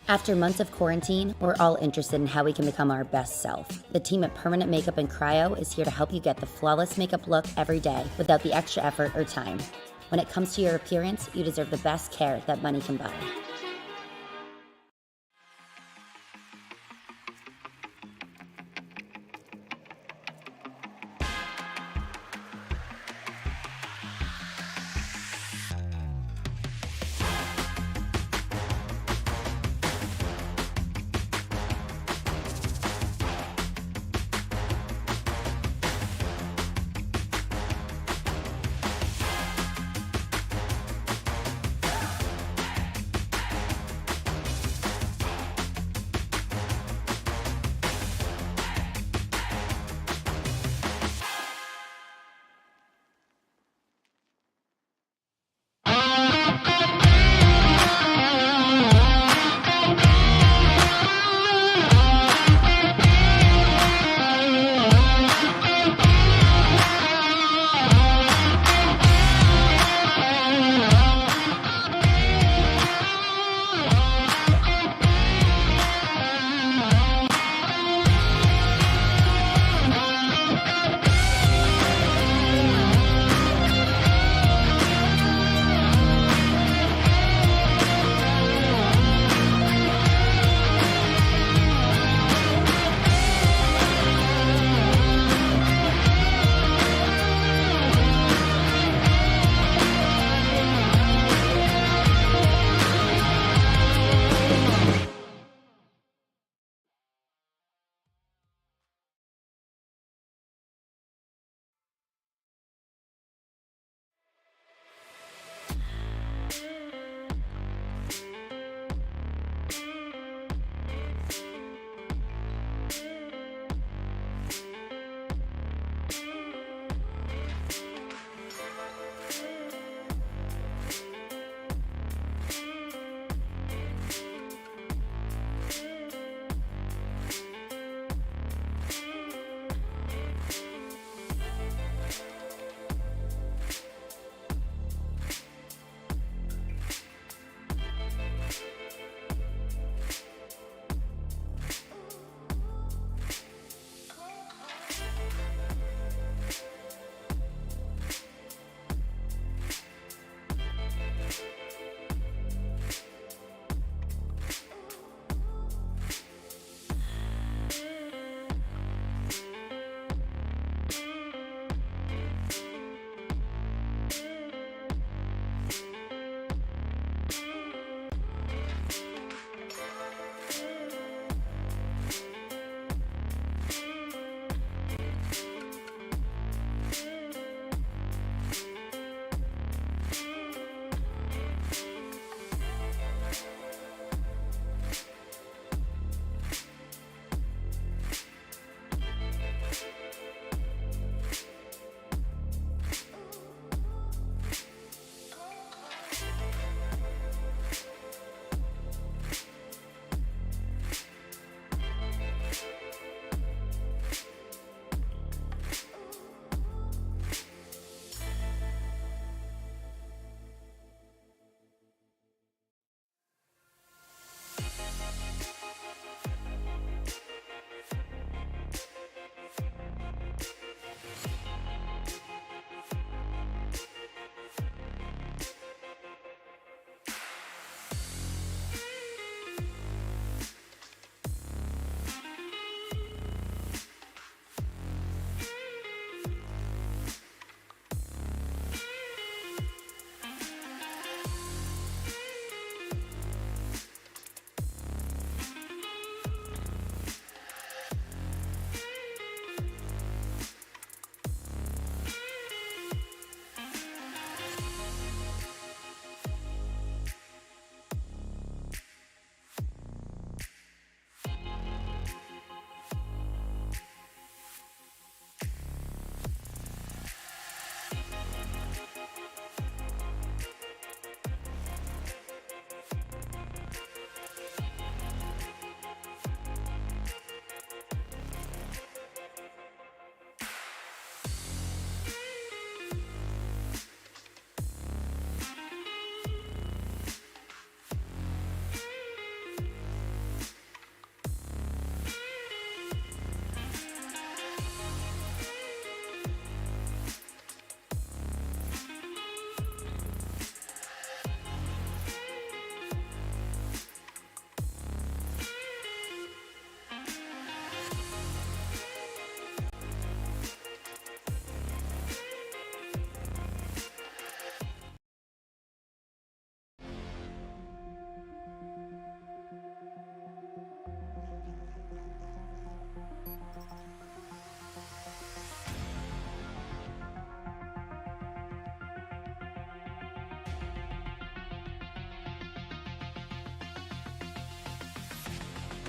After months of quarantine, we're all interested in how we can become our best self. The team at Permanent Makeup and Cryo is here to help you get the flawless makeup look every day without the extra effort or time. When it comes to your appearance, you deserve the best care that money can buy.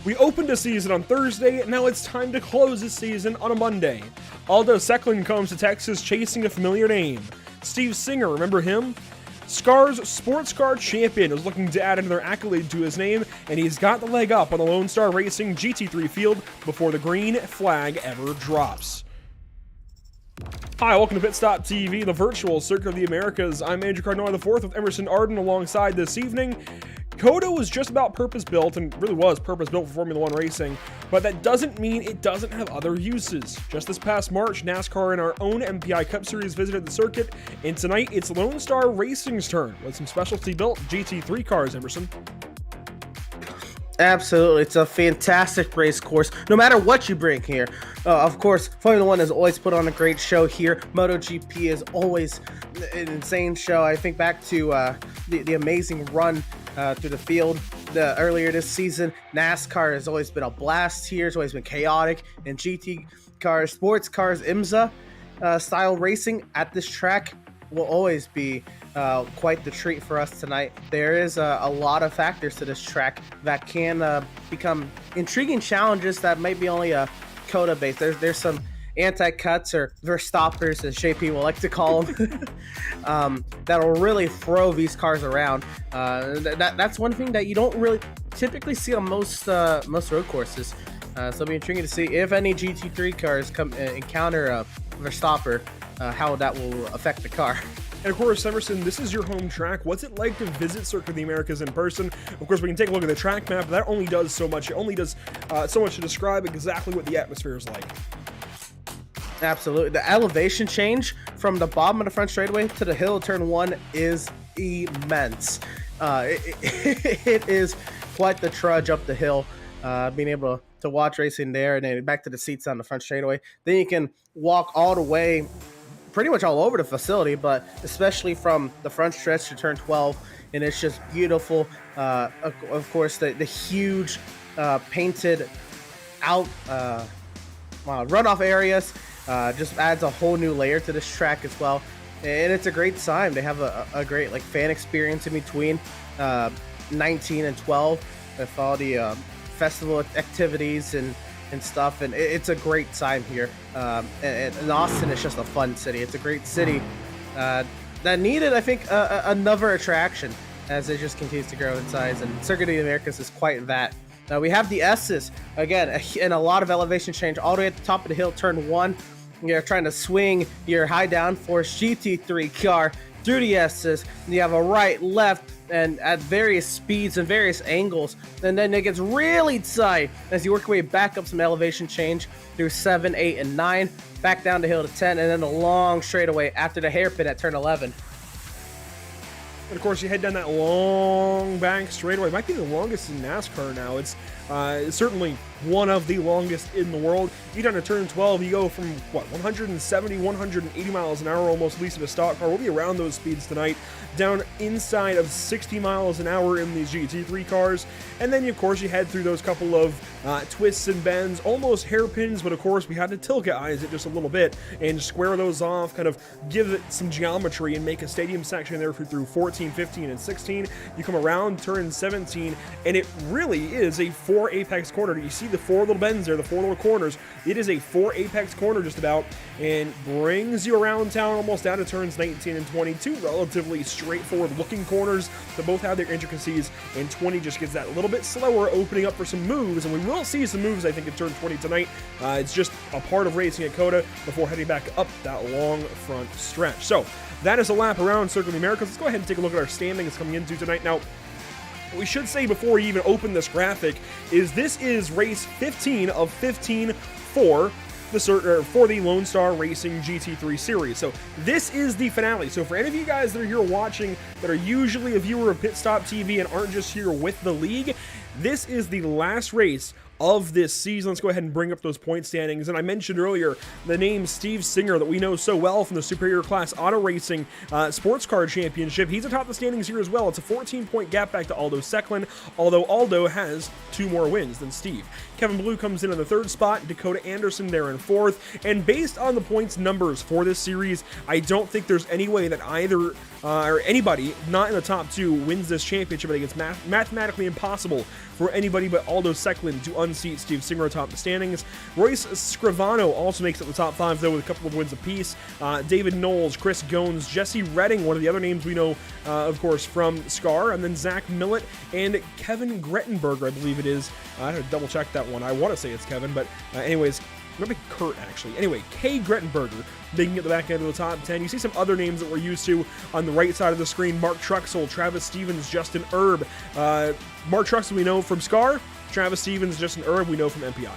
We opened a season on Thursday, and now it's time to close the season on a Monday. Aldo Secklin comes to Texas chasing a familiar name. Steve Singer, remember him? Scar's Sports Car Champion is looking to add another accolade to his name, and he's got the leg up on the Lonestar Racing GT3 field before the green flag ever drops. Hi, welcome to PitStop TV, the virtual Circuit of the Americas. I'm Andrew Cardinale IV with Emerson Arden alongside this evening. COTA was just about purpose-built, and really was purpose-built for Formula One racing, but that doesn't mean it doesn't have other uses. Just this past March, NASCAR and our own MPI Cup Series visited the circuit, and tonight it's Lonestar Racing's turn with some specialty-built GT3 cars, Emerson. Absolutely, it's a fantastic race course, no matter what you bring here. Of course, Formula One has always put on a great show here. MotoGP is always an insane show. I think back to the amazing run through the field earlier this season. NASCAR has always been a blast here. It's always been chaotic. And GT cars, sports cars, IMSA style racing at this track will always be quite the treat for us tonight. There is a lot of factors to this track that can become intriguing challenges that might be only a COTA based. There's some anti-cuts or verstoppers, as JP will like to call them, that'll really throw these cars around. That's one thing that you don't really typically see on most road courses. So it'll be intriguing to see if any GT3 cars come encounter a verstopper, how that will affect the car. And of course, Emerson, this is your home track. What's it like to visit Circuit of the Americas in person? Of course, we can take a look at the track map, but that only does so much. It only does so much to describe exactly what the atmosphere is like. Absolutely. The elevation change from the bottom of the front straightaway to the hill of turn one is immense. It is quite the trudge up the hill, being able to watch racing there and then back to the seats on the front straightaway. Then you can walk all the way pretty much all over the facility, but especially from the front stretch to turn 12, and it's just beautiful. Of course, the huge painted out runoff areas just adds a whole new layer to this track as well, and it's a great time. They have a great fan experience in between 19 and 12 with all the festival activities and stuff, and it's a great time here. And Austin is just a fun city. It's a great city that needed, I think, another attraction as it just continues to grow in size, and Circuit of the Americas is quite that. Now we have the S's again, and a lot of elevation change all the way at the top of the hill, turn one. You're trying to swing your high downforce GT3 car through the S's, and you have a right, left, and at various speeds and various angles, and then it gets really tight as you work your way back up some elevation change through 7, 8, and 9, back down the hill to 10, and then a long straightaway after the hairpin at turn 11. And of course, you head down that long bank straightaway. It might be the longest in NASCAR now. It's certainly one of the longest in the world. You down to turn 12, you go from, 170, 180 miles an hour, almost at least in a stock car. We'll be around those speeds tonight, down inside of 60 miles an hour in these GT3 cars. And then, of course, you head through those couple of twists and bends, almost hairpins, but of course, we had to tilcatize it just a little bit and square those off, kind of give it some geometry and make a stadium section there through 14, 15, and 16. You come around turn 17, and it really is a 4 apex corner. You see the 4 little bends there, the 4 little corners. It is a 4 apex corner just about, and brings you around town almost down to turns 19 and 22. Relatively straightforward looking corners that both have their intricacies, and 20 just gets that a little bit slower, opening up for some moves, and we will see some moves, I think, in turn 20 tonight. It's just a part of racing at COTA before heading back up that long front stretch. So that is a lap around Circuit of the Americas. Let's go ahead and take a look at our standings coming into tonight. Now, what we should say before we even open this graphic is this is race 15 of 15 for the Lonestar Racing GT3 series. So this is the finale. So for any of you guys that are here watching that are usually a viewer of PitStop TV and aren't just here with the league, this is the last race of this season. Let's go ahead and bring up those point standings. And I mentioned earlier the name Steve Singer that we know so well from the Superior Class Auto Racing Sports Car Championship. He's atop the standings here as well. It's a 14-point gap back to Aldo Secklin, although Aldo has 2 more wins than Steve. Kevin Blue comes in on the 3rd spot, Dakota Anderson there in 4th, and based on the points numbers for this series, I don't think there's any way that either or anybody not in the top 2 wins this championship. I think it's mathematically impossible for anybody but Aldo Secklin to unseat Steve Singer atop the standings. Royce Scrivano also makes it the top 5 though with a couple of wins apiece. David Knowles, Chris Gones, Jesse Redding, one of the other names we know of course from SCAR, and then Zach Millett and Kevin Grettenberger, I believe it is. I had to double check that one. I want to say it's Kevin, but anyways, maybe Kurt actually. Anyway, Kay Grettenberger making it the back end of the top 10. You see some other names that we're used to on the right side of the screen. Mark Truxell, Travis Stevens, Justin Erb. Mark Truxell we know from SCAR. Travis Stevens, Justin Erb we know from MPI.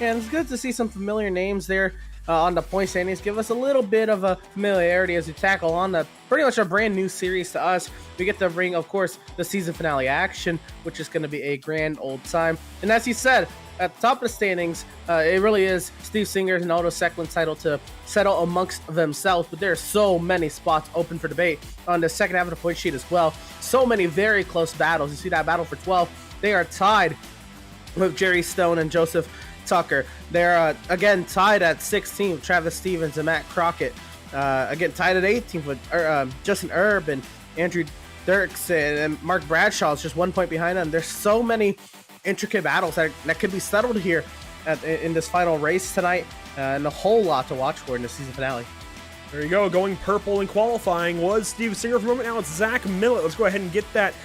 And it's good to see some familiar names there on the point standings. Give us a little bit of a familiarity as we tackle on the pretty much a brand new series to us. We get to bring, of course, the season finale action, which is going to be a grand old time. And as you said, at the top of the standings, it really is Steve Singer's and Aldo Secklin's title to settle amongst themselves, but there are so many spots open for debate on the second half of the point sheet as well. So many very close battles. You see that battle for 12. They are tied with Jerry Stone and Joseph Tucker. They're again tied at 16 with Travis Stevens and Matt Crockett. Again tied at 18 with Justin Erb and Andrew Dirks, and Mark Bradshaw is just 1 point behind them. There's so many intricate battles that could be settled here in this final race tonight, and a whole lot to watch for in the season finale. There you go. Going purple in qualifying was Steve Singer for a moment. Now it's Zach Millett. Let's go ahead and get that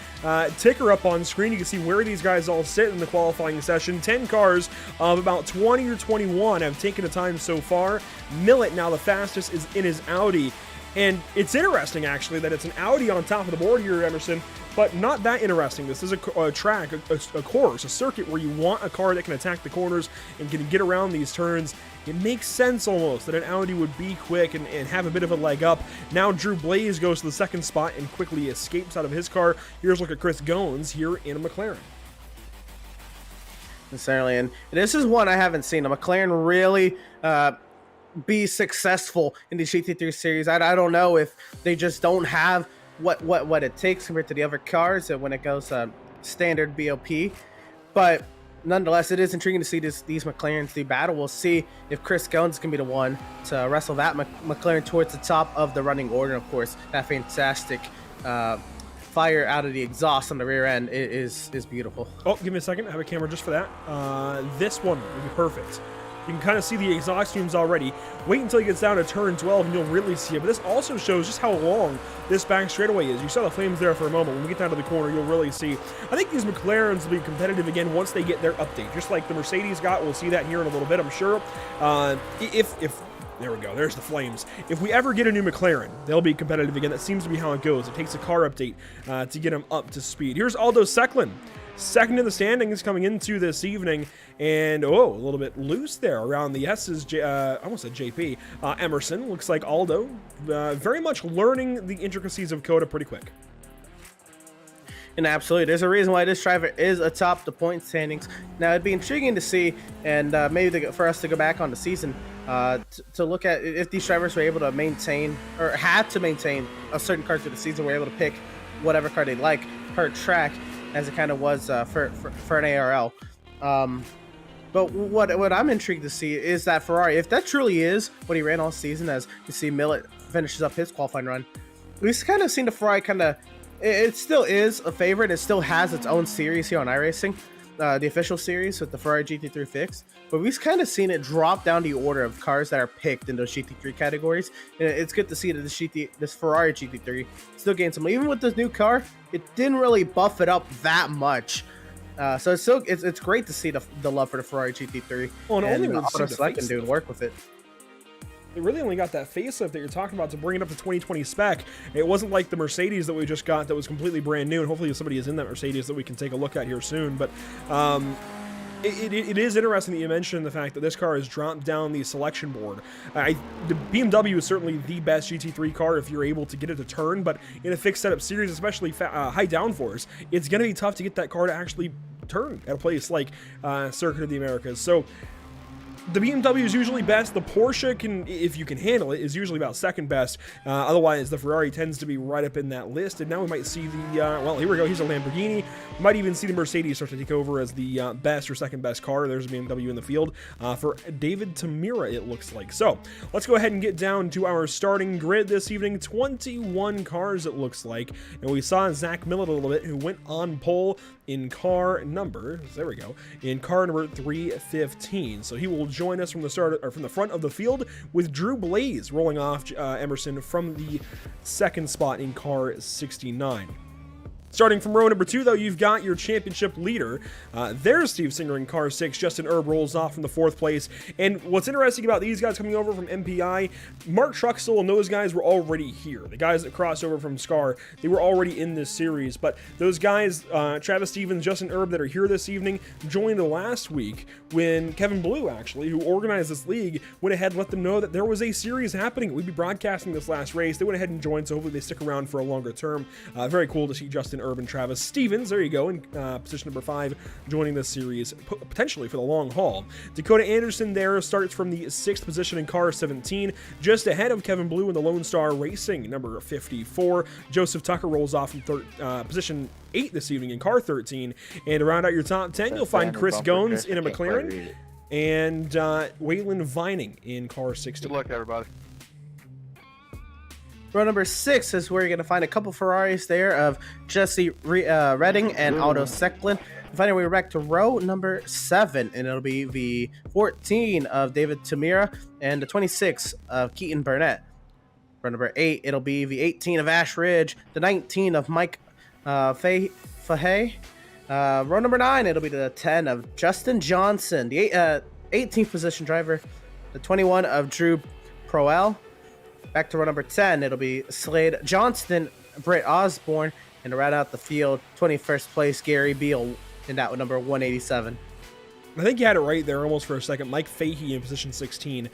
ticker up on screen. You can see where these guys all sit in the qualifying session. 10 cars of about 20 or 21 have taken the time so far. Millett, now the fastest, is in his Audi. And it's interesting, actually, that it's an Audi on top of the board here, Emerson, but not that interesting. This is a track, a course, a circuit where you want a car that can attack the corners and can get around these turns. It makes sense almost that an Audi would be quick and have a bit of a leg up. Now Drew Blaze goes to the 2nd spot and quickly escapes out of his car. Here's a look at Chris Gones here in a McLaren. Certainly, and this is one I haven't seen. A McLaren really be successful in the GT3 series. I don't know if they just don't have what it takes compared to the other cars when it goes standard BOP, but nonetheless, it is intriguing to see these McLarens do battle. We'll see if Chris Gones can be the one to wrestle that McLaren towards the top of the running order. Of course, that fantastic fire out of the exhaust on the rear end is beautiful. Oh, give me a second. I have a camera just for that. This one will be perfect. You can kind of see the exhaust fumes already. Wait until it gets down to turn 12 and you'll really see it. But this also shows just how long this back straightaway is. You saw the flames there for a moment. When we get down to the corner, you'll really see. I think these McLarens will be competitive again once they get their update. Just like the Mercedes got. We'll see that here in a little bit, I'm sure. There we go. There's the flames. If we ever get a new McLaren, they'll be competitive again. That seems to be how it goes. It takes a car update to get them up to speed. Here's Aldo Secklin. 2nd in the standings coming into this evening, and a little bit loose there around the S's. I almost said JP. Emerson looks like Aldo very much learning the intricacies of COTA pretty quick. And absolutely, there's a reason why this driver is atop the point standings. Now, it'd be intriguing to see, and maybe for us to go back on the season to look at if these drivers were able to maintain or had to maintain a certain car through the season, were able to pick whatever car they like per track, as it kind of was for an ARL. But what I'm intrigued to see is that Ferrari, if that truly is what he ran all season, as you see Millett finishes up his qualifying run, we've kind of seen the Ferrari kind of, it still is a favorite. It still has its own series here on iRacing, the official series with the Ferrari GT3 fix. But we've kind of seen it drop down the order of cars that are picked in those GT3 categories. And it's good to see that this Ferrari GT3 still gained some. Even with this new car, it didn't really buff it up that much. So it's great to see the love for the Ferrari GT3. Well, and only with Auto Select do work with it. It really only got that facelift that you're talking about to bring it up to 2020 spec. It wasn't like the Mercedes that we just got that was completely brand new, and hopefully somebody is in that Mercedes that we can take a look at here soon. But it is interesting that you mentioned the fact that this car has dropped down the selection board. The BMW is certainly the best GT3 car if you're able to get it to turn, but in a fixed setup series, especially high downforce, it's going to be tough to get that car to actually turn at a place like Circuit of the Americas. So the BMW is usually best. The Porsche, can, if you can handle it, is usually about second best. Otherwise, the Ferrari tends to be right up in that list. And now we might see the, well, here we go. Here's a Lamborghini. Might even see the Mercedes start to take over as the best or second best car. There's a BMW in the field for David Tamira, it looks like. So let's go ahead and get down to our starting grid this evening. 21 cars, it looks like. And we saw Zach Millett a little bit, who went on pole in car number, there we go, in car number 315. So he will join us from the start, or from the front of the field, with Drew Blaze rolling off Emerson from the second spot in car 69. Starting from row number 2, though, you've got your championship leader. There's Steve Singer in car 6. Justin Erb rolls off from the 4th place. And what's interesting about these guys coming over from MPI, Mark Truxell and those guys were already here. The guys that crossed over from SCAR, they were already in this series. But those guys, Travis Stevens, Justin Erb, that are here this evening, joined last week when Kevin Blue, actually, who organized this league, went ahead and let them know that there was a series happening. We'd be broadcasting this last race. They went ahead and joined, so hopefully they stick around for a longer term. Very cool to see Justin Urban, Travis Stevens, there you go, in position number 5, joining this series potentially for the long haul. Dakota Anderson there starts from the 6th position in car 17, just ahead of Kevin Blue in the Lonestar Racing number 54. Joseph Tucker rolls off from position 8 this evening in car 13, and to round out your top 10, you'll find Chris Gones in a McLaren and Waylon Vining in car 16. Good luck, everybody. Row number 6 is where you're going to find a couple Ferraris there of Jesse Redding and Otto Secklin. Finally, we back to row number 7, and it'll be the 14 of David Tamira and the 26 of Keaton Burnett. Row number 8, it'll be the 18 of Ash Ridge, the 19 of Mike Fahey. Row number 9, it'll be the 10 of Justin Johnson, the 18th position driver, the 21 of Drew Proel. Back to row number 10, it'll be Slade Johnston, Britt Osborne, and to round out the field, 21st place, Gary Beal, in that number 187. I think you had it right there almost for a second. Mike Fahey in position 16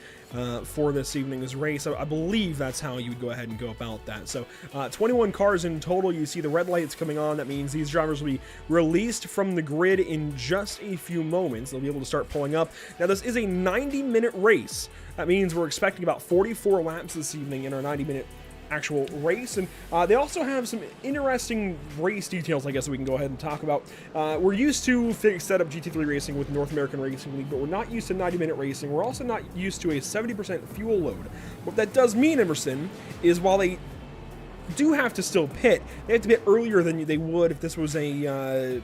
for this evening's race. I believe that's how you would go ahead and go about that. So 21 cars in total. You see the red lights coming on. That means these drivers will be released from the grid in just a few moments. They'll be able to start pulling up. Now, this is a 90-minute race. That means we're expecting about 44 laps this evening in our 90-minute actual race, and they also have some interesting race details, I guess, we can go ahead and talk about. We're used to fixed setup GT3 racing with North American Racing League, but we're not used to 90-minute racing. We're also not used to a 70% fuel load. What that does mean, Emerson, is while they do have to still pit, they have to pit earlier than they would if this was a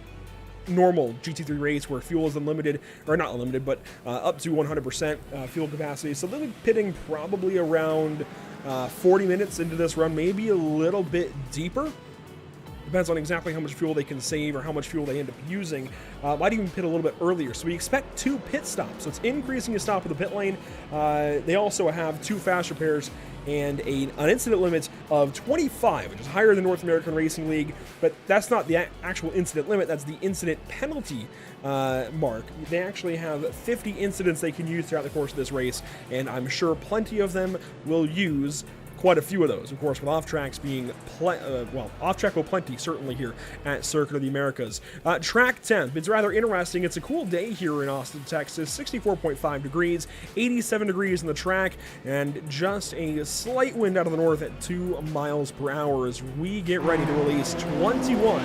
normal GT3 race where fuel is unlimited, or not unlimited, but up to 100% fuel capacity. So they'll be pitting probably around 40 minutes into this run, maybe a little bit deeper. Depends on exactly how much fuel they can save or how much fuel they end up using. Might even pit a little bit earlier. So we expect 2 pit stops. So it's increasing a stop of the pit lane. They also have 2 fast repairs and an incident limit of 25, which is higher than North American Racing League, but that's not the actual incident limit, that's the incident penalty mark. They actually have 50 incidents they can use throughout the course of this race, and I'm sure plenty of them will use quite a few of those, of course, with off-tracks being, off-track will plenty, certainly here at Circuit of the Americas. Track 10, it's rather interesting. It's a cool day here in Austin, Texas, 64.5 degrees, 87 degrees in the track, and just a slight wind out of the north at 2 miles per hour as we get ready to release 21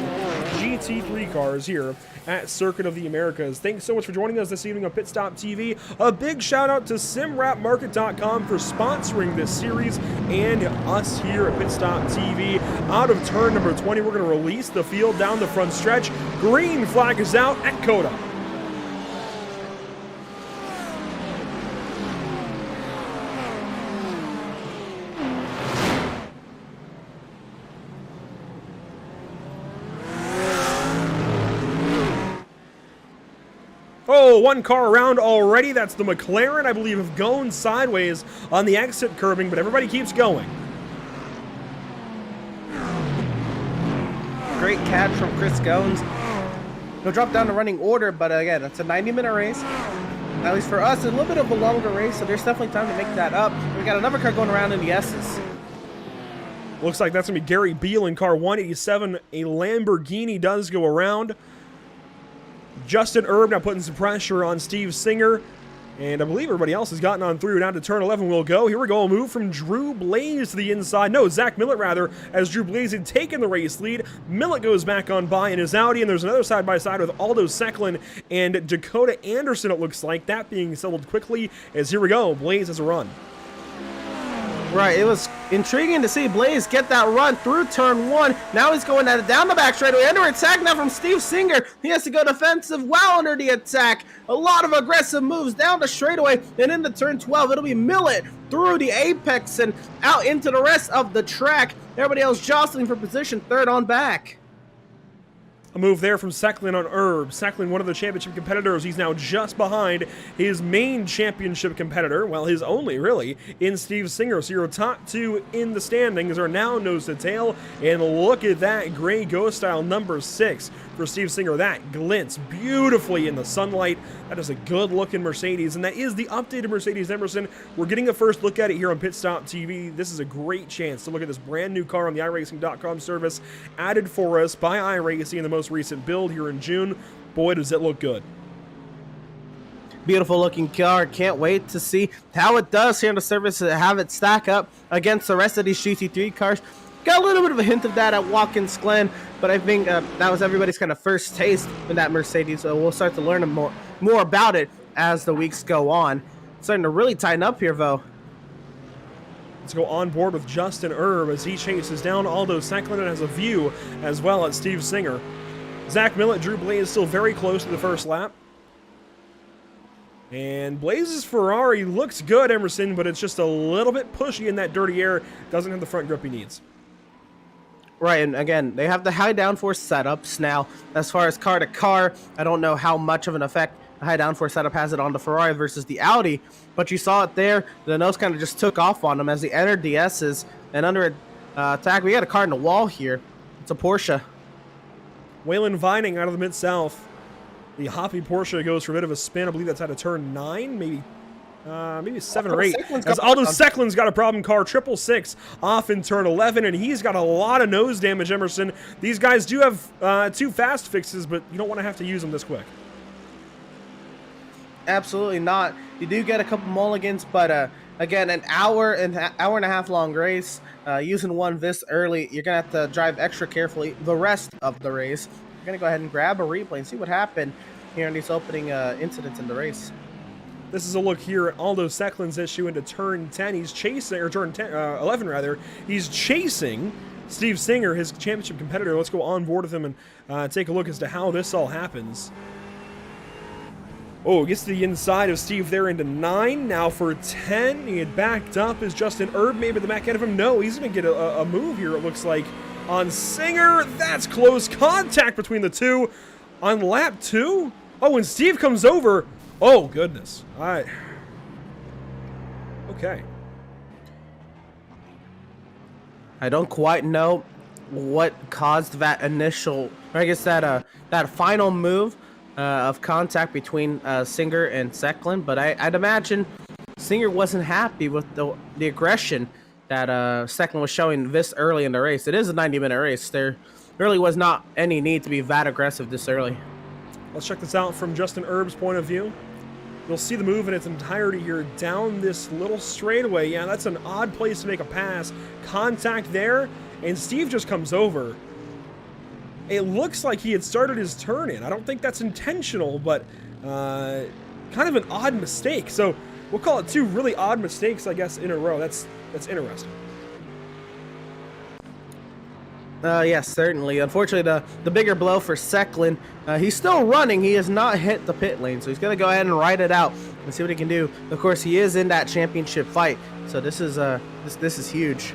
GT3 cars here at Circuit of the Americas. Thanks so much for joining us this evening on PitStop TV. A big shout out to SimWrapMarket.com for sponsoring this series and us here at PitStop TV. Out of turn number 20, we're going to release the field down the front stretch. Green flag is out at COTA. Oh, 1 car around already. That's the McLaren, I believe, have gone sideways on the exit curbing, but everybody keeps going. Great catch from Chris Gones. He'll drop down the running order, but again, it's a 90-minute race. At least for us, it's a little bit of a longer race, so there's definitely time to make that up. We got another car going around in the S's. Looks like that's going to be Gary Beal in car 187. A Lamborghini does go around. Justin Erb now putting some pressure on Steve Singer. And I believe everybody else has gotten on through. Down to turn 11 we'll go. Here we go. A move from Drew Blaze to the inside. No, Zach Millett rather, as Drew Blaze had taken the race lead. Millett goes back on by in his Audi, and there's another side-by-side with Aldo Secklin and Dakota Anderson, it looks like. That being settled quickly as here we go. Blaze has a run. Right, it was intriguing to see Blaze get that run through turn 1. Now he's going at it down the back straightaway. Under attack now from Steve Singer. He has to go defensive well under the attack. A lot of aggressive moves down the straightaway and into turn 12. It'll be Millett through the apex and out into the rest of the track. Everybody else jostling for position, third on back. A move there from Secklin on Erb. Secklin, one of the championship competitors. He's now just behind his main championship competitor, well, his only, really, in Steve Singer. So your top two in the standings are now nose to tail. And look at that gray ghost style number 6 for Steve Singer. That glints beautifully in the sunlight. That is a good-looking Mercedes, and that is the updated Mercedes Emerson. We're getting a first look at it here on PitStop TV. This is a great chance to look at this brand new car on the iRacing.com service, added for us by iRacing in the most recent build here in June. Boy, does it look good. Beautiful looking car. Can't wait to see how it does here on the service, to have it stack up against the rest of these GT3 cars. Got a little bit of a hint of that at Watkins Glen, but I think that was everybody's kind of first taste in that Mercedes, so we'll start to learn more about it as the weeks go on. Starting to really tighten up here, though. Let's go on board with Justin Erb as he chases down Aldo Secklin and has a view as well as Steve Singer. Zach Millett, Drew Blaze still very close to the first lap. And Blaze's Ferrari looks good, Emerson, but it's just a little bit pushy in that dirty air. Doesn't have the front grip he needs. Right, and again, they have the high downforce setups. Now, as far as car to car, I don't know how much of an effect the high downforce setup has it on the Ferrari versus the Audi, but you saw it there. The nose kind of just took off on them as they entered the S's, and under attack, we got a car in the wall here. It's a Porsche. Waylon Vining out of the Mid-South. The hoppy Porsche goes for a bit of a spin. I believe that's out of turn 9, maybe 7 or 8. As Aldo Secklin's got a problem car, 666 off in turn 11, and he's got a lot of nose damage, Emerson. These guys do have 2 fast fixes, but you don't want to have to use them this quick. Absolutely not. You do get a couple mulligans, but again, an hour and a half long race. Using one this early, you're going to have to drive extra carefully the rest of the race. You're going to go ahead and grab a replay and see what happened here in these opening incidents in the race. This is a look here at Aldo Secklin's issue into turn 10. He's chasing, or turn 10, 11 rather. He's chasing Steve Singer, his championship competitor. Let's go on board with him and take a look as to how this all happens. Oh, gets to the inside of Steve there into 9. Now for 10, he had backed up. Is Justin Erb maybe the back end of him? No, he's going to get a move here, it looks like, on Singer. That's close contact between the two on lap 2. Oh, and Steve comes over. Oh, goodness. All right. Okay. I don't quite know what caused that initial, or I guess that final move of contact between Singer and Secklin, but I'd imagine Singer wasn't happy with the aggression that Secklin was showing this early in the race. It is a 90-minute race. There really was not any need to be that aggressive this early. Let's check this out from Justin Erb's point of view. You'll see the move in its entirety here down this little straightaway. Yeah, that's an odd place to make a pass. Contact there, and Steve just comes over. It looks like he had started his turn in. I don't think that's intentional, but kind of an odd mistake. So we'll call it 2 really odd mistakes, I guess, in a row. That's interesting. Yes, certainly. Unfortunately, the bigger blow for Secklin. He's still running. He has not hit the pit lane, so he's going to go ahead and ride it out and see what he can do. Of course, he is in that championship fight, so this is huge.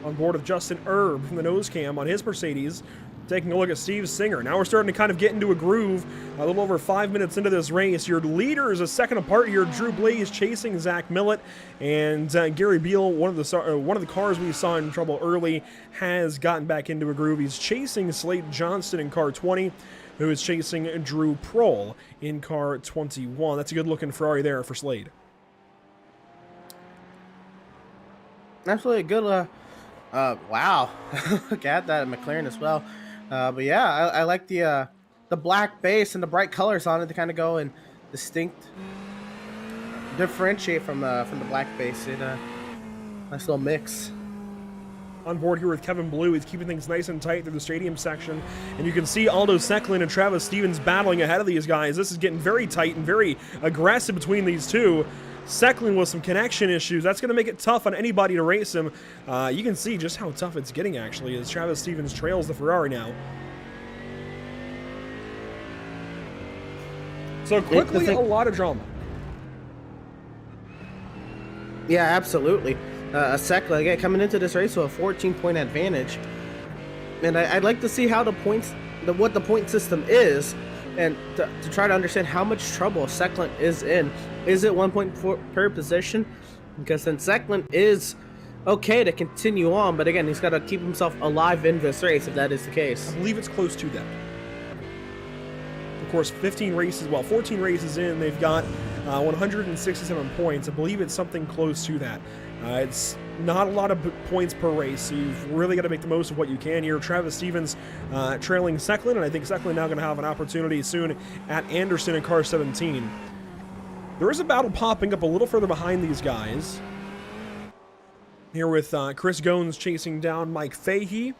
On board with Justin Erb from the nose cam on his Mercedes, taking a look at Steve Singer. Now we're starting to kind of get into a groove. A little over 5 minutes into this race. Your leader is a second apart here. Drew Blaze chasing Zach Millett, and Gary Beal, one of the cars we saw in trouble early, has gotten back into a groove. He's chasing Slade Johnston in car 20, who is chasing Drew Prohl in car 21. That's a good-looking Ferrari there for Slade. Absolutely good. Wow, look at that McLaren as well. But yeah, I like the the black base and the bright colors on it to kind of go and differentiate from the black base. Nice little mix. On board here with Kevin Blue, he's keeping things nice and tight through the stadium section, and you can see Aldo Secklin and Travis Stevens battling ahead of these guys. This is getting very tight and very aggressive between these two. Secklin with some connection issues. That's going to make it tough on anybody to race him. You can see just how tough it's getting, actually, as Travis Stevens trails the Ferrari now. So quickly, a lot of drama. Yeah, absolutely. Secklin, again, coming into this race with a 14-point advantage. And I'd like to see how what the point system is, and to try to understand how much trouble Secklin is in. Is it 1 point per position? Because then Secklin is okay to continue on, but again, he's got to keep himself alive in this race if that is the case. I believe it's close to that. Of course, 14 races in, they've got 167 points. I believe it's something close to that. It's not a lot of points per race, so you've really got to make the most of what you can here. Travis Stevens trailing Secklin, and I think Secklin now going to have an opportunity soon at Anderson in car 17. There is a battle popping up a little further behind these guys. Here with Chris Goins chasing down Mike Fahey.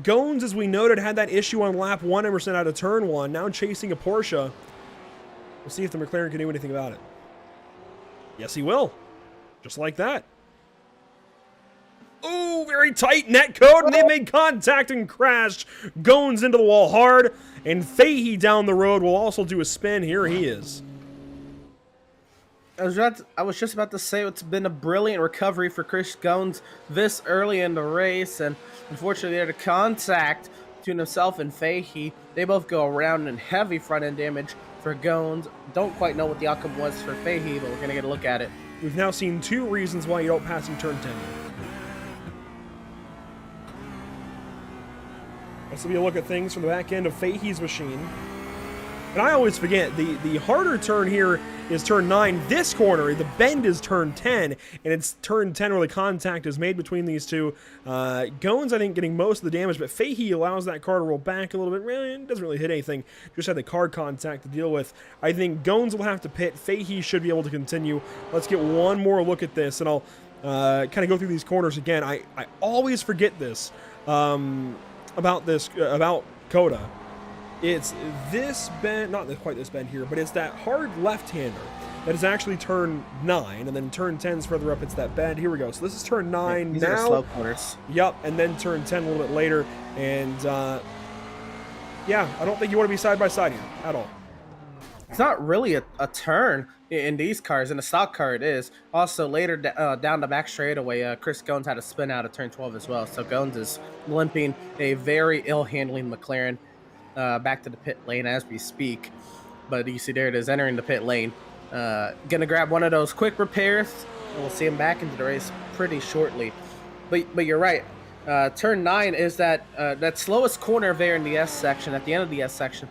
Goins, as we noted, had that issue on lap 1, Emerson out of turn 1, now chasing a Porsche. We'll see if the McLaren can do anything about it. Yes, he will. Just like that. Oh, very tight net code, and they made contact and crashed. Goins into the wall hard, and Fahey down the road will also do a spin. Here he is. I was just about to say it's been a brilliant recovery for Chris Goins this early in the race, and unfortunately they had a contact between himself and Fahey. They both go around in heavy front-end damage for Goins. Don't quite know what the outcome was for Fahey, but we're going to get a look at it. We've now seen 2 reasons why you don't pass in turn 10. This will be a look at things from the back end of Fahey's machine. And I always forget, the harder turn here is turn 9. This corner, the bend is turn 10, and it's turn 10 where the contact is made between these two. Goins, I think, getting most of the damage, but Fahey allows that car to roll back a little bit. Really, doesn't really hit anything, just had the car contact to deal with. I think Goins will have to pit. Fahey should be able to continue. Let's get one more look at this, and I'll kind of go through these corners again. I always forget this about COTA. It's this bend, not quite this bend here, but it's that hard left-hander that is actually turn 9, and then turn 10's further up, it's that bend. Here we go. So this is turn 9 These now. are slow corners. Yep, and then turn 10 a little bit later. And, yeah, I don't think you want to be side by side here at all. It's not really a turn in these cars. In a stock car, it is. Also, later down the back straightaway, Chris Goins had a spin out of turn 12 as well. So Goins is limping a very ill-handling McLaren back to the pit lane as we speak. But you see there it is, entering the pit lane. Gonna grab one of those quick repairs, and we'll see him back into the race pretty shortly. But you're right. Turn 9 is that slowest corner there in the S section, at the end of the S section.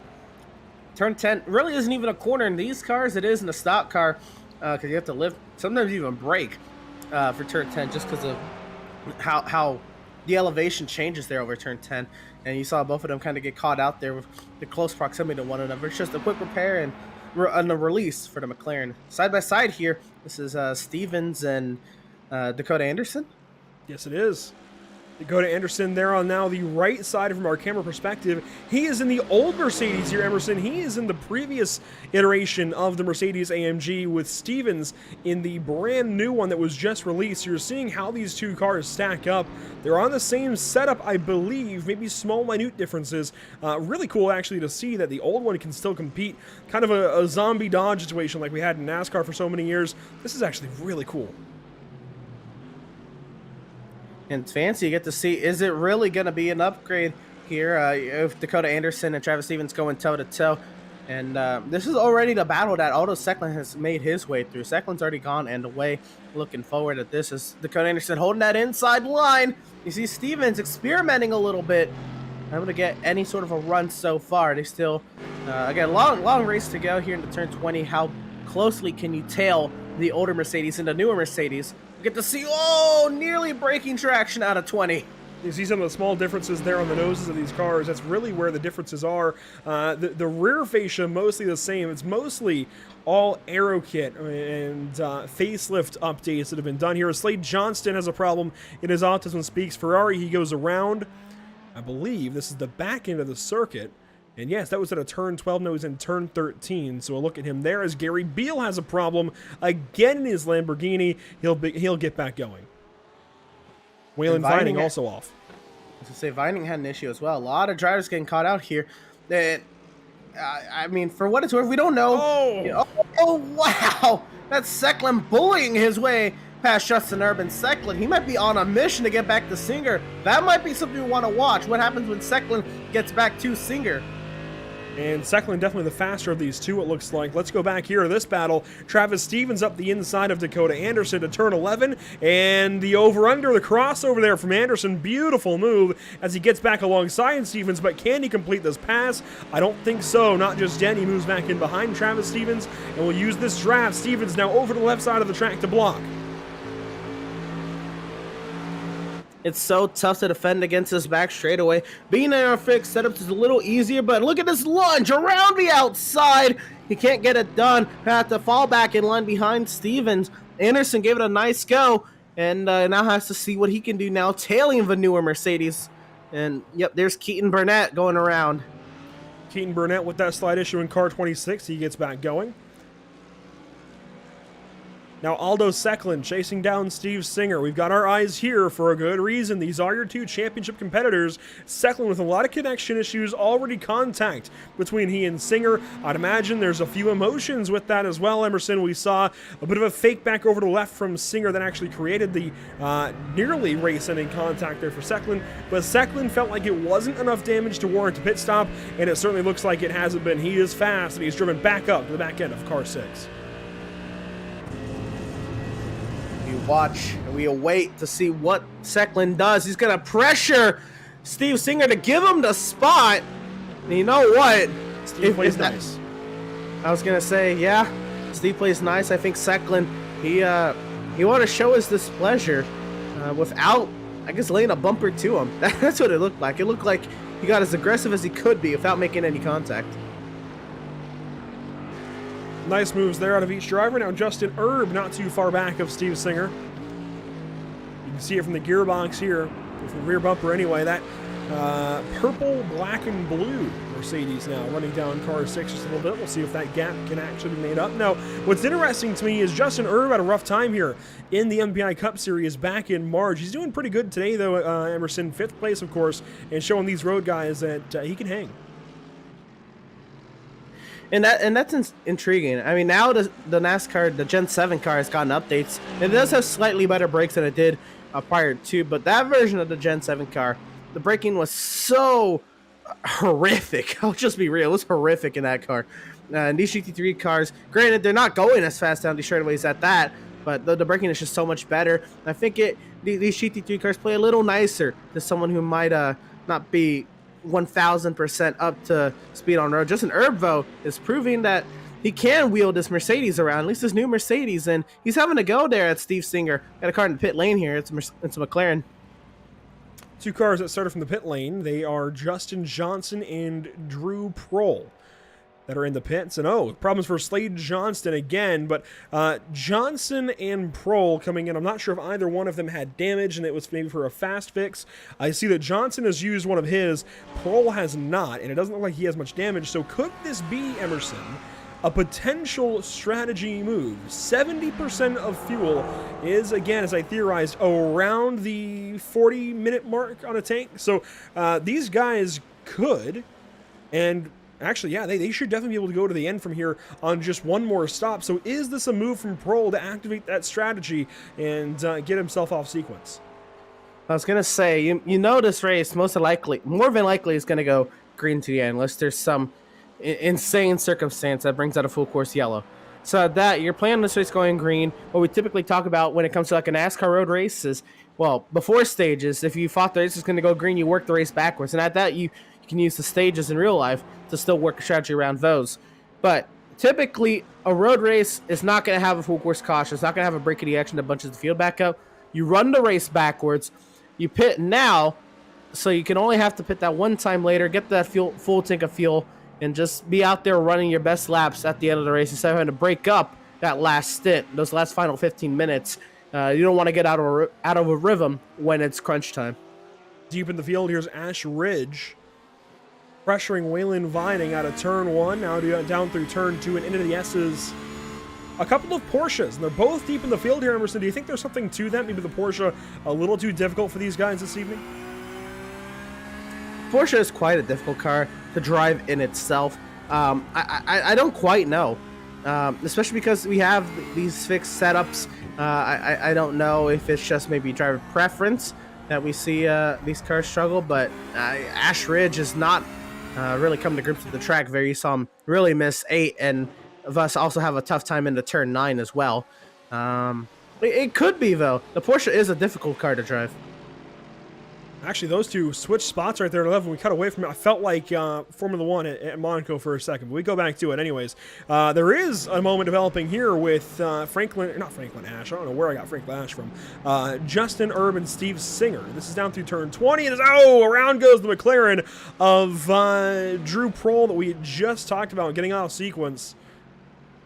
Turn 10 really isn't even a corner in these cars. It is in a stock car because you have to lift, sometimes even brake for turn 10 just because of how the elevation changes there over turn 10. And you saw both of them kind of get caught out there with the close proximity to one another. It's just a quick repair and a release for the McLaren. Side by side here, this is Stevens and Dakota Anderson. Yes, it is. Dakota Anderson there on now the right side from our camera perspective. He is in the old Mercedes here, Emerson. He is in the previous iteration of the Mercedes AMG with Stevens in the brand new one that was just released. You're seeing how these two cars stack up. They're on the same setup, I believe, maybe small, minute differences. Really cool, actually, to see that the old one can still compete. Kind of a zombie Dodge situation like we had in NASCAR for so many years. This is actually really cool. And it's fancy. You get to see, is it really going to be an upgrade here if Dakota Anderson and Travis Stevens going toe-to-toe? And this is already the battle that Aldo Secklin has made his way through. Secklin's already gone and away. Looking forward at this is Dakota Anderson holding that inside line. You see Stevens experimenting a little bit. Able to get any sort of a run so far. They still, again, long race to go here into turn 20. How closely can you tail the older Mercedes and the newer Mercedes? Get to see, nearly breaking traction out of 20. You see some of the small differences there on the noses of these cars. That's really where the differences are. The rear fascia mostly the same. It's mostly all aero kit and facelift updates that have been done here. Slade Johnston has a problem in his Autism Speaks Ferrari. He goes around, I believe this is the back end of the circuit. And yes, that was at a turn 12. No, he's in turn 13. So a look at him there as Gary Beal has a problem again in his Lamborghini. He'll get back going. Waylon Vining also off. I was going to say, Vining had an issue as well. A lot of drivers getting caught out here. And, I mean, for what it's worth, we don't know. Oh, wow. That's Secklin bullying his way past Justin Urban. Secklin, he might be on a mission to get back to Singer. That might be something we want to watch. What happens when Secklin gets back to Singer? And Secklin definitely the faster of these two, it looks like. Let's go back here to this battle. Travis Stevens up the inside of Dakota Anderson to turn 11. And the over-under, the crossover there from Anderson. Beautiful move as he gets back alongside Stevens. But can he complete this pass? I don't think so. Not just yet. He moves back in behind Travis Stevens. And will use this draft. Stevens now over to the left side of the track to block. It's so tough to defend against this back straightaway. Being in our fixed setups is a little easier, but look at this lunge around the outside. He can't get it done. Have to fall back in line behind Stevens. Anderson gave it a nice go, and now has to see what he can do now, tailing the newer Mercedes. And, yep, there's Keaton Burnett going around. Keaton Burnett with that slight issue in car 26. He gets back going. Now Aldo Secklin chasing down Steve Singer. We've got our eyes here for a good reason. These are your two championship competitors. Secklin with a lot of connection issues, already contact between he and Singer. I'd imagine there's a few emotions with that as well, Emerson. We saw a bit of a fake back over to the left from Singer that actually created the nearly race-ending contact there for Secklin. But Secklin felt like it wasn't enough damage to warrant a pit stop, and it certainly looks like it hasn't been. He is fast, and he's driven back up to the back end of car 6. We watch and we await to see what Secklin does. He's going to pressure Steve Singer to give him the spot. And you know what? Steve plays nice. I was going to say, yeah, Steve plays nice. I think Secklin, he wanted to show his displeasure without, I guess, laying a bumper to him. That's what it looked like. It looked like he got as aggressive as he could be without making any contact. Nice moves there out of each driver. Now Justin Erb not too far back of Steve Singer. You can see it from the gearbox here, from the rear bumper anyway. That purple, black, and blue Mercedes now running down car 6 just a little bit. We'll see if that gap can actually be made up. Now, what's interesting to me is Justin Erb had a rough time here in the MPI Cup Series back in March. He's doing pretty good today, though, Emerson. 5th place, of course, and showing these road guys that he can hang. And that's intriguing. I mean, now the NASCAR, the Gen 7 car has gotten updates. It does have slightly better brakes than it did prior to, but that version of the Gen 7 car, the braking was so horrific. I'll just be real. It was horrific in that car. And these GT3 cars, granted, they're not going as fast down these straightaways at that, but the braking is just so much better. I think these GT3 cars play a little nicer to someone who might not be 1,000% up to speed on road. Justin Erb, though, is proving that he can wheel this Mercedes around, at least this new Mercedes, and he's having to go there at Steve Singer. Got a car in the pit lane here. It's a McLaren. Two cars that started from the pit lane. They are Justin Johnson and Drew Prohl that are in the pits. And problems for Slade Johnston again, but Johnson and Prohl coming in. I'm not sure if either one of them had damage and it was maybe for a fast fix. I see that Johnson has used one of his, Prohl has not, and it doesn't look like he has much damage. So could this be, Emerson, a potential strategy move? 70% of fuel is, again, as I theorized, around the 40-minute mark on a tank. So these guys could, and actually, yeah, they should definitely be able to go to the end from here on just one more stop. So is this a move from Prohl to activate that strategy and get himself off sequence? I was going to say, you know this race, more than likely, is going to go green to the end, unless there's some insane circumstance that brings out a full course yellow. So that you're playing this race going green. What we typically talk about when it comes to like a NASCAR road race is, well, before stages, if you thought the race was going to go green, you work the race backwards. And at that, you can use the stages in real life to still work a strategy around those. But typically, a road race is not going to have a full course caution. It's not going to have a break of the action that bunches the field back up. You run the race backwards. You pit now. So you can only have to pit that one time later, get that full tank of fuel, and just be out there running your best laps at the end of the race instead of having to break up that last stint, those last final 15 minutes. You don't want to get out of a rhythm when it's crunch time. Deep in the field, here's Ash Ridge pressuring Waylon Vining out of turn 1, now down through turn 2 and into the S's. A couple of Porsches, and they're both deep in the field here, Emerson. Do you think there's something to that? Maybe the Porsche a little too difficult for these guys this evening? Porsche is quite a difficult car to drive in itself. I don't quite know, especially because we have these fixed setups. I don't know if it's just maybe driver preference that we see these cars struggle, but Ash Ridge is not really come to grips with the track there. You saw him really miss 8 and thus also have a tough time into turn 9 as well. It could be, though. The Porsche is a difficult car to drive. Actually, those two switch spots right there at 11. We cut away from it. I felt like Formula 1 at Monaco for a second, but we go back to it anyways. There is a moment developing here with not Franklin Ash. I don't know where I got Franklin Ash from. Justin Erb and Steve Singer. This is down through turn 20. And around goes the McLaren of Drew Prohl that we had just talked about getting out of sequence.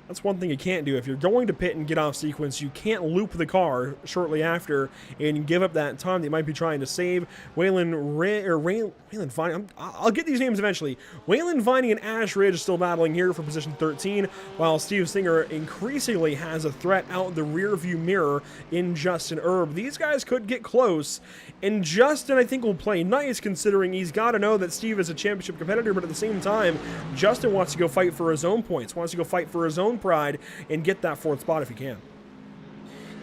That's one thing you can't do. If you're going to pit and get off sequence, you can't loop the car shortly after and give up that time that you might be trying to save. Waylon Vining, I'll get these names eventually. Waylon Vining and Ash Ridge still battling here for position 13, while Steve Singer increasingly has a threat out the rear view mirror in Justin Erb. These guys could get close, and Justin, I think, will play nice considering he's got to know that Steve is a championship competitor, but at the same time, Justin wants to go fight for his own points, wants to go fight for his own pride and get that 4th spot if he can.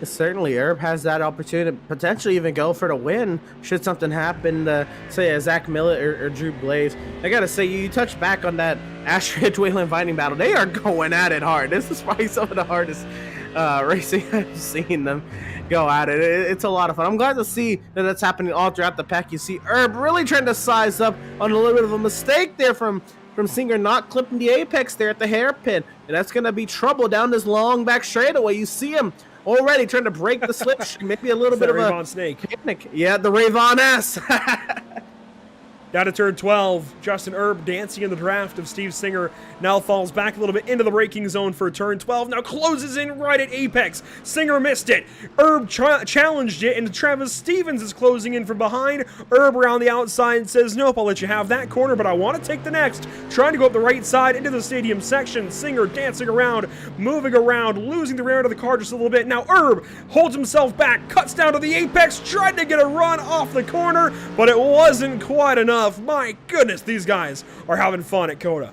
Certainly, Erb has that opportunity to potentially even go for the win should something happen to, say, a Zach Millett or Drew Blaze. I gotta say, you touch back on that Ash Ridge Waylon Vining battle. They are going at it hard. This is probably some of the hardest racing I've seen them go at it. It's a lot of fun. I'm glad to see that that's happening all throughout the pack. You see Erb really trying to size up on a little bit of a mistake there from Singer not clipping the apex there at the hairpin. And that's going to be trouble down this long back straightaway. You see him already trying to break the slipstream. Maybe a little bit of Ravon snake. Panic. Yeah, the Ravon S. Down to turn 12, Justin Erb dancing in the draft of Steve Singer. Now falls back a little bit into the braking zone for turn 12. Now closes in right at apex. Singer missed it. Erb challenged it, and Travis Stevens is closing in from behind. Erb around the outside says, nope, I'll let you have that corner, but I want to take the next. Trying to go up the right side into the stadium section. Singer dancing around, moving around, losing the rear end of the car just a little bit. Now Erb holds himself back, cuts down to the apex, tried to get a run off the corner, but it wasn't quite enough. My goodness, these guys are having fun at COTA.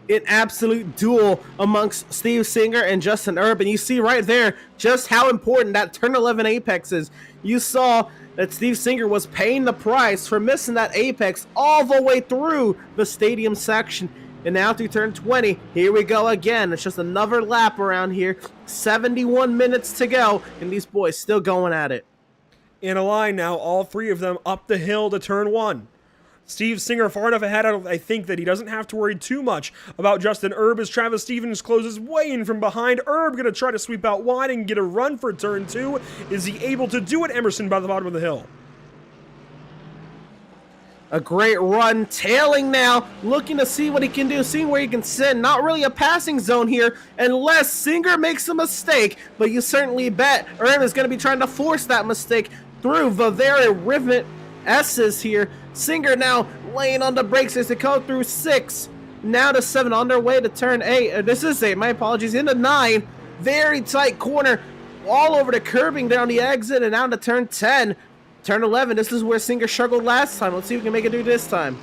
An absolute duel amongst Steve Singer and Justin Erb, and you see right there just how important that turn 11 apex is. You saw that Steve Singer was paying the price for missing that apex all the way through the stadium section. And now through turn 20, here we go again. It's just another lap around here. 71 minutes to go, and these boys still going at it. In a line now, all three of them up the hill to turn 1. Steve Singer far enough ahead, I think, that he doesn't have to worry too much about Justin Erb as Travis Stevens closes way in from behind. Erb going to try to sweep out wide and get a run for turn 2. Is he able to do it, Emerson, by the bottom of the hill? A great run, tailing now, looking to see what he can do, seeing where he can sit. Not really a passing zone here, unless Singer makes a mistake, but you certainly bet Erb is going to be trying to force that mistake through the very rivet S's here. Singer now laying on the brakes as they go through 6, now to 7, on their way to turn 8. This is 8, my apologies, into 9. Very tight corner, all over the curbing down the exit and down to turn 10. Turn 11, this is where Singer struggled last time. Let's see if we can make it do this time.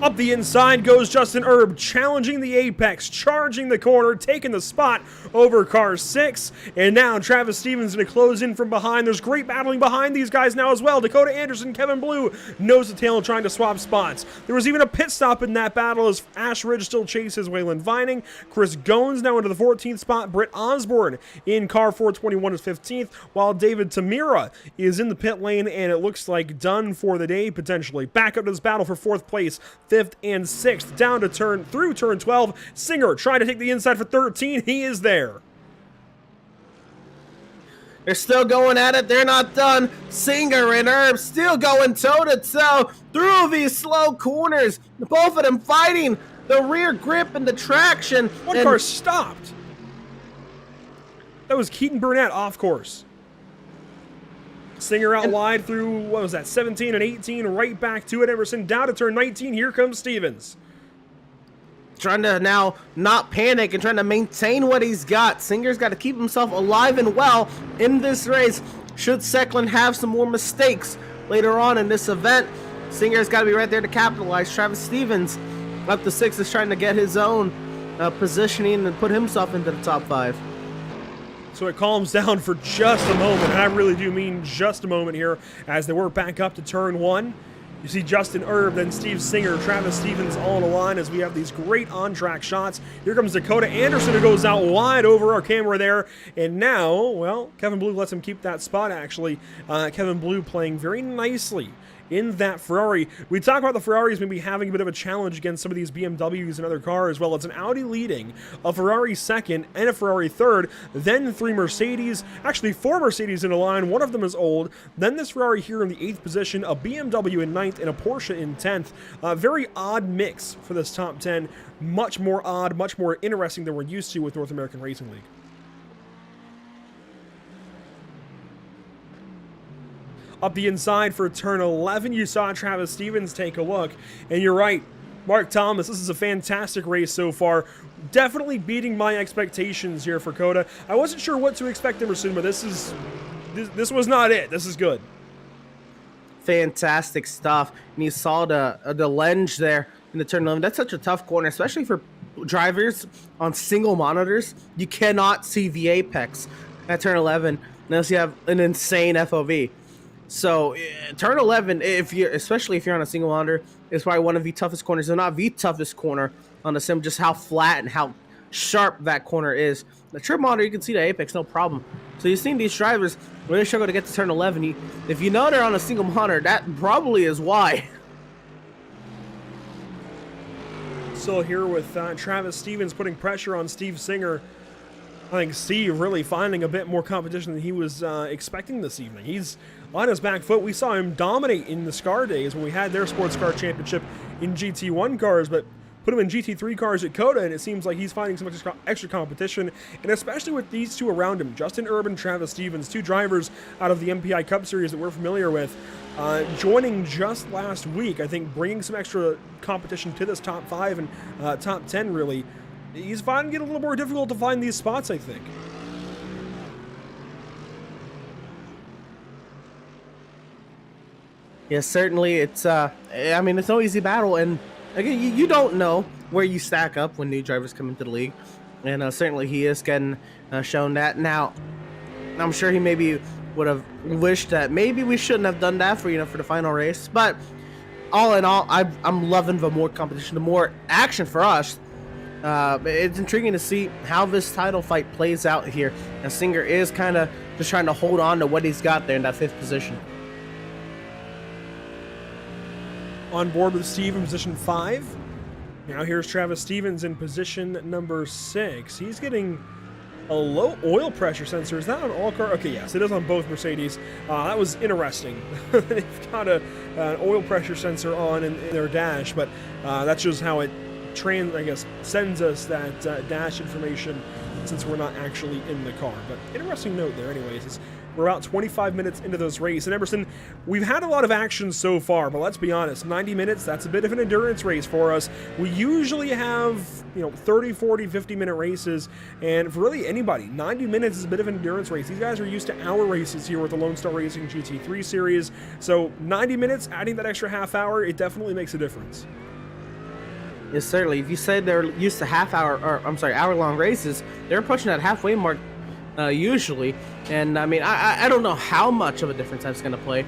Up the inside goes Justin Erb, challenging the apex, charging the corner, taking the spot over car 6. And now Travis Stevens going to close in from behind. There's great battling behind these guys now as well. Dakota Anderson, Kevin Blue, nose to tail trying to swap spots. There was even a pit stop in that battle as Ash Ridge still chases Waylon Vining. Chris Goins now into the 14th spot. Britt Osborne in car 421 is 15th, while David Tamira is in the pit lane, and it looks like done for the day potentially. Back up to this battle for 4th place. 5th and 6th, down to turn 12. Singer trying to take the inside for 13. He is there. They're still going at it. They're not done. Singer and Herb still going toe-to-toe through these slow corners. Both of them fighting the rear grip and the traction. One car stopped. That was Keaton Burnett off course. Singer out wide through, what was that, 17 and 18, right back to it. Emerson down to turn 19. Here comes Stevens. Trying to now not panic and trying to maintain what he's got. Singer's got to keep himself alive and well in this race. Should Secklin have some more mistakes later on in this event, Singer's got to be right there to capitalize. Travis Stevens up to 6 is trying to get his own positioning and put himself into the top 5. So it calms down for just a moment, and I really do mean just a moment here, as they work back up to turn 1. You see Justin Erb, then Steve Singer, Travis Stevens all on a line as we have these great on-track shots. Here comes Dakota Anderson, who goes out wide over our camera there. And now, well, Kevin Blue lets him keep that spot, actually. Kevin Blue playing very nicely in that Ferrari. We talk about the Ferraris maybe having a bit of a challenge against some of these BMWs and other cars. Well, it's an Audi leading, a Ferrari second, and a Ferrari third, then 3 Mercedes, actually 4 Mercedes in a line, one of them is old, then this Ferrari here in the 8th position, a BMW in 9th, and a Porsche in 10th. Very odd mix for this top 10, much more odd, much more interesting than we're used to with North American Racing League. Up the inside for turn 11, you saw Travis Stevens take a look, and you're right, Mark Thomas, this is a fantastic race so far. Definitely beating my expectations here for COTA. I wasn't sure what to expect, Emerson, but this was not it. This is good. Fantastic stuff. And you saw the lens there in the turn 11. That's such a tough corner, especially for drivers on single monitors. You cannot see the apex at turn 11 unless you have an insane FOV. So turn 11, especially if you're on a single monitor, is probably one of the toughest corners, if not the toughest corner on the sim. Just how flat and how sharp that corner is. The trip monitor, you can see the apex, no problem. So you've seen these drivers really struggle to get to turn 11. If you know they're on a single monitor, that probably is why. Still here with Travis Stevens putting pressure on Steve Singer. I think Steve really finding a bit more competition than he was expecting this evening. He's on his back foot. We saw him dominate in the SCAR days when we had their sports car championship in GT1 cars, but put him in GT3 cars at COTA, and it seems like he's finding some extra competition, and especially with these two around him, Justin Urban, Travis Stevens, 2 drivers out of the MPI Cup Series that we're familiar with, joining just last week, I think bringing some extra competition to this top 5 and top 10 really. He's finding it a little more difficult to find these spots, I think. Yes, certainly. It's I mean, it's no easy battle, and again, you don't know where you stack up when new drivers come into the league, and certainly he is getting shown that. Now, I'm sure he maybe would have wished that maybe we shouldn't have done that for the final race, but all in all, I'm loving the more competition, the more action for us. It's intriguing to see how this title fight plays out here. Now, Singer is kind of just trying to hold on to what he's got there in that 5th position. On board with Steve in position 5. Now here's Travis Stevens in position number 6. He's getting a low oil pressure sensor. Is that on all cars? Okay, yes, it is on both Mercedes. That was interesting. They've got an oil pressure sensor on in their dash, but that shows how it sends us that dash information since we're not actually in the car. But interesting note there anyways. We're about 25 minutes into this race. And Emerson, we've had a lot of action so far, but let's be honest, 90 minutes, that's a bit of an endurance race for us. We usually have, 30, 40, 50-minute races, and for really anybody, 90 minutes is a bit of an endurance race. These guys are used to hour races here with the Lonestar Racing GT3 series, so 90 minutes, adding that extra half hour, it definitely makes a difference. Yes, certainly. If you say they're used to hour-long races, they're pushing that halfway mark usually. And I mean, I don't know how much of a difference that's going to play,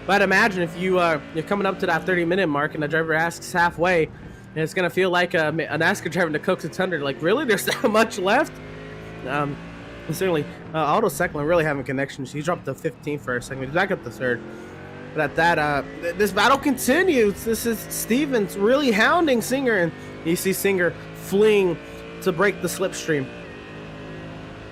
but imagine if you're coming up to that 30-minute mark and the driver asks halfway, and it's going to feel like a NASCAR driver to coax its under. Like, really? There's that much left? Certainly, Otto Secklin really having connections. He dropped to 15th for a second. He's back up to 3rd. But at that, this battle continues. This is Stevens really hounding Singer, and you see Singer fleeing to break the slipstream.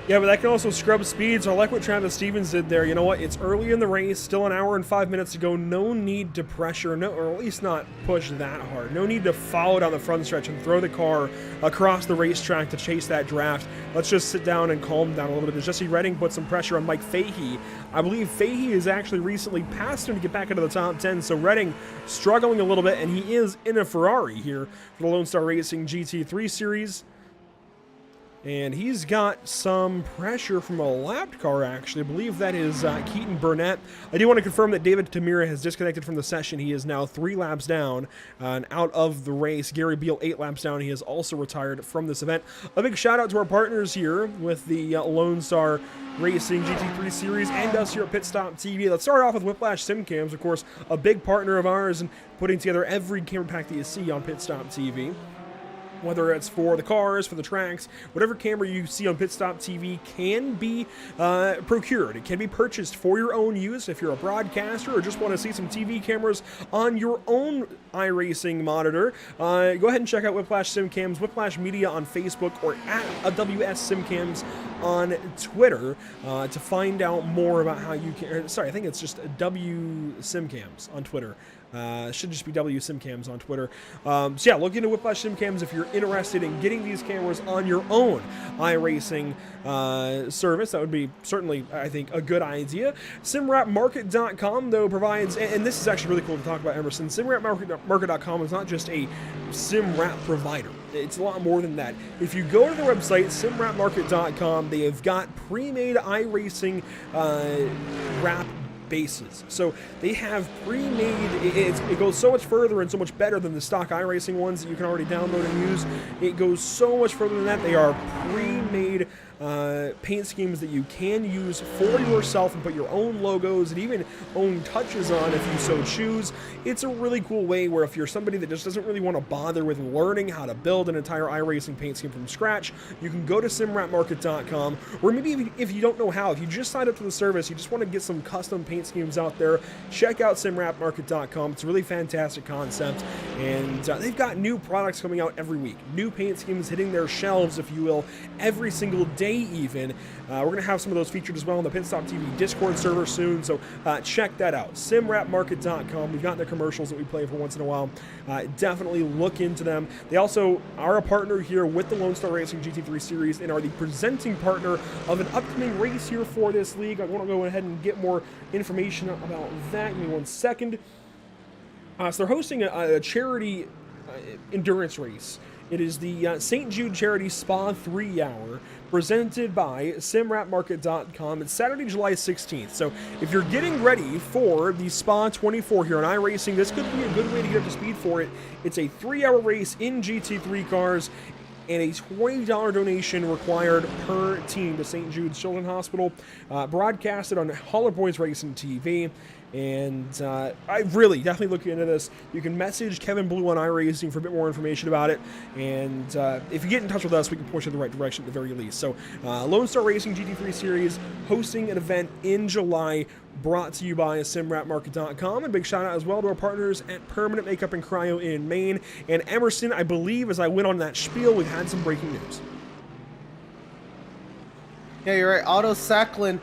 Yeah, but that can also scrub speed, so I like what Travis Stevens did there. You know what? It's early in the race, still an hour and 5 minutes to go. No need to pressure, no, or at least not push that hard. No need to follow down the front stretch and throw the car across the racetrack to chase that draft. Let's just sit down and calm down a little bit. As Jesse Redding put some pressure on Mike Fahey. I believe Fahey has actually recently passed him to get back into the top 10, so Redding struggling a little bit, and he is in a Ferrari here for the Lonestar Racing GT3 Series. And he's got some pressure from a lapped car, actually. I believe that is Keaton Burnett. I do want to confirm that David Tamira has disconnected from the session. He is now 3 laps down and out of the race. Gary Beal 8 laps down. He has also retired from this event. A big shout out to our partners here with the Lone Star Racing GT3 Series and us here at PitStop TV. Let's start off with Whiplash Simcams, of course, a big partner of ours and putting together every camera pack that you see on PitStop TV. Whether it's for the cars, for the tracks, whatever camera you see on PitStop TV can be procured. It can be purchased for your own use if you're a broadcaster or just want to see some TV cameras on your own iRacing monitor. Go ahead and check out Whiplash Simcams, Whiplash Media on Facebook, or at WS Simcams on Twitter to find out more about how you can. Sorry, I think it's just W Simcams on Twitter. Should just be W Simcams on Twitter. So yeah, look into Whiplash Simcams if you're interested in getting these cameras on your own iRacing service. That would be certainly, I think, a good idea. SimWrapMarket.com, though, provides, and this is actually really cool to talk about, Emerson. SimWrapMarket.com is not just a sim wrap provider. It's a lot more than that. If you go to their website, SimWrapMarket.com, they have got pre-made iRacing wrap bases. So they have pre-made, it goes so much further and so much better than the stock iRacing ones that you can already download and use. It goes so much further than that. They are pre-made paint schemes that you can use for yourself and put your own logos and even own touches on if you so choose. It's a really cool way where if you're somebody that just doesn't really want to bother with learning how to build an entire iRacing paint scheme from scratch, you can go to simwrapmarket.com, or maybe if you don't know how, if you just signed up to the service, you just want to get some custom paint schemes out there, check out simwrapmarket.com. It's a really fantastic concept, and they've got new products coming out every week, new paint schemes hitting their shelves, if you will, every single day even. We're going to have some of those featured as well on the PitStop TV Discord server soon, so check that out. SimWrapMarket.com. We've got the commercials that we play for once in a while. Definitely look into them. They also are a partner here with the Lone Star Racing GT3 Series and are the presenting partner of an upcoming race here for this league. I want to go ahead and get more information about that. Give me 1 second. So they're hosting a charity endurance race. It is the St. Jude Charity Spa 3-hour presented by SimWrapMarket.com. It's Saturday, July 16th. So if you're getting ready for the Spa 24 here on iRacing, this could be a good way to get up to speed for it. It's a 3-hour race in GT3 cars and a $20 donation required per team to St. Jude's Children's Hospital. Broadcasted on Holler Boys Racing TV. And I really definitely look into this. You can message Kevin Blue on iRacing for a bit more information about it. And if you get in touch with us, we can push you in the right direction at the very least. So Lone Star Racing GT3 Series hosting an event in July, brought to you by SimWrapMarket.com. And big shout out as well to our partners at Permanent Makeup and Cryo in Maine. And Emerson, I believe, as I went on that spiel, we've had some breaking news. Yeah, you're right. Otto Sacklin,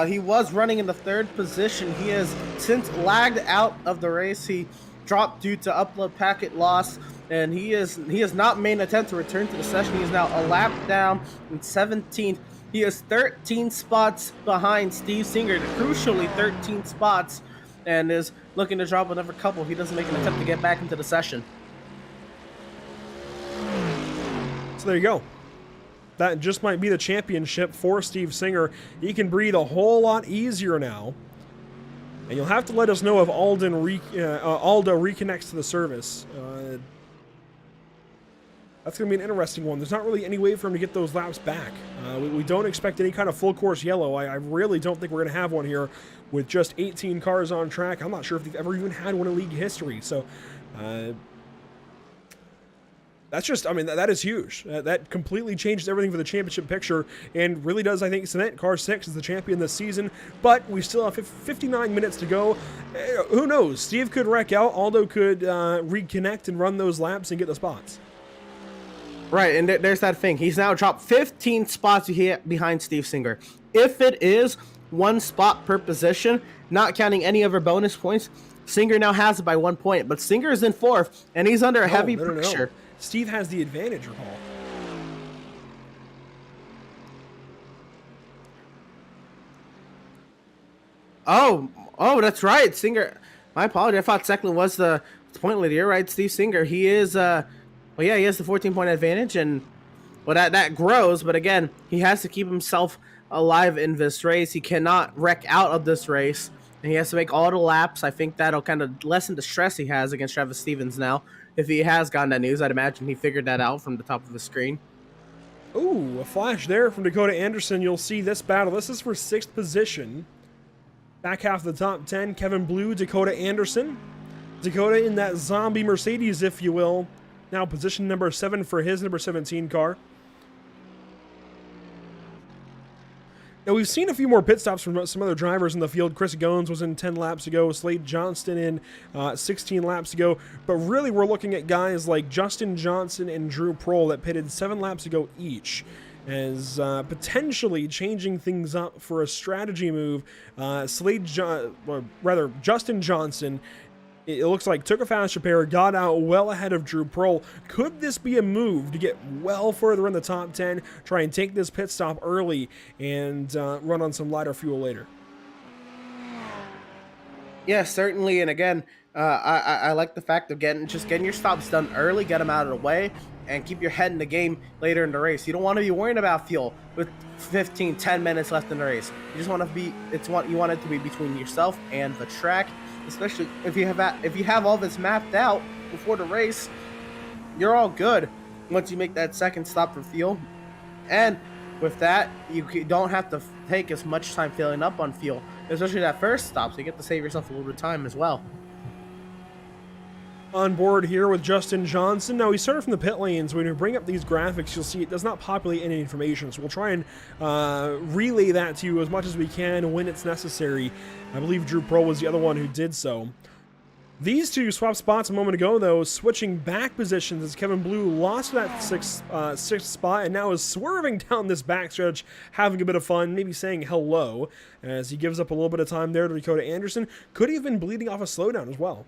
he was running in the 3rd position. He has since lagged out of the race. He dropped due to upload packet loss, and he has not made an attempt to return to the session. He is now a lap down in 17th. He is 13 spots behind Steve Singer, crucially 13 spots, and is looking to drop another couple if he doesn't make an attempt to get back into the session. So there you go. That just might be the championship for Steve Singer. He can breathe a whole lot easier now. And you'll have to let us know if Aldo reconnects to the service. That's going to be an interesting one. There's not really any way for him to get those laps back. We don't expect any kind of full course yellow. I really don't think we're going to have one here with just 18 cars on track. I'm not sure if they've ever even had one in league history. So that's just, I mean, that is huge. That completely changed everything for the championship picture and really does, I think, cement Car 6 as the champion this season. But we still have 59 minutes to go. Who knows? Steve could wreck out. Aldo could reconnect and run those laps and get the spots. Right, and there's that thing. He's now dropped 15 spots behind Steve Singer. If it is 1 spot per position, not counting any other bonus points, Singer now has it by 1 point. But Singer is in 4th, and he's under heavy pressure. Steve has the advantage, recall. Oh, that's right. Singer, my apology. I thought second was the point leader. You're right, Steve Singer. He is, well, yeah, he has the 14-point advantage, and well, that grows. But again, he has to keep himself alive in this race. He cannot wreck out of this race, and he has to make all the laps. I think that'll kind of lessen the stress he has against Travis Stevens now. If he has gotten that news, I'd imagine he figured that out from the top of the screen. Ooh, a flash there from Dakota Anderson. You'll see this battle. This is for 6th position. Back half of the top 10, Kevin Blue, Dakota Anderson. Dakota in that zombie Mercedes, if you will. Now position number 7 for his number 17 car. Now, we've seen a few more pit stops from some other drivers in the field. Chris Goins was in 10 laps ago. Slade Johnston in 16 laps ago. But really, we're looking at guys like Justin Johnson and Drew Prohl that pitted 7 laps ago each, as potentially changing things up for a strategy move. Justin Johnson, it looks like, took a fast repair, got out well ahead of Drew Prohl. Could this be a move to get well further in the top 10, try and take this pit stop early, and run on some lighter fuel later? Yeah, certainly. And again, I like the fact of getting your stops done early, get them out of the way, and keep your head in the game later in the race. You don't want to be worrying about fuel with 10 minutes left in the race. You just want to be, you want it to be between yourself and the track, especially if you have all this mapped out before the race. You're all good once you make that second stop for fuel. And with that, you don't have to take as much time filling up on fuel, especially that first stop, so you get to save yourself a little bit of time as well. On board here with Justin Johnson. Now, he started from the pit lanes. When we bring up these graphics, you'll see it does not populate any information, so we'll try and relay that to you as much as we can when it's necessary. I believe Drew Prohl was the other one who did so. These two swapped spots a moment ago, though, switching back positions as Kevin Blue lost that sixth spot and now is swerving down this backstretch, having a bit of fun, maybe saying hello, as he gives up a little bit of time there to Dakota Anderson. Could he have been bleeding off a slowdown as well?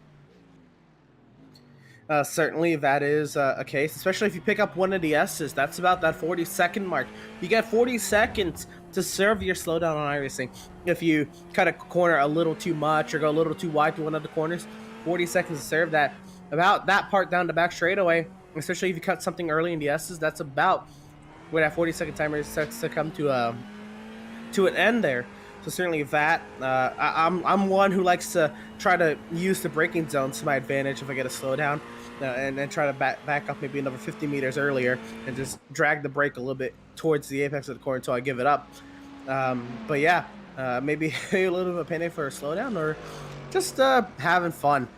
Certainly that is a case, especially if you pick up one of the S's. That's about that 40-second mark. You get 40 seconds to serve your slowdown on iRacing. If you cut a corner a little too much or go a little too wide to one of the corners, 40 seconds to serve that. About that part down the back straightaway, especially if you cut something early in the S's, that's about where that 40-second timer starts to come to an end there. So certainly that. I'm one who likes to try to use the braking zones to my advantage if I get a slowdown, and then try to back up maybe another 50 meters earlier and just drag the brake a little bit towards the apex of the corner until I give it up. But yeah, maybe a little bit of a panic for a slowdown, or just having fun.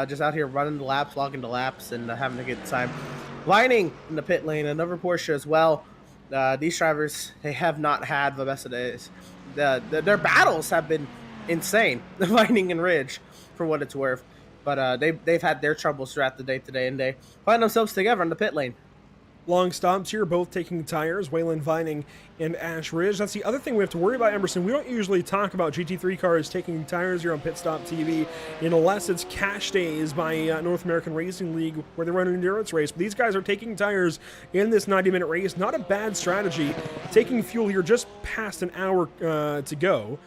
Just out here running the laps, logging the laps, and having a good time. Lining in the pit lane, another Porsche as well. These drivers, they have not had the best of days. Their battles have been insane, Lightning and Ridge, for what it's worth. But they've had their troubles throughout the day, and they find themselves together in the pit lane. Long stops here, both taking tires, Waylon Vining and Ash Ridge. That's the other thing we have to worry about, Emerson. We don't usually talk about GT3 cars taking tires here on PitStop TV unless it's cash days by North American Racing League where they run an endurance race. But these guys are taking tires in this 90-minute race. Not a bad strategy. Taking fuel here just past an hour to go.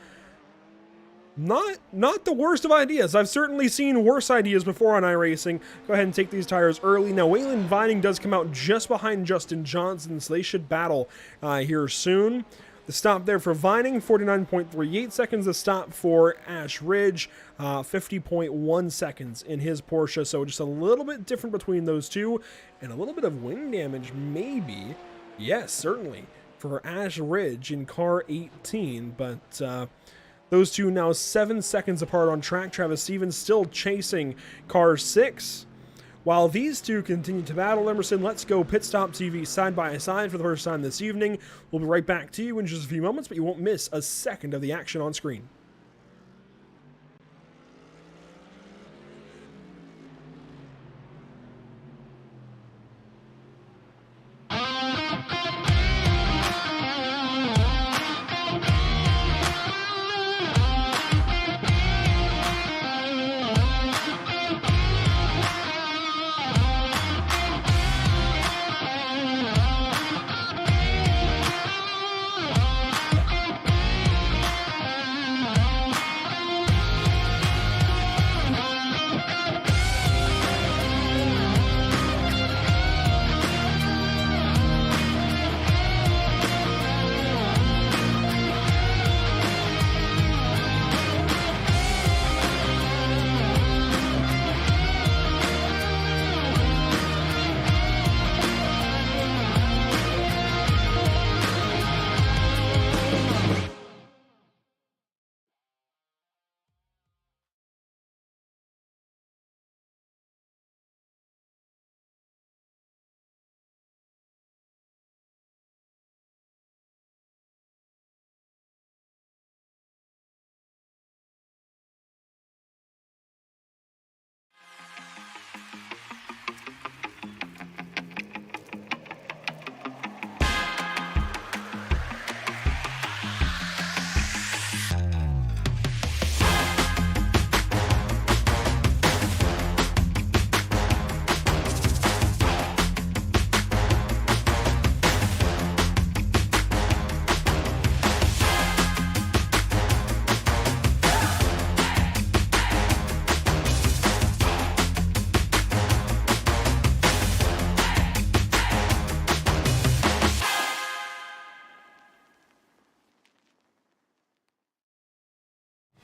Not the worst of ideas. I've certainly seen worse ideas before on iRacing. Go ahead and take these tires early. Now, Waylon Vining does come out just behind Justin Johnson, so they should battle here soon. The stop there for Vining, 49.38 seconds. The stop for Ash Ridge, 50.1 seconds in his Porsche. So just a little bit different between those two, and a little bit of wing damage, maybe. Yes, certainly, for Ash Ridge in car 18, but those two now 7 seconds apart on track. Travis Stevens still chasing car 6. While these two continue to battle, Emerson, let's go PitStop TV side by side for the first time this evening. We'll be right back to you in just a few moments, but you won't miss a second of the action on screen.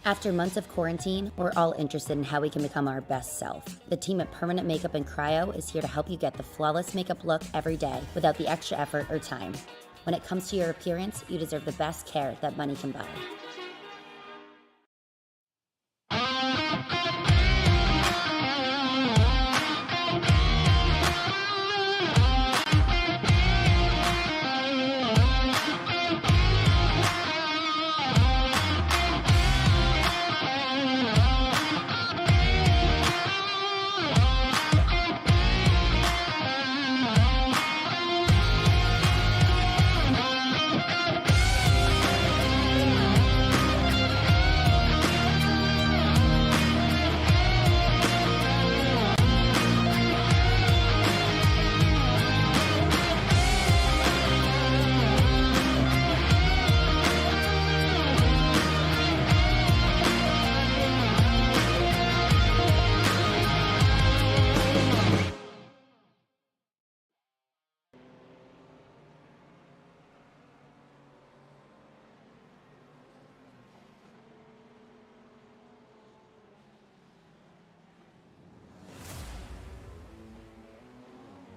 After months of quarantine, we're all interested in how we can become our best self. The team at Permanent Makeup and Cryo is here to help you get the flawless makeup look every day without the extra effort or time. When it comes to your appearance, you deserve the best care that money can buy.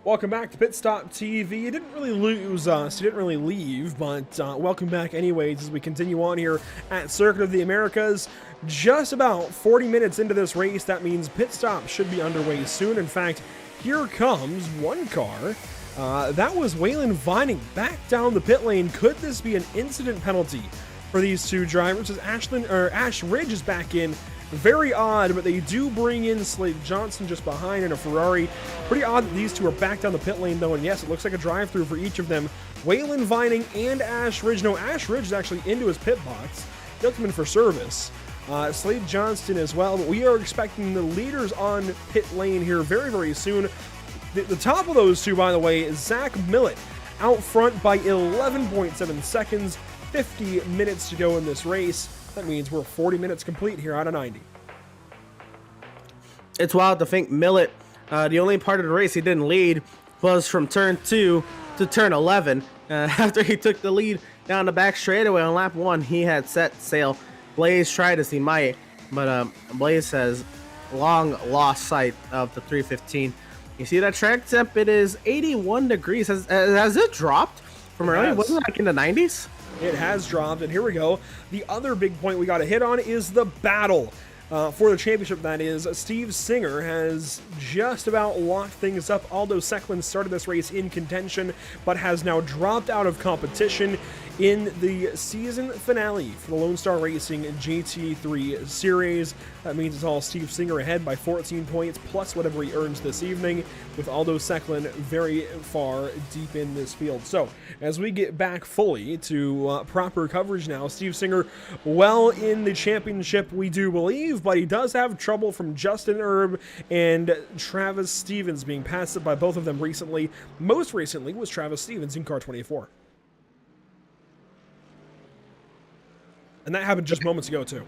Welcome back to PitStop TV. You didn't really lose us, you didn't really leave, but welcome back anyways as we continue on here at Circuit of the Americas. Just about 40 minutes into this race, that means pit stop should be underway soon. In fact, here comes one car. That was Waylon Vining back down the pit lane. Could this be an incident penalty for these two drivers as Ash Ridge is back in? Very odd, but they do bring in Slade Johnson just behind in a Ferrari. Pretty odd that these two are back down the pit lane, though, and yes, it looks like a drive-through for each of them. Waylon Vining and Ash Ridge. No, Ash Ridge is actually into his pit box. He'll come in for service. Slade Johnston as well, but we are expecting the leaders on pit lane here very, very soon. The top of those two, by the way, is Zach Millett, out front by 11.7 seconds, 50 minutes to go in this race. That means we're 40 minutes complete here out of 90. It's wild to think Millett, the only part of the race he didn't lead was from turn 2 to turn 11. After he took the lead down the back straightaway on lap 1, he had set sail. Blaze tried as he might, but Blaze has long lost sight of the 315. You see that track temp? It is 81 degrees. Has it dropped from earlier? Wasn't it like in the 90s? It has dropped, and here we go. The other big point we got to hit on is the battle for the championship. That is, Steve Singer has just about locked things up. Aldo Secklin started this race in contention, but has now dropped out of competition in the season finale for the Lonestar Racing GT3 series. That means it's all Steve Singer ahead by 14 points, plus whatever he earns this evening, with Aldo Secklin very far deep in this field. So, as we get back fully to proper coverage now, Steve Singer well in the championship, we do believe, but he does have trouble from Justin Erb and Travis Stevens, being passed up by both of them recently. Most recently was Travis Stevens in car 24. And that happened just moments ago, too.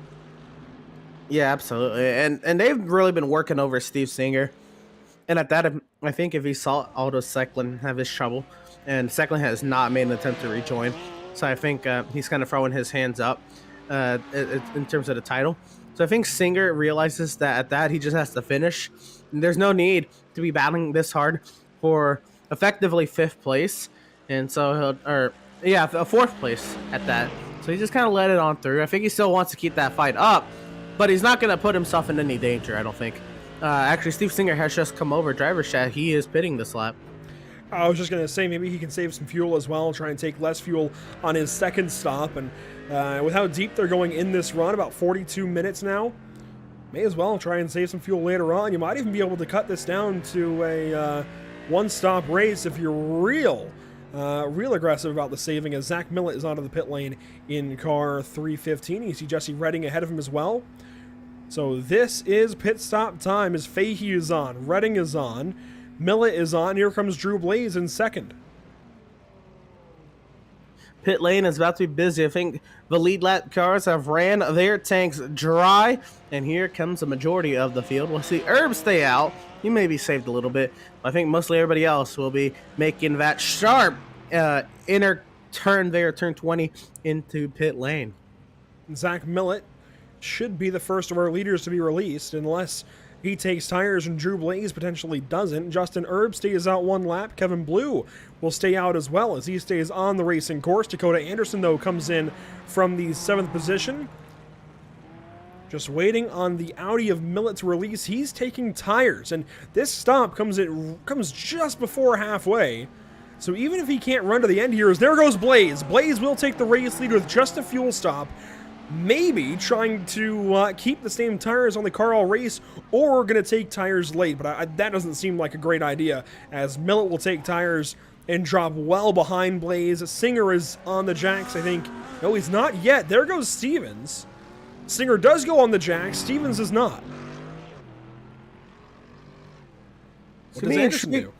Yeah, absolutely. And they've really been working over Steve Singer. And at that, I think if he saw Aldo Secklin have his trouble, and Secklin has not made an attempt to rejoin, so I think he's kind of throwing his hands up in terms of the title. So I think Singer realizes that at that, he just has to finish. And there's no need to be battling this hard for effectively 5th place. And so a 4th place at that. So he just kind of let it on through. I think he still wants to keep that fight up, but he's not going to put himself in any danger, I don't think. Actually, Steve Singer has just come over driver's chat. He is pitting this lap. I was just going to say, maybe he can save some fuel as well, try and take less fuel on his second stop. And with how deep they're going in this run, about 42 minutes now, may as well try and save some fuel later on. You might even be able to cut this down to a one-stop race if you're real aggressive about the saving, as Zach Millett is onto the pit lane in car 315. You see Jesse Redding ahead of him as well. So this is pit stop time as Fahey is on, Redding is on, Millett is on. Here comes Drew Blaze in second. Pit lane is about to be busy. I think the lead lap cars have ran their tanks dry, and here comes the majority of the field. We'll see Herb stay out. He may be saved a little bit. I think mostly everybody else will be making that sharp inner turn there, turn 20 into pit lane. Zach Millett should be the first of our leaders to be released, unless he takes tires and Drew Blaze potentially doesn't. Justin Erb stays out 1 lap. Kevin Blue will stay out as well as he stays on the racing course. Dakota Anderson, though, comes in from the 7th position. Just waiting on the Audi of Millet to release. He's taking tires, and this stop comes just before halfway. So even if he can't run to the end here, there goes Blaze. Blaze will take the race lead with just a fuel stop. Maybe trying to keep the same tires on the car all race, or going to take tires late. But that doesn't seem like a great idea, as Millet will take tires and drop well behind Blaze. Singer is on the jacks, I think. No, he's not yet. There goes Stevens. Singer does go on the jacks. Stevens is not. What does Anderson do?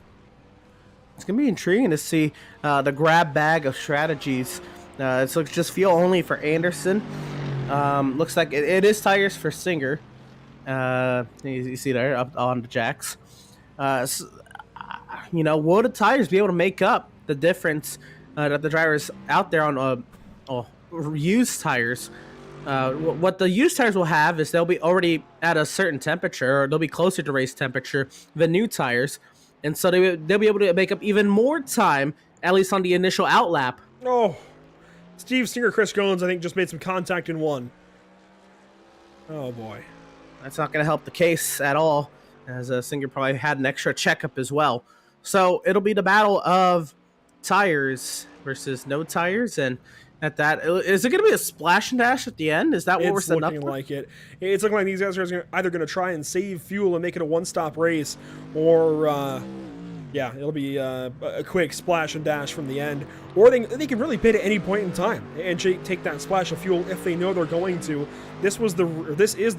It's going to be intriguing to see the grab bag of strategies. It's just fuel only for Anderson. Looks like it is tires for Singer. You see there up on the jacks. Will the tires be able to make up the difference that the drivers out there on used tires? What the used tires will have is they'll be already at a certain temperature, or they'll be closer to race temperature than new tires. And so they'll be able to make up even more time, at least on the initial out lap. Oh, Steve Singer, Chris Goins, I think, just made some contact in one. Oh, boy. That's not going to help the case at all, as Singer probably had an extra checkup as well. So it'll be the battle of tires versus no tires. And at that, is it going to be a splash and dash at the end? Is that what we're setting up for? It's looking like it. It's looking like these guys are either going to try and save fuel and make it a one-stop race, or yeah, it'll be a quick splash and dash from the end. Or they can really pit at any point in time and take that splash of fuel if they know they're going to. This is the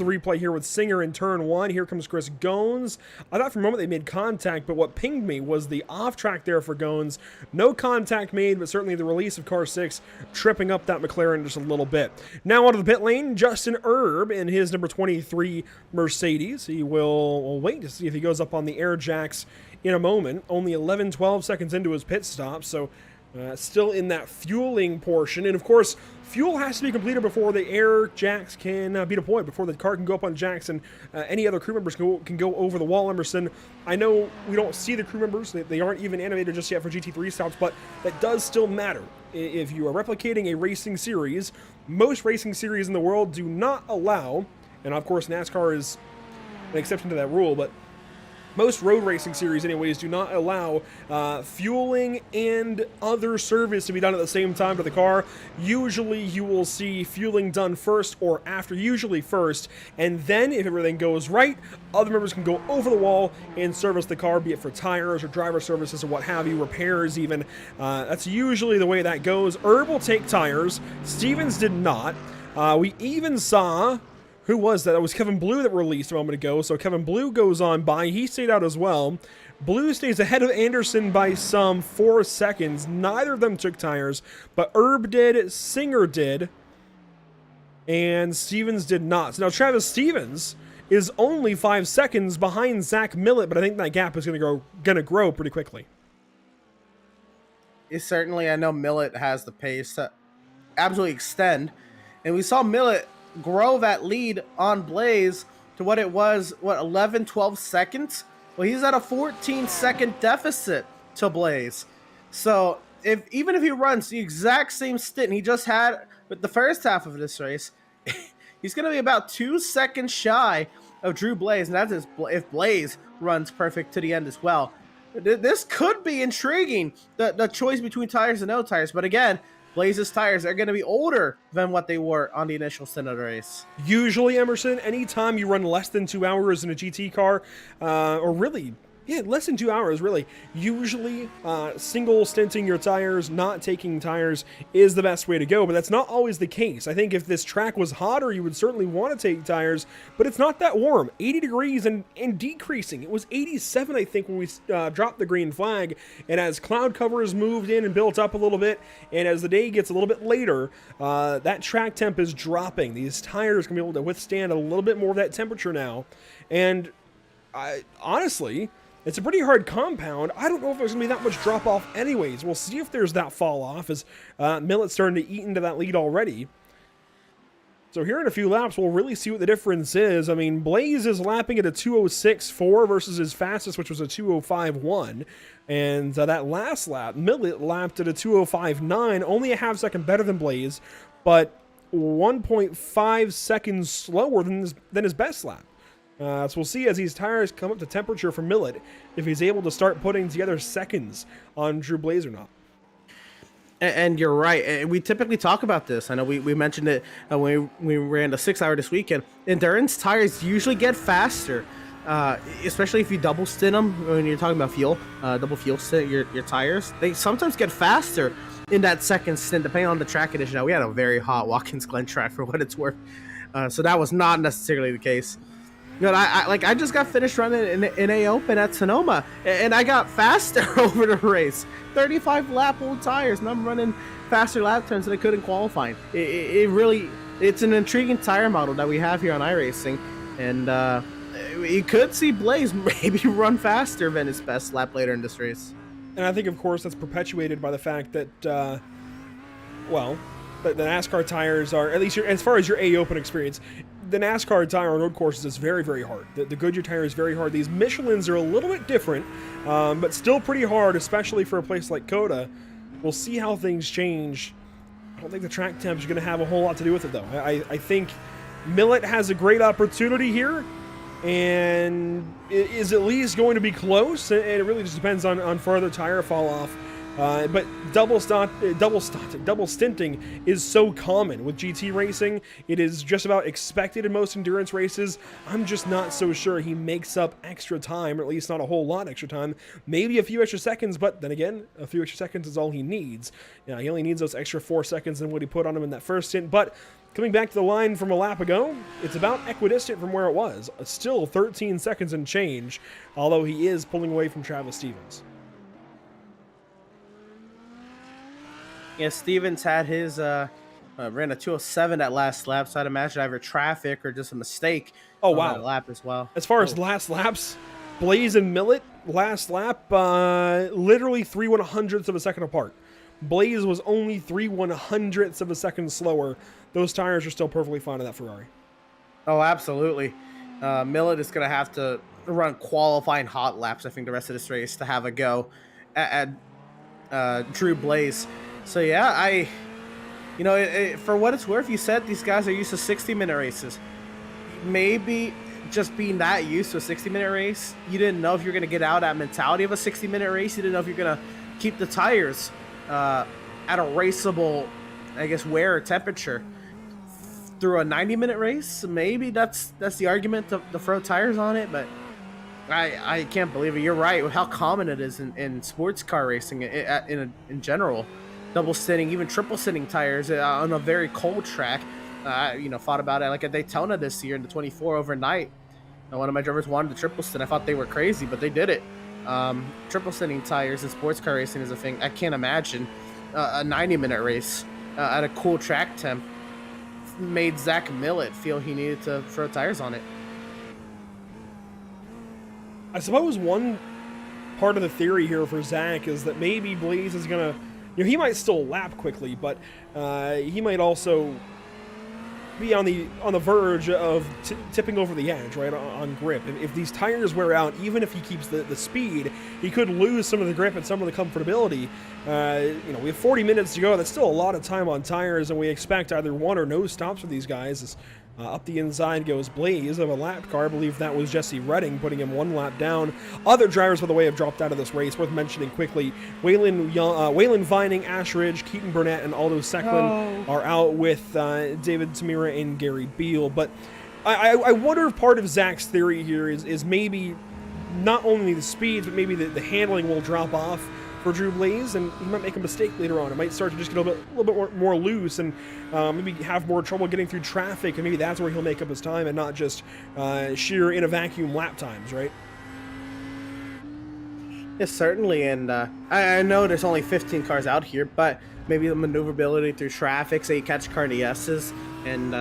replay here with Singer in turn 1. Here comes Chris Goins. I thought for a moment they made contact, but what pinged me was the off track there for Goins. No contact made, but certainly the release of car 6 tripping up that McLaren just a little bit. Now onto the pit lane, Justin Erb in his number 23 Mercedes. He will wait to see if he goes up on the air jacks in a moment. Only 11-12 seconds into his pit stop, so still in that fueling portion. And of course, fuel has to be completed before the air jacks can be deployed, before the car can go up on jacks and any other crew members can go over the wall. Emerson, I know we don't see the crew members, they aren't even animated just yet for GT3 stops, but that does still matter. If you are replicating a racing series, most racing series in the world do not allow, and of course NASCAR is an exception to that rule, but most road racing series anyways do not allow fueling and other service to be done at the same time to the car. Usually you will see fueling done first or after, usually first, and then if everything goes right, other members can go over the wall and service the car, be it for tires or driver services or what have you, repairs even. That's usually the way that goes. Erb will take tires. Stevens did not. We even saw... Who was that? It was Kevin Blue that released a moment ago. So Kevin Blue goes on by. He stayed out as well. Blue stays ahead of Anderson by some 4 seconds. Neither of them took tires, but Erb did, Singer did, and Stevens did not. So now Travis Stevens is only 5 seconds behind Zach Millet, but I think that gap is going to grow pretty quickly. I know Millet has the pace to absolutely extend, and we saw Millet grow that lead on Blaze to what it was, 11-12 seconds? Well, he's at a 14-second deficit to Blaze. So even if he runs the exact same stint he just had with the first half of this race, he's going to be about 2 seconds shy of Drew Blaze, and that's if Blaze runs perfect to the end as well. This could be intriguing, the choice between tires and no tires, but again, Blaze's tires are going to be older than what they were on the initial stint of the race. Usually, Emerson, anytime you run less than 2 hours in a GT car, or really, yeah, less than 2 hours, really, usually single stinting your tires, not taking tires is the best way to go, but that's not always the case. I think if this track was hotter, you would certainly want to take tires, but it's not that warm. 80 degrees and decreasing. It was 87, I think, when we dropped the green flag, and as cloud cover has moved in and built up a little bit, and as the day gets a little bit later, that track temp is dropping. These tires can be able to withstand a little bit more of that temperature now, and honestly, it's a pretty hard compound. I don't know if there's going to be that much drop-off anyways. We'll see if there's that fall-off, as Millet's starting to eat into that lead already. So here in a few laps, we'll really see what the difference is. I mean, Blaze is lapping at a 2:06.4 versus his fastest, which was a 2:05.1. And that last lap, Millet lapped at a 2:05.9, only a half second better than Blaze, but 1.5 seconds slower than his best lap. So we'll see as these tires come up to temperature for Millet if he's able to start putting together seconds on Drew Blaze or not. And you're right. We typically talk about this. I know we mentioned it when we ran the 6 hour this weekend. Endurance tires usually get faster, especially if you double stint them when you're talking about fuel, double fuel stint your tires. They sometimes get faster in that second stint, depending on the track condition. Now, we had a very hot Watkins Glen track for what it's worth, so that was not necessarily the case. But I just got finished running in a Open at Sonoma, and I got faster over the race. 35 lap old tires, and I'm running faster lap times than I could in qualifying. It's an intriguing tire model that we have here on iRacing, and you could see Blaze maybe run faster than his best lap later in this race. And I think, of course, that's perpetuated by the fact that, the NASCAR tires are, at least as far as your A Open experience, the NASCAR tire on road courses is very, very hard. The Goodyear tire is very hard. These Michelins are a little bit different, but still pretty hard, especially for a place like COTA. We'll see how things change. I don't think the track temps are going to have a whole lot to do with it, though. I think Millet has a great opportunity here, and it is at least going to be close, and it really just depends on further tire fall off. But double stinting is so common with GT racing. It is just about expected in most endurance races. I'm just not so sure he makes up extra time, or at least not a whole lot extra time. Maybe a few extra seconds, but then again, a few extra seconds is all he needs. He only needs those extra 4 seconds than what he put on him in that first stint. But coming back to the line from a lap ago, it's about equidistant from where it was. Still 13 seconds and change, although he is pulling away from Travis Stevens. Yeah, Stevens had his ran a 2:07 that last lap, so I'd imagine either traffic or just a mistake. Oh, on wow. that lap as well. As far as last laps, Blaze and Millet, last lap, literally 3/100ths of a second apart. Blaze was only 3/100ths of a second slower. Those tires are still perfectly fine on that Ferrari. Oh, absolutely. Millet is going to have to run qualifying hot laps, I think, the rest of this race to have a go at Drew Blaze. So yeah, for what it's worth, you said these guys are used to 60-minute races. Maybe just being that used to a 60-minute race, you didn't know if you're going to get out that mentality of a 60-minute race. You didn't know if you're going to keep the tires at a raceable, I guess, wear or temperature through a 90-minute race. Maybe that's the argument to throw tires on it, but I can't believe it. You're right with how common it is in sports car racing in general. Double stinting, even triple stinting tires on a very cold track. Thought about it like at Daytona this year in the 24 overnight. One of my drivers wanted the triple stint. I thought they were crazy, but they did it. Triple stinting tires in sports car racing is a thing. I can't imagine a 90-minute race at a cool track temp made Zach Millet feel he needed to throw tires on it. I suppose one part of the theory here for Zach is that maybe Blaze is going to, he might still lap quickly, but he might also be on the verge of tipping over the edge, right, on grip. If these tires wear out, even if he keeps the speed, he could lose some of the grip and some of the comfortability. We have 40 minutes to go. That's still a lot of time on tires, and we expect either one or no stops for these guys. Up the inside goes Blaze of a lap car. I believe that was Jesse Redding putting him 1 lap down. Other drivers, by the way, have dropped out of this race. Worth mentioning quickly, Waylon Vining, Ash Ridge, Keaton Burnett, and Aldo Secklin are out with David Tamira and Gary Beal. But I wonder if part of Zach's theory here is maybe not only the speed, but maybe the handling will drop off for Drew Blaze, and he might make a mistake later on. It might start to just get a little bit more loose, and maybe have more trouble getting through traffic, and maybe that's where he'll make up his time, and not just sheer in a vacuum lap times, right? Yes, certainly, and I know there's only 15 cars out here, but maybe the maneuverability through traffic, say you catch a car in the S's, and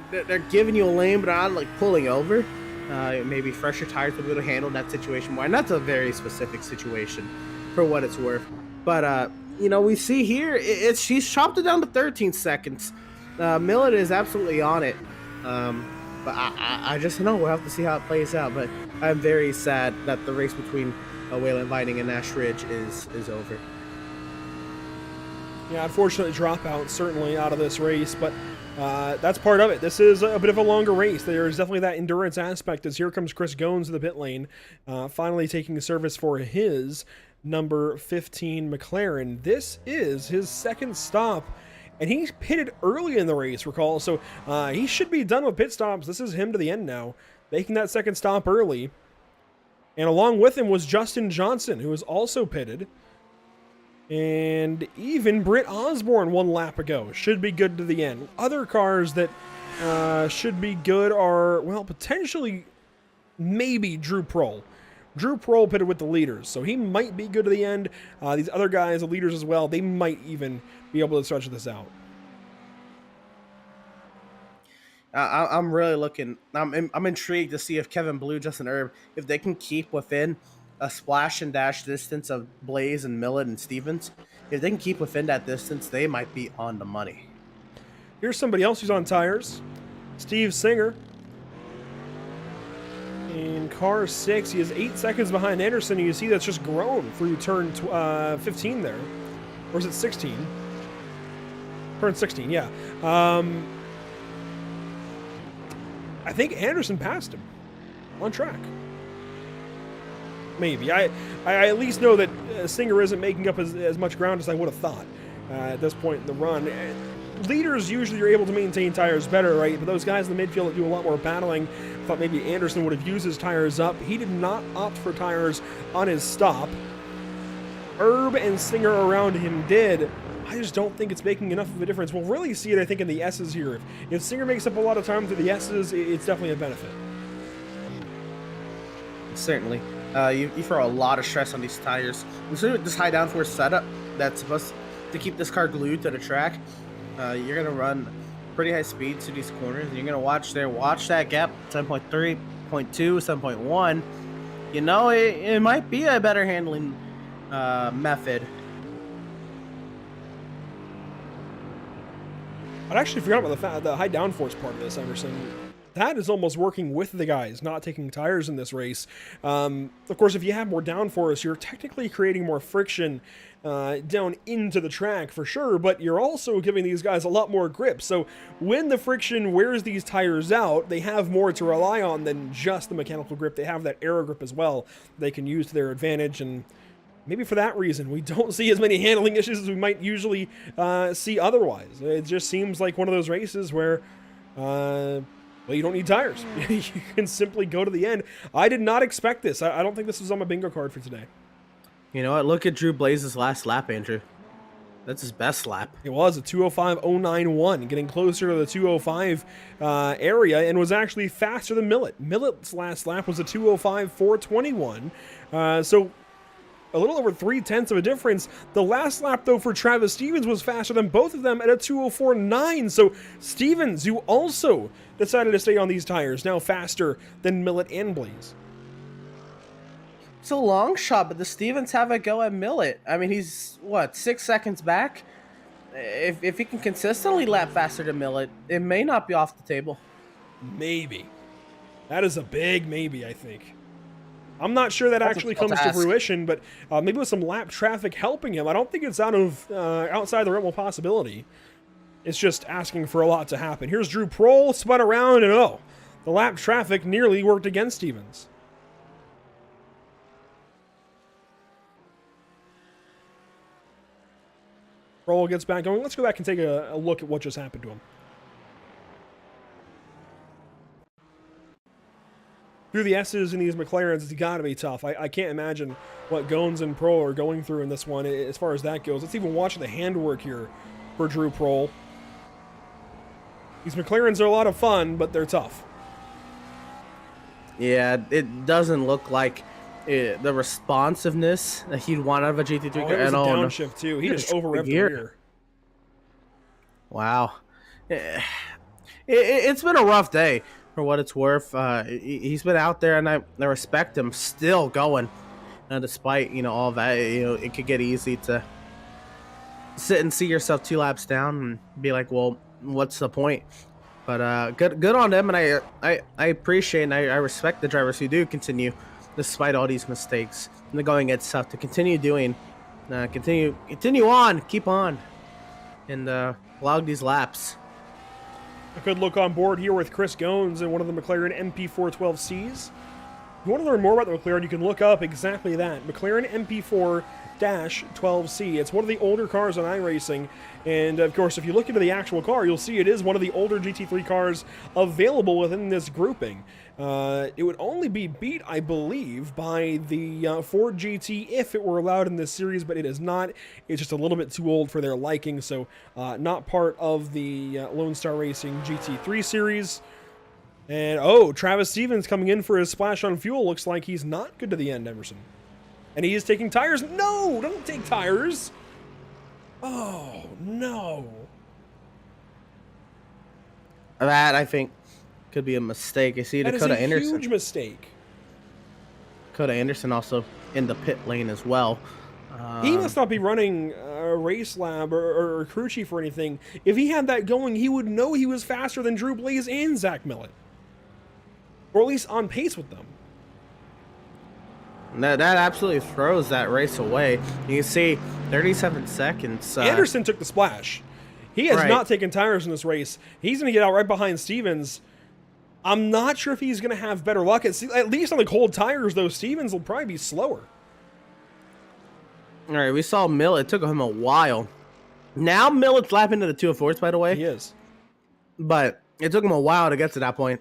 they're giving you a lane, but not like pulling over. Maybe fresher tires will be able to handle that situation more, and that's a very specific situation for what it's worth. But we see here she's chopped it down to 13 seconds. Millet is absolutely on it. But I just don't know. We'll have to see how it plays out. But I'm very sad that the race between Wayland Vining and Nash Ridge is over. Yeah, unfortunately, dropout certainly out of this race, but that's part of it. This is a bit of a longer race. There's definitely that endurance aspect as here comes Chris Goins to the pit lane, finally taking service for his number 15 McLaren. This is his second stop, and he's pitted early in the race, recall, so he should be done with pit stops. This is him to the end now, making that second stop early. And along with him was Justin Johnson, who was also pitted. And even Britt Osborne 1 lap ago should be good to the end. Other cars that should be good are, well, potentially maybe Drew Prohl. Drew Prohl pitted with the leaders, so he might be good to the end. These other guys, the leaders as well, they might even be able to stretch this out. I'm really looking. I'm intrigued to see if Kevin Blue, Justin Erb, if they can keep within a splash and dash distance of Blaze and Millet and Stevens. If they can keep within that distance, they might be on the money. Here's somebody else who's on tires. Steve Singer. In car 6, he is 8 seconds behind Anderson. You see that's just grown through turn 15 there. Or is it 16? Turn 16, yeah. I think Anderson passed him on track. Maybe. I at least know that Singer isn't making up as much ground as I would have thought at this point in the run. Leaders usually are able to maintain tires better, right? But those guys in the midfield that do a lot more battling, I thought maybe Anderson would have used his tires up. He did not opt for tires on his stop. Erb and Singer around him did. I just don't think it's making enough of a difference. We'll really see it, I think, in the S's here. If Singer makes up a lot of time through the S's, it's definitely a benefit. Certainly. You throw a lot of stress on these tires. Especially with this high downforce setup that's supposed to keep this car glued to the track. You're going to run pretty high speeds to these corners, and you're going to watch that gap, 7.3, 0.2, 7.1. You know, it might be a better handling method. I'd actually forgot about the high downforce part of this, Emerson. That is almost working with the guys, not taking tires in this race. Of course, if you have more downforce, you're technically creating more friction down into the track for sure, but you're also giving these guys a lot more grip. So when the friction wears these tires out, they have more to rely on than just the mechanical grip. They have that aero grip as well they can use to their advantage, and maybe for that reason, we don't see as many handling issues as we might usually see otherwise. It just seems like one of those races where, well, you don't need tires. You can simply go to the end. I did not expect this. I don't think this was on my bingo card for today. You know what? Look at Drew Blaze's last lap, Andrew. That's his best lap. It was a 2:05.091, getting closer to the 2:05 area, and was actually faster than Millet. Millet's last lap was a 2:05.421. So a little over 0.3 of a difference. The last lap, though, for Travis Stevens was faster than both of them at a 2:04.9. So Stevens, who also decided to stay on these tires, now faster than Millet and Blaze. It's a long shot, but the Stevens have a go at Millet. I mean, he's, what, 6 seconds back? If he can consistently lap faster than Millet, it may not be off the table. Maybe. That is a big maybe, I think. I'm not sure that actually comes to fruition, but maybe with some lap traffic helping him. I don't think it's outside the realm of possibility. It's just asking for a lot to happen. Here's Drew Prohl, spun around, and the lap traffic nearly worked against Stevens. Prohl gets back going. Let's go back and take a look at what just happened to him. Through the S's in these McLarens, it's got to be tough. I can't imagine what Goins and Prohl are going through in this one as far as that goes. Let's even watch the handwork here for Drew Prohl. These McLarens are a lot of fun, but they're tough. Yeah, it doesn't look like the responsiveness that he'd want out of a GT3 car. It was a downshift, too. He just over-revved the rear. Wow. It's been a rough day. For what it's worth, he's been out there, and I respect him still going, despite all that. It could get easy to sit and see yourself 2 laps down and be like, well, what's the point? But good on them, and I appreciate and I respect the drivers who do continue despite all these mistakes and the going it's tough to continue doing, continue on, keep on, and log these laps. A good look on board here with Chris Goins in one of the McLaren MP412Cs. If you want to learn more about the McLaren, you can look up exactly that. McLaren MP4-12C. It's one of the older cars on iRacing. And, of course, if you look into the actual car, you'll see it is one of the older GT3 cars available within this grouping. It would only be beat, I believe, by the Ford GT if it were allowed in this series, but it is not. It's just a little bit too old for their liking, so not part of the Lonestar Racing GT3 series. And, oh, Travis Stevens coming in for his splash on fuel. Looks like he's not good to the end, Emerson. And he is taking tires. No, don't take tires. Oh, no. That, I think, could be a mistake. I see Dakota Anderson. That is a huge mistake. Dakota Anderson also in the pit lane as well. He must not be running a race lab or crew chief or anything. If he had that going, he would know he was faster than Drew Blaze and Zach Millett. Or at least on pace with them. That absolutely throws that race away. You can see 37 seconds. Anderson took the splash. He has not taken tires in this race. He's going to get out right behind Stevens. I'm not sure if he's going to have better luck. At least on the cold tires, though, Stevens will probably be slower. All right, we saw Millett. It took him a while. Now Millett's lapping into the 204s, by the way. He is. But it took him a while to get to that point.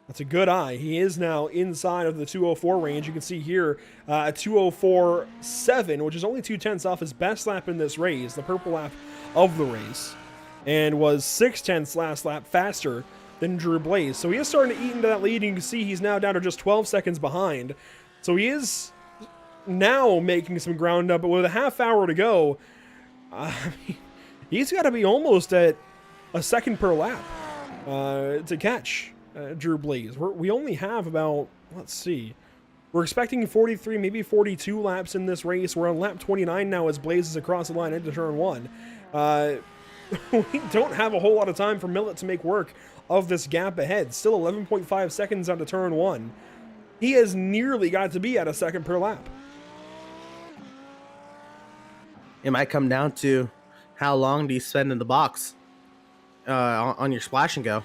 That's a good eye. He is now inside of the 204 range. You can see here a 204.7, which is only 0.2 off his best lap in this race, the purple lap of the race, and was 0.6 last lap faster than Drew Blaze. So he is starting to eat into that lead, and you can see he's now down to just 12 seconds behind. So he is now making some ground up, but with a half hour to go, he's got to be almost at a second per lap to catch Drew Blaze. We only have about, let's see, we're expecting 43, maybe 42 laps in this race. We're on lap 29 now as Blaze is across the line into turn 1. We don't have a whole lot of time for Millett to make work of this gap ahead. Still 11.5 seconds onto turn 1. He has nearly got to be at a second per lap. It might come down to how long do you spend in the box on your splash and go.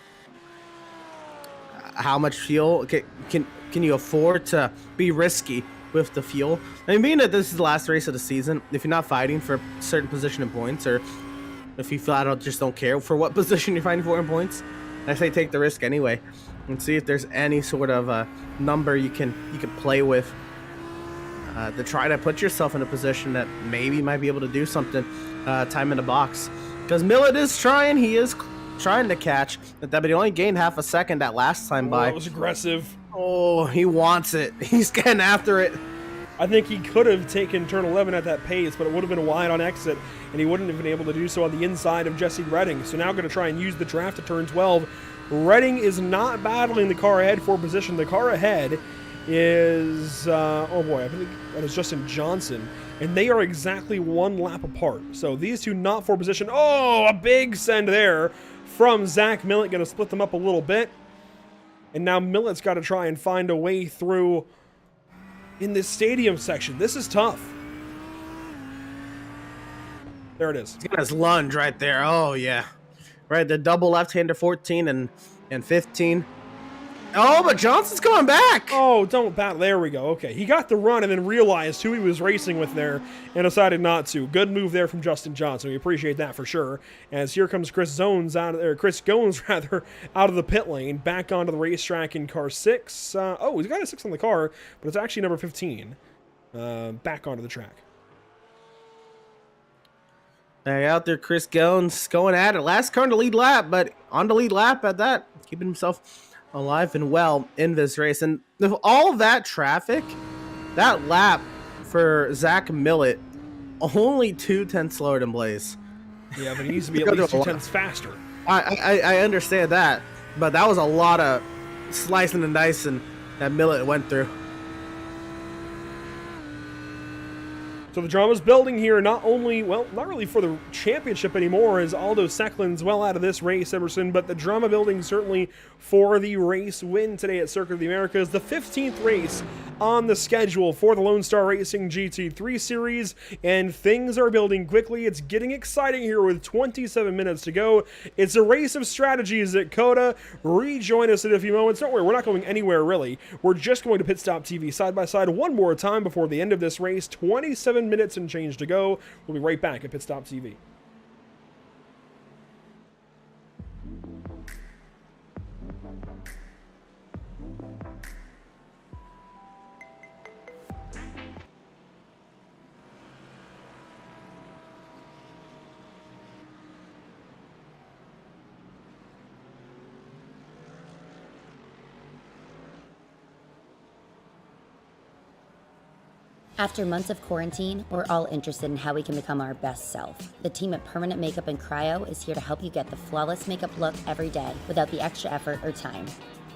How much fuel can you afford to be risky with the fuel? I mean, being that this is the last race of the season, if you're not fighting for a certain position in points, or if you flat out just don't care for what position you're fighting for in points, I say take the risk anyway and see if there's any sort of number you can play with to try to put yourself in a position that maybe might be able to do something time in the box. Because Millett is trying, he is trying to catch that, but he only gained half a second that last time by. That was aggressive. Oh, he wants it. He's getting after it. I think he could have taken turn 11 at that pace, but it would have been wide on exit, and he wouldn't have been able to do so on the inside of Jesse Redding. So now going to try and use the draft to turn 12. Redding is not battling the car ahead for position. The car ahead is, oh boy, I think that is Justin Johnson, and they are exactly one lap apart. So these two not for position. Oh, a big send there from Zach Millett, going to split them up a little bit. And now Millett's got to try and find a way through in this stadium section. This is tough. There it is. He's got his lunge right there. Oh, yeah. Right, the double left-hander 14 and 15. Oh, but Johnson's coming back. Oh, don't battle. There we go. Okay, he got the run and then realized who he was racing with there and decided not to. Good move there from Justin Johnson. We appreciate that for sure. As here comes Chris Goins out of the pit lane, back onto the racetrack in car 6. Oh, he's got a 6 on the car, but it's actually number 15. Back onto the track. Out there, Chris Goins going at it. Last car on the lead lap, but on the lead lap at that, keeping himself alive and well in this race. And with all that traffic, that lap for Zach Millett, only 2/10 slower than Blaze. Yeah, but he needs to be at least 2/10 faster. I understand that, but that was a lot of slicing and dicing that Millett went through. So the drama's building here, not only, well, not really for the championship anymore, as Aldo Seklin's well out of this race, Emerson, but the drama building certainly for the race win today at Circuit of the Americas, the 15th race on the schedule for the Lonestar Racing GT3 series, and things are building quickly. It's getting exciting here with 27 minutes to go. It's a race of strategies at COTA. Rejoin us in a few moments. Don't worry, we're not going anywhere really. We're just going to PitStop TV side by side one more time before the end of this race. 27 minutes and change to go. We'll be right back at PitStop TV. After months of quarantine, we're all interested in how we can become our best self. The team at Permanent Makeup and Cryo is here to help you get the flawless makeup look every day without the extra effort or time.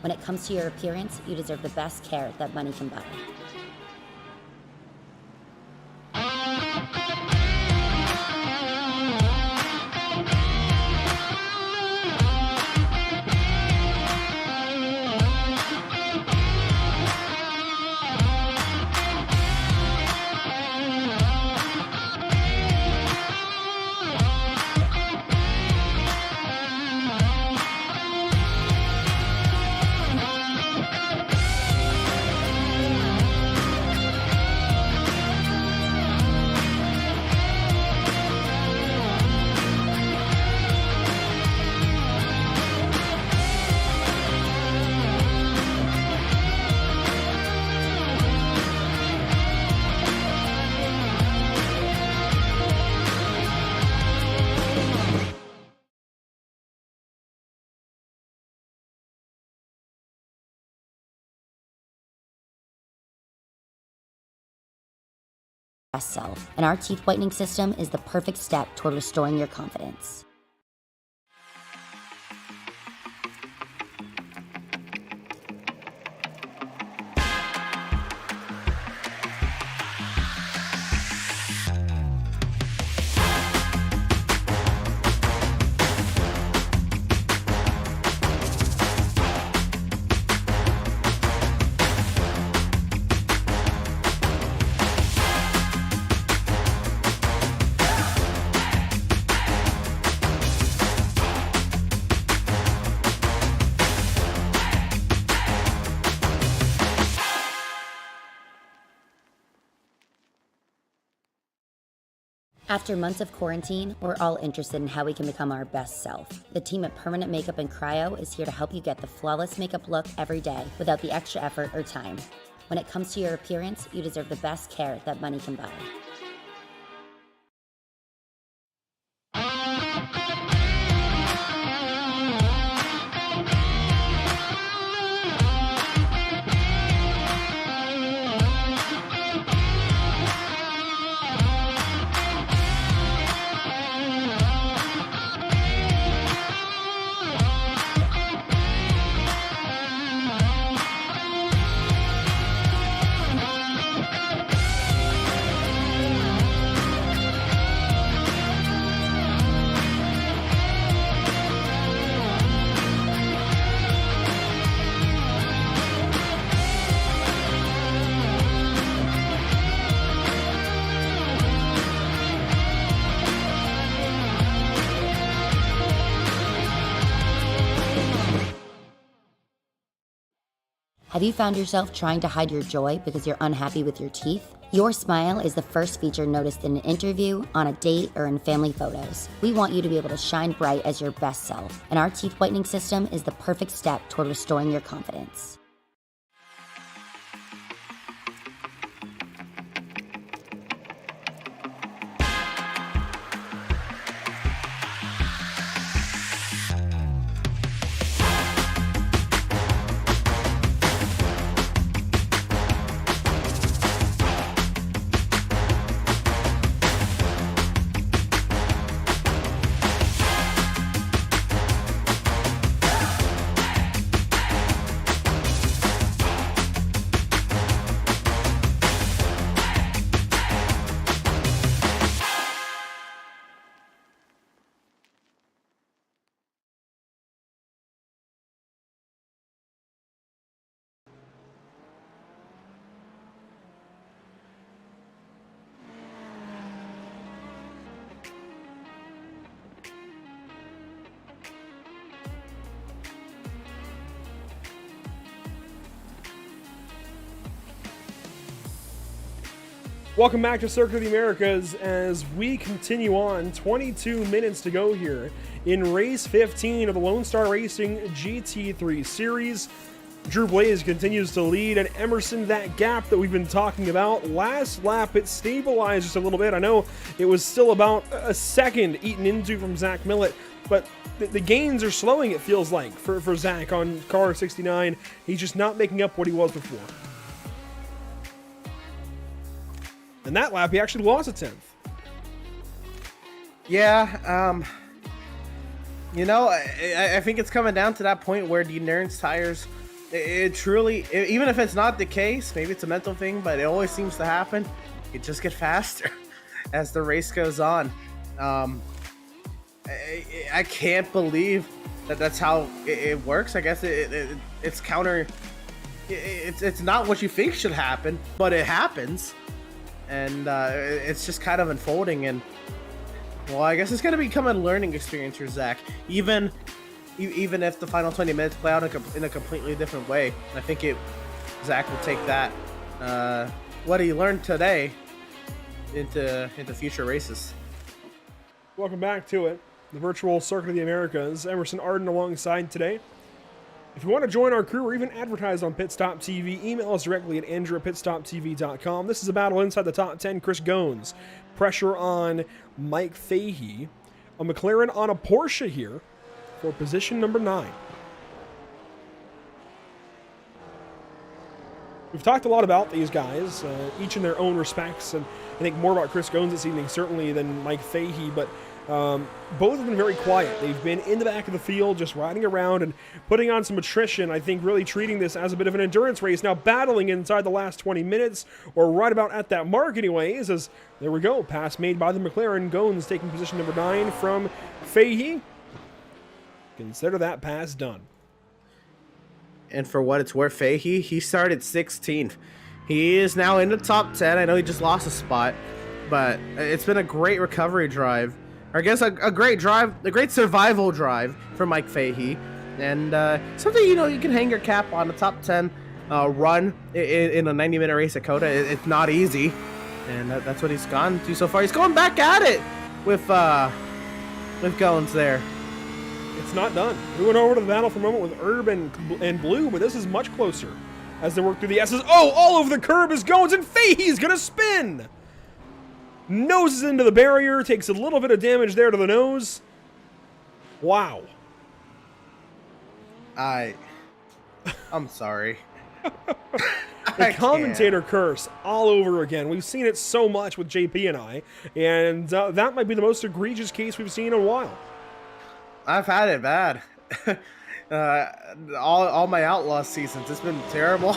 When it comes to your appearance, you deserve the best care that money can buy. Best self, and our teeth whitening system is the perfect step toward restoring your confidence. After months of quarantine, we're all interested in how we can become our best self. The team at Permanent Makeup and Cryo is here to help you get the flawless makeup look every day without the extra effort or time. When it comes to your appearance, you deserve the best care that money can buy. Have you found yourself trying to hide your joy because you're unhappy with your teeth? Your smile is the first feature noticed in an interview, on a date, or in family photos. We want you to be able to shine bright as your best self, and our teeth whitening system is the perfect step toward restoring your confidence. Welcome back to Circuit of the Americas as we continue on. 22 minutes to go here in race 15 of the Lonestar Racing GT3 series. Drew Blaze continues to lead, and Emerson, that gap that we've been talking about, last lap it stabilized just a little bit. I know it was still about a second eaten into from Zach Millett, but the gains are slowing, it feels like, for Zach on car 69. He's just not making up what he was before. And that lap, he actually lost a 10th. Yeah, you know, I think it's coming down to that point where the endurance tires, it truly, even if it's not the case, maybe it's a mental thing, but it always seems to happen. You just get faster as the race goes on. I can't believe that that's how it works. I guess it's counter. It's not what you think should happen, but it happens. And it's just kind of unfolding, and well, I guess it's going to become a learning experience for Zach, even if the final 20 minutes play out in a completely different way. I think Zach will take that what he learned today into future races. Welcome back to it, the virtual Circuit of the Americas. Emerson Arden alongside today. If you want to join our crew or even advertise on PitStop TV, email us directly at andrew@pitstoptv.com. This is a battle inside the top 10. Chris Gones, pressure on Mike Fahey. A McLaren on a Porsche here for position number 9. We've talked a lot about these guys, each in their own respects, and I think more about Chris Gones this evening certainly than Mike Fahey, but both have been very quiet. They've been in the back of the field, just riding around and putting on some attrition. I think really treating this as a bit of an endurance race, now battling inside the last 20 minutes, or right about at that mark anyways, as there we go, pass made by the McLaren. Gones taking position number 9 from Fahey. Consider that pass done. And for what it's worth, Fahey, he started 16th. He is now in the top 10. I know he just lost a spot, but it's been a great recovery drive. Or I guess a great drive, a great survival drive for Mike Fahey. And something, you know, you can hang your cap on. The top 10 run in a 90-minute race at COTA. It's not easy. And that's what he's gone to so far. He's going back at it with Gones there. It's not done. We went over to the battle for a moment with Herb and Blue, but this is much closer as they work through the S's. Oh, all over the curb is Gones, and Fahey's going to spin. Noses into the barrier, takes a little bit of damage there to the nose. Wow. I'm sorry. The commentator curse all over again. We've seen it so much with JP and I, and that might be the most egregious case we've seen in a while. I've had it bad. All my Outlaw seasons, it's been terrible.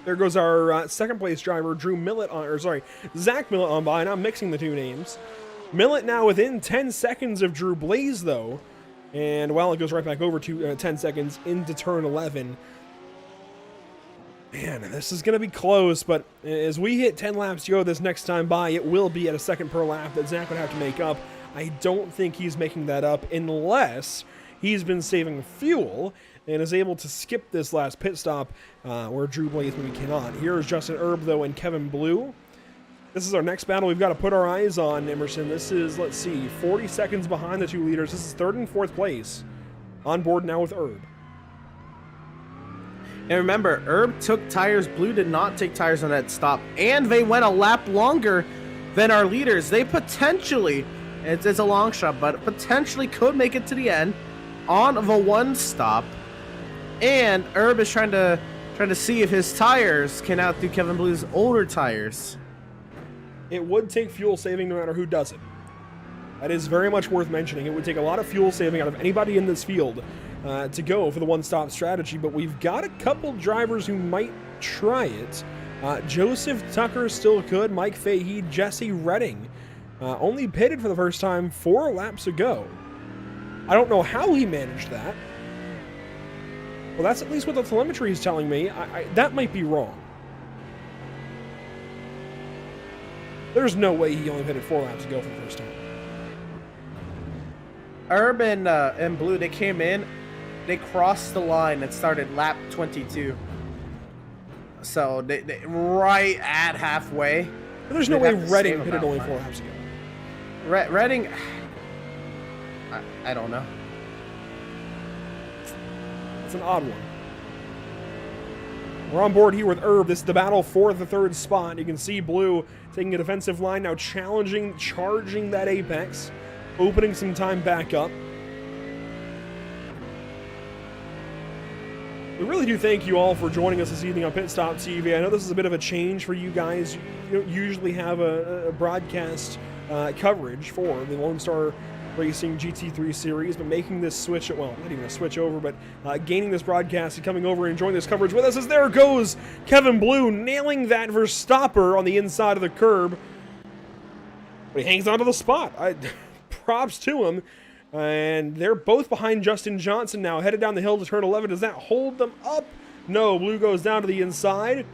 There goes our second place driver, Zach Millett on by, and I'm mixing the two names. Millett now within 10 seconds of Drew Blaze, though. And, well, it goes right back over to 10 seconds into turn 11. Man, this is going to be close, but as we hit 10 laps to go this next time by, it will be at a second per lap that Zach would have to make up. I don't think he's making that up unless he's been saving fuel and is able to skip this last pit stop where Drew Blaze maybe cannot. Here's Justin Erb, though, and Kevin Blue. This is our next battle we've got to put our eyes on, Emerson. This is, let's see, 40 seconds behind the two leaders. This is third and fourth place. On board now with Erb. And remember, Erb took tires, Blue did not take tires on that stop, and they went a lap longer than our leaders. They potentially, it's a long shot, but potentially could make it to the end on the one stop. And Erb is trying to see if his tires can outdo Kevin Blue's older tires. It would take fuel saving no matter who does it. That is very much worth mentioning. It would take a lot of fuel saving out of anybody in this field to go for the one-stop strategy, but we've got a couple drivers who might try it. Joseph Tucker still could, Mike Fahey, Jesse Redding, only pitted for the first time 4 laps ago. I don't know how he managed that. Well, that's at least what the telemetry is telling me. That might be wrong. There's no way he only pitted 4 laps ago for the first time. Erb and Blue, they came in, they crossed the line and started lap 22. So they right at halfway. There's no way Redding pitted only 4 laps ago. Redding, I don't know. It's an odd one. We're on board here with Herb. This is the battle for the 3rd spot. You can see Blue taking a defensive line now, charging that apex, opening some time back up. We really do thank you all for joining us this evening on PitStop TV. I know this is a bit of a change for you guys. You don't usually have a broadcast coverage for the Lonestar Racing GT3 series, but making this switch, well, not even a switch over, but gaining this broadcast and coming over and enjoying this coverage with us, as there goes Kevin Blue nailing that Verstopper on the inside of the curb. But he hangs on to the spot. Props to him. And they're both behind Justin Johnson now, headed down the hill to turn 11. Does that hold them up? No, Blue goes down to the inside.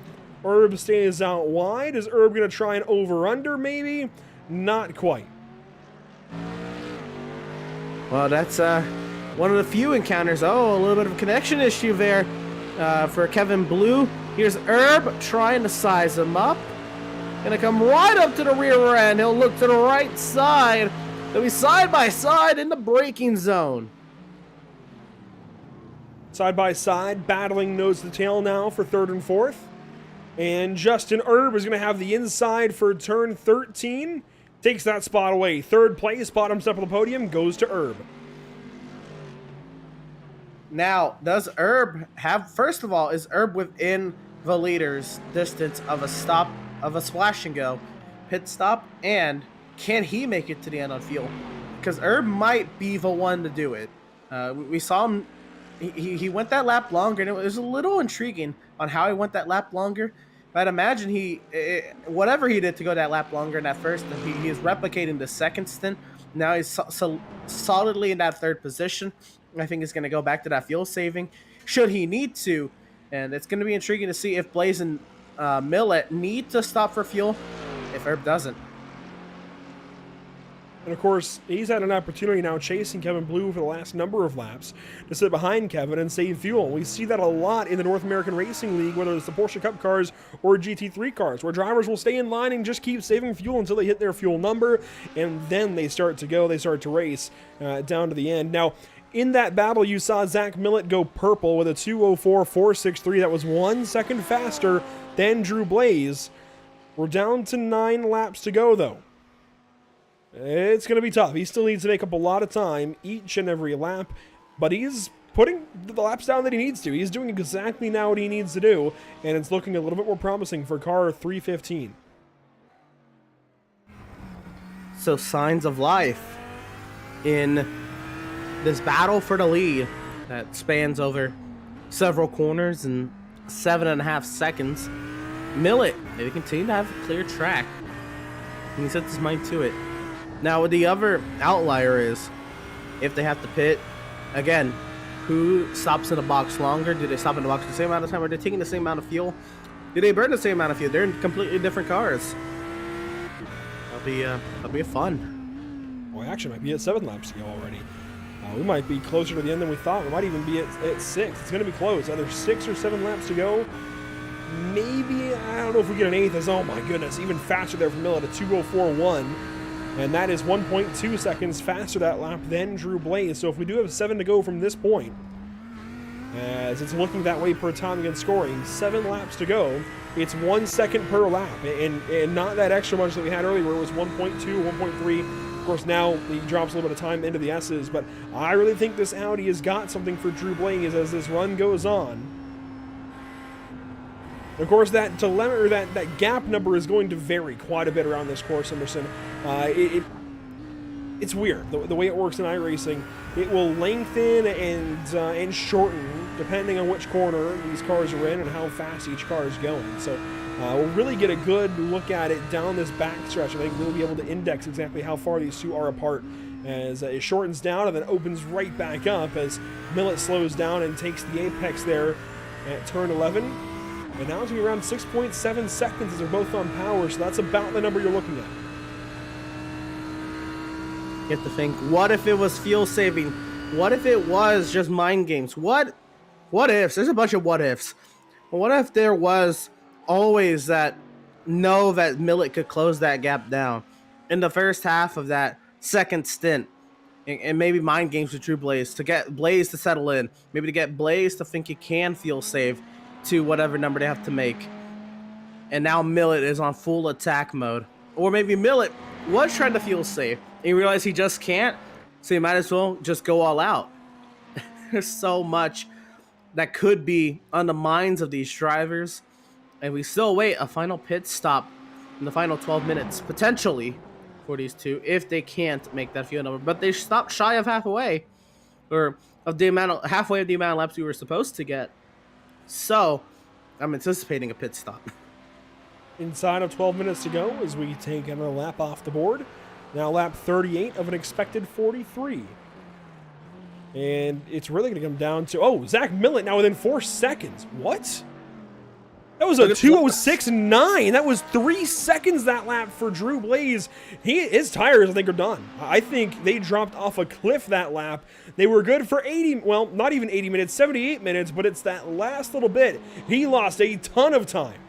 Herb stays out wide. Is Herb going to try an over-under, maybe? Not quite. Well, that's one of the few encounters. Oh, a little bit of a connection issue there for Kevin Blue. Here's Herb trying to size him up. Gonna come right up to the rear end. He'll look to the right side. They'll be side by side in the braking zone. Side by side, battling nose to tail now for 3rd and 4th. And Justin Herb is going to have the inside for turn 13. Takes that spot away. 3rd place, bottom step of the podium, goes to Herb. Now, does Herb have, first of all, is Herb within the leader's distance of a splash and go pit stop, and can he make it to the end on fuel? Because Herb might be the one to do it. We saw him, he went that lap longer, and it was a little intriguing on how he went that lap longer. But I'd imagine whatever he did to go that lap longer in that first, he is replicating the second stint. Now he's solidly in that 3rd position. I think he's going to go back to that fuel saving, should he need to. And it's going to be intriguing to see if Blaze and Millet need to stop for fuel, if Herb doesn't. And of course, he's had an opportunity now chasing Kevin Blue for the last number of laps to sit behind Kevin and save fuel. We see that a lot in the North American Racing League, whether it's the Porsche Cup cars or GT3 cars, where drivers will stay in line and just keep saving fuel until they hit their fuel number, and then they start to race down to the end. Now, in that battle, you saw Zach Millet go purple with a 2:04.463. That was 1 second faster than Drew Blaze. We're down to 9 laps to go, though. It's going to be tough. He still needs to make up a lot of time each and every lap, but he's putting the laps down that he needs to. He's doing exactly now what he needs to do, and it's looking a little bit more promising for car 315. So signs of life in this battle for the lead that spans over several corners and 7.5 seconds. Millet, they continue to have a clear track, and he sets his mind to it. Now, the other outlier is if they have to pit, again, who stops in the box longer? Do they stop in the box the same amount of time? Are they taking the same amount of fuel? Do they burn the same amount of fuel? They're in completely different cars. That'll be fun. Well, actually, might be at 7 laps to go already. We might be closer to the end than we thought. We might even be at 6. It's going to be close. Either 6 or 7 laps to go. Maybe, I don't know if we get an 8th. As, oh my goodness, even faster there from Millet at 2:04.1. And that is 1.2 seconds faster that lap than Drew Blaze. So if we do have 7 to go from this point, as it's looking that way per time against scoring, 7 laps to go, it's 1 second per lap. And not that extra much that we had earlier where it was 1.2, 1.3. Of course, now he drops a little bit of time into the S's. But I really think this Audi has got something for Drew Blaze as this run goes on. Of course, that dilemma, or that gap number is going to vary quite a bit around this course, Emerson. It's weird the way it works in iRacing. It will lengthen and shorten depending on which corner these cars are in and how fast each car is going. So we'll really get a good look at it down this back stretch. I think we'll be able to index exactly how far these two are apart as it shortens down and then opens right back up as Millet slows down and takes the apex there at turn 11. And now it's going to be around 6.7 seconds as they're both on power, so that's about the number you're looking at. You have to think, what if it was fuel saving? What if it was just mind games? What ifs? There's a bunch of what ifs. What if there was always that know that Millet could close that gap down in the first half of that second stint, and maybe mind games with Drew Blaze to get Blaze to settle in, maybe to get Blaze to think he can feel safe to whatever number they have to make. And now Millet is on full attack mode. Or maybe Millet was trying to feel safe and he realized he just can't, so he might as well just go all out. There's so much that could be on the minds of these drivers, and we still await a final pit stop in the final 12 minutes, potentially, for these two, if they can't make that field number. But they stopped shy of halfway, or of the halfway of the amount of laps we were supposed to get. So, I'm anticipating a pit stop. Inside of 12 minutes to go as we take another lap off the board. Now lap 38 of an expected 43. And it's really going to come down to... Oh, Zach Millet now within 4 seconds. What? That was a 2:06.9. That was 3 seconds that lap for Drew Blaze. His tires, I think, are done. I think they dropped off a cliff that lap. They were good for 80... Well, not even 80 minutes, 78 minutes, but it's that last little bit. He lost a ton of time.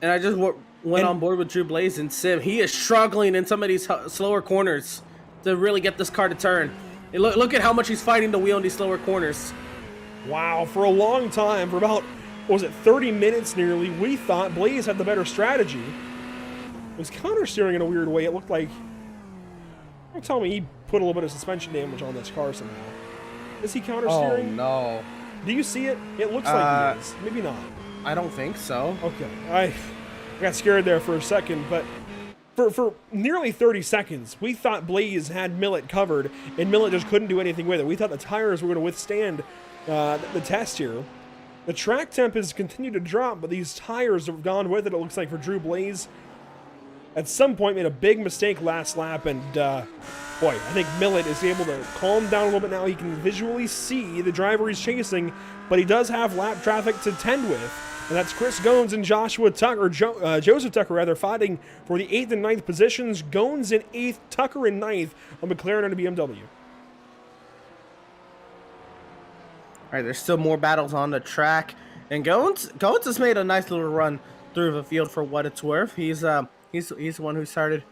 And I just went on board with Drew Blaze and Sim. He is struggling in some of these slower corners to really get this car to turn. And look at how much he's fighting the wheel in these slower corners. Wow, for a long time, for about, what was it, 30 minutes nearly, we thought Blaze had the better strategy. It was counter-steering in a weird way. It looked like... Don't tell me he put a little bit of suspension damage on this car somehow. Is he counter-steering? Oh, no. Do you see it? It looks like he is. Maybe not. I don't think so. Okay, I got scared there for a second, but for nearly 30 seconds, we thought Blaze had Millet covered, and Millet just couldn't do anything with it. We thought the tires were going to withstand the test here. The track temp has continued to drop, but these tires have gone with it, it looks like, for Drew Blaze. At some point, made a big mistake last lap, and boy, I think Millet is able to calm down a little bit now. He can visually see the driver he's chasing, but he does have lap traffic to tend with. And that's Chris Gones and Joshua Tucker, Joseph Tucker, rather, fighting for the 8th and 9th positions. Gones in 8th, Tucker in 9th, on McLaren and a BMW. All right, there's still more battles on the track. And Gones has made a nice little run through the field for what it's worth. He's the one who started...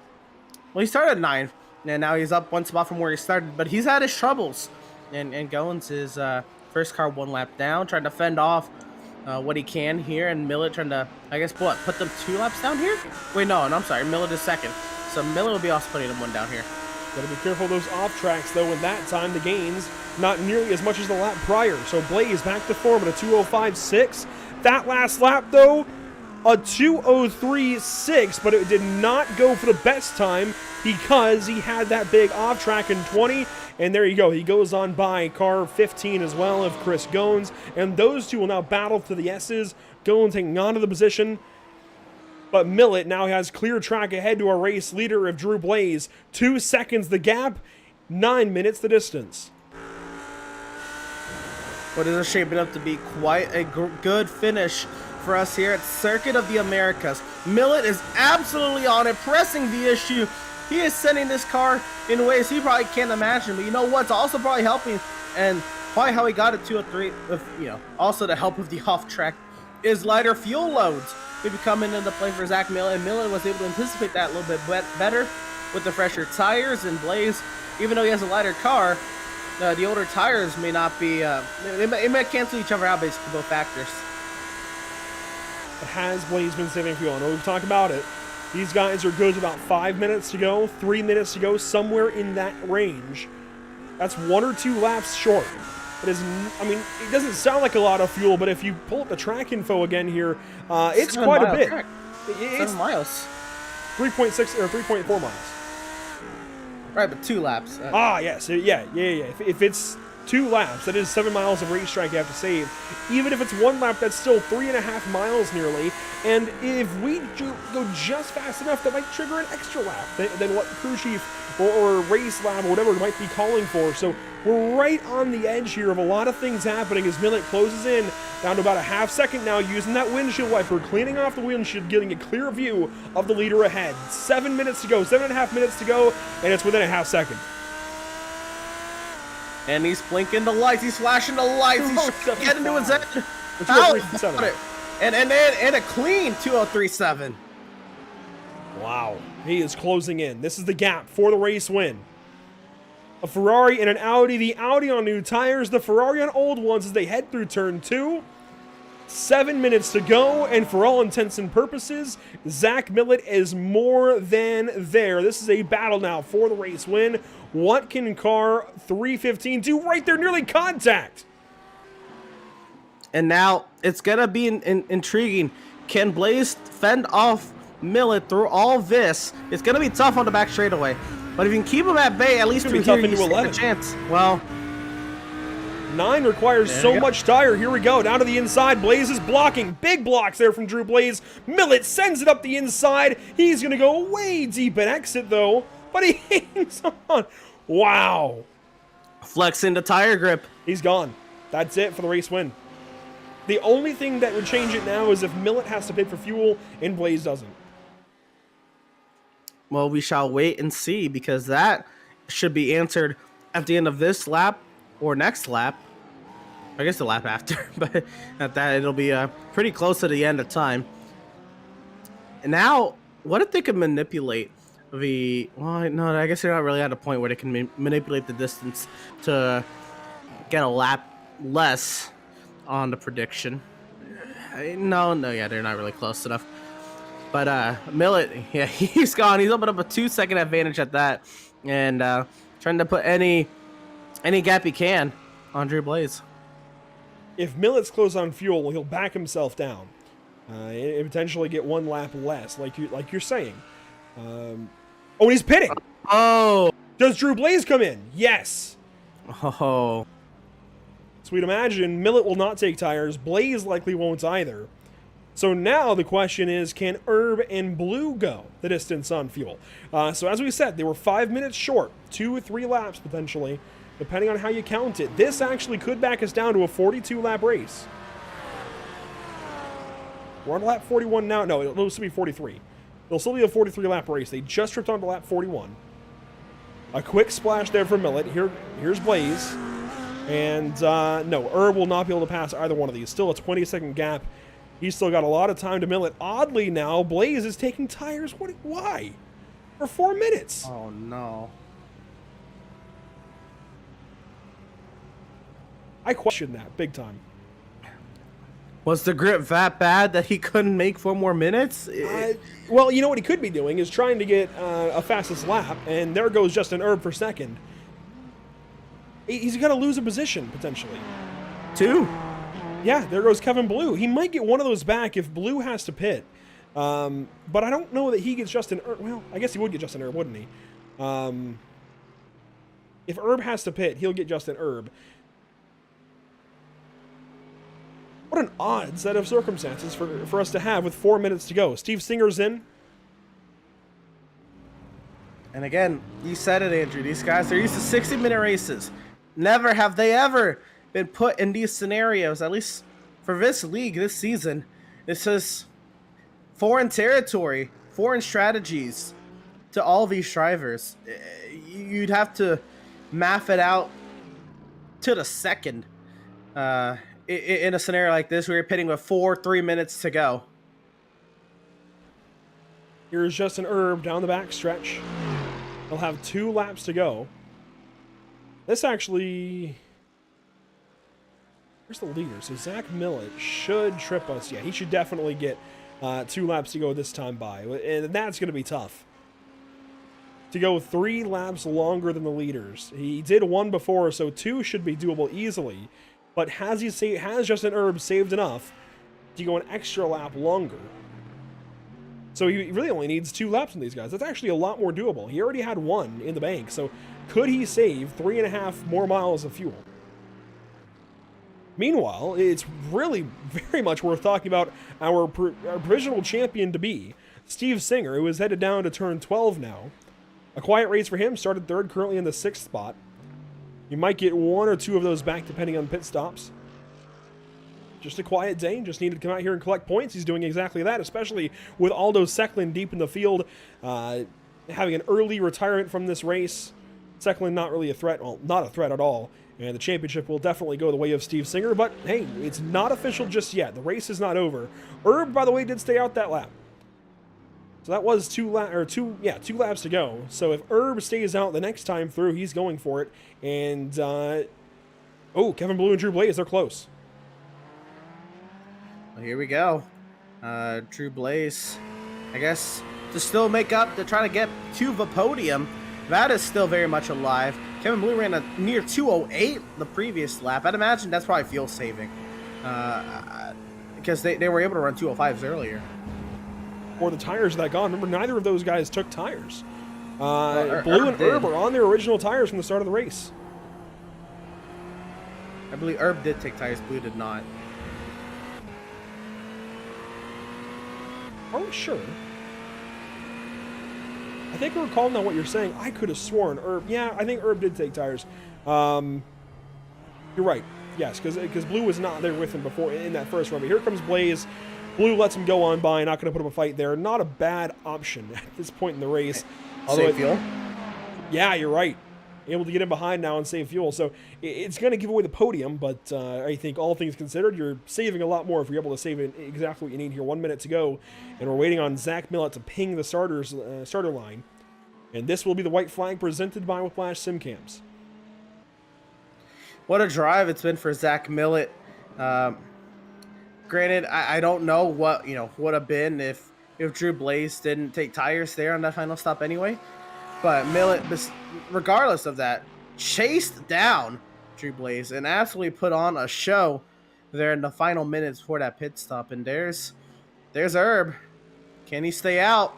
Well, he started 9th, and now he's up one spot from where he started. But he's had his troubles. And Gones is first car 1 lap down, trying to fend off what he can here, and Millet trying to, I guess, put them 2 laps down here? Wait, no, I'm sorry, Millet is 2nd. So Millet will be also putting them 1 down here. Got to be careful of those off tracks, though. In that time, the gains not nearly as much as the lap prior. So Blaze back to form at a 2:05.6. That last lap, though, a 2:03.6, but it did not go for the best time because he had that big off track in 20. And there you go. He goes on by car 15 as well of Chris Gones. And those two will now battle to the S's. Gones hanging on to the position. But Millet now has clear track ahead to a race leader of Drew Blaze. 2 seconds the gap, 9 minutes the distance. What is shaping up to be quite a good finish for us here at Circuit of the Americas. Millet is absolutely on it, pressing the issue. He is sending this car in ways he probably can't imagine. But you know what's also probably helping, and probably how he got it 203, also the help of the off track, is lighter fuel loads. Maybe coming into play for Zach Millet, and Millet was able to anticipate that a little bit better with the fresher tires. And Blaze, even though he has a lighter car, the older tires may not be, they might cancel each other out, basically, both factors. Has Blaze been saving fuel? I know we've talked about it. These guys are good about 5 minutes to go, 3 minutes to go, somewhere in that range. That's 1 or 2 laps short. It is, I mean, it doesn't sound like a lot of fuel, but if you pull up the track info again here, it's quite a bit. It's 7 miles. 3.6 or 3.4 miles. Right, but 2 laps. Yes. Yeah. If it's 2 laps, that is 7 miles of racetrack you have to save. Even if it's 1 lap, that's still 3.5 miles nearly. And if we go just fast enough, that might trigger an extra lap than what crew chief or race lab or whatever might be calling for. So we're right on the edge here of a lot of things happening as Millet closes in down to about a half second now, using that windshield wiper, cleaning off the windshield, getting a clear view of the leader ahead. 7 minutes to go, 7.5 minutes to go, and it's within a half second. And he's blinking the lights, he's flashing the lights, he's getting to his end. Or 2:03.7. And a clean 2:03.7. Wow. He is closing in. This is the gap for the race win. A Ferrari and an Audi. The Audi on new tires, the Ferrari on old ones as they head through turn 2. 7 minutes to go, and for all intents and purposes, Zach Millett is more than there. This is a battle now for the race win. What can car 315 do? Right there, nearly contact. And now it's going to be intriguing. Can Blaze fend off Millett through all this? It's going to be tough on the back straightaway. But if you can keep him at bay, at least through here, you stand a chance. Well, 9 requires so much tire. Here we go, down to the inside. Blaze is blocking. Big blocks there from Drew Blaze. Millett sends it up the inside. He's going to go way deep at exit, though. But he hangs on. Wow. Flexing the tire grip. He's gone. That's it for the race win. The only thing that would change it now is if Millett has to pay for fuel and Blaze doesn't. Well, we shall wait and see, because that should be answered at the end of this lap or next lap. I guess the lap after, but at that it'll be pretty close to the end of time. And now, what if they could manipulate the... Well, no, I guess they're not really at a point where they can manipulate the distance to get a lap less on the prediction. No, yeah, they're not really close enough. But Millett, yeah, he's gone. He's opened up a 2-second advantage at that, and trying to put any gap he can on Drew Blaze. If Millett's close on fuel, he'll back himself down and potentially get 1 lap less, like you're saying. Oh, and he's pitting. Oh, does Drew Blaze come in? Yes. Oh. So we'd imagine Millett will not take tires. Blaze likely won't either. So now the question is, can Herb and Blue go the distance on fuel? So as we said, they were 5 minutes short, 2 or 3 laps potentially, depending on how you count it. This actually could back us down to a 42-lap race. We're on lap 41 now. No, it'll still be 43. It'll still be a 43-lap race. They just tripped onto lap 41. A quick splash there for Millett. Here's Blaze. And no, Herb will not be able to pass either one of these. Still a 20-second gap. He's still got a lot of time to Millett. Oddly now, Blaze is taking tires. Why? For 4 minutes. Oh, no. I question that big time. Was the grip that bad that he couldn't make 4 more minutes? Well, you know what he could be doing is trying to get a fastest lap, and there goes Justin Herb for second. He's going to lose a position, potentially. 2. Yeah, there goes Kevin Blue. He might get one of those back if Blue has to pit. But I don't know that he gets Justin Herb. Well, I guess he would get Justin Herb, wouldn't he? If Herb has to pit, he'll get Justin Herb. What an odd set of circumstances for us to have with 4 minutes to go. Steve Singer's in. And again, you said it, Andrew. These guys, they're used to 60-minute races. Never have they ever been put in these scenarios, at least for this league this season. This is foreign territory, foreign strategies to all these drivers. You'd have to math it out to the second in a scenario like this where you're pitting with 3 minutes to go. Here's Justin Herb down the back stretch. He'll have 2 laps to go. This actually... Where's the leader? So Zach Millett should trip us. Yeah, he should definitely get 2 laps to go this time by. And that's going to be tough. To go 3 laps longer than the leaders. He did 1 before, so 2 should be doable easily. But has Justin Herb saved enough to go an extra lap longer? So he really only needs 2 laps from these guys. That's actually a lot more doable. He already had 1 in the bank. So could he save 3.5 more miles of fuel? Meanwhile, it's really very much worth talking about our provisional champion-to-be, Steve Singer, who is headed down to turn 12 now. A quiet race for him, started 3rd, currently in the 6th spot. You might get 1 or 2 of those back depending on pit stops. Just a quiet day, just needed to come out here and collect points. He's doing exactly that, especially with Aldo Secklin deep in the field, having an early retirement from this race. Secklin not really a threat, well, not a threat at all. And the championship will definitely go the way of Steve Singer, but hey, it's not official just yet. The race is not over. Herb, by the way, did stay out that lap. So that was two laps to go. So if Herb stays out the next time through, he's going for it. And, Kevin Blue and Drew Blaze, they're close. Well, here we go. Drew Blaze, I guess, to still make up, to try to get to the podium. That is still very much alive. Kevin Blue ran a near 2:08 the previous lap. I'd imagine that's probably fuel saving. Because they were able to run 2:05s earlier. Or the tires that gone. Remember, neither of those guys took tires. Blue and did. Herb are on their original tires from the start of the race. I believe Herb did take tires, Blue did not. Are we sure? I think I recall now what you're saying. I could have sworn Herb. Yeah, I think Herb did take tires. You're right. Yes, because Blue was not there with him before in that first run. But here comes Blaze. Blue lets him go on by. Not going to put up a fight there. Not a bad option at this point in the race. Save fuel? Yeah, you're right. Able to get in behind now and save fuel. So it's going to give away the podium, but I think all things considered, you're saving a lot more if you're able to save it exactly what you need here. 1 minute to go, and we're waiting on Zach Millett to ping the starter line. And this will be the white flag presented by Whiplash Simcams. What a drive it's been for Zach Millett. Granted, I don't know what would have been if Drew Blaze didn't take tires there on that final stop anyway. But Millett, regardless of that, chased down Drew Blaze and absolutely put on a show there in the final minutes before that pit stop. And there's Herb. Can he stay out?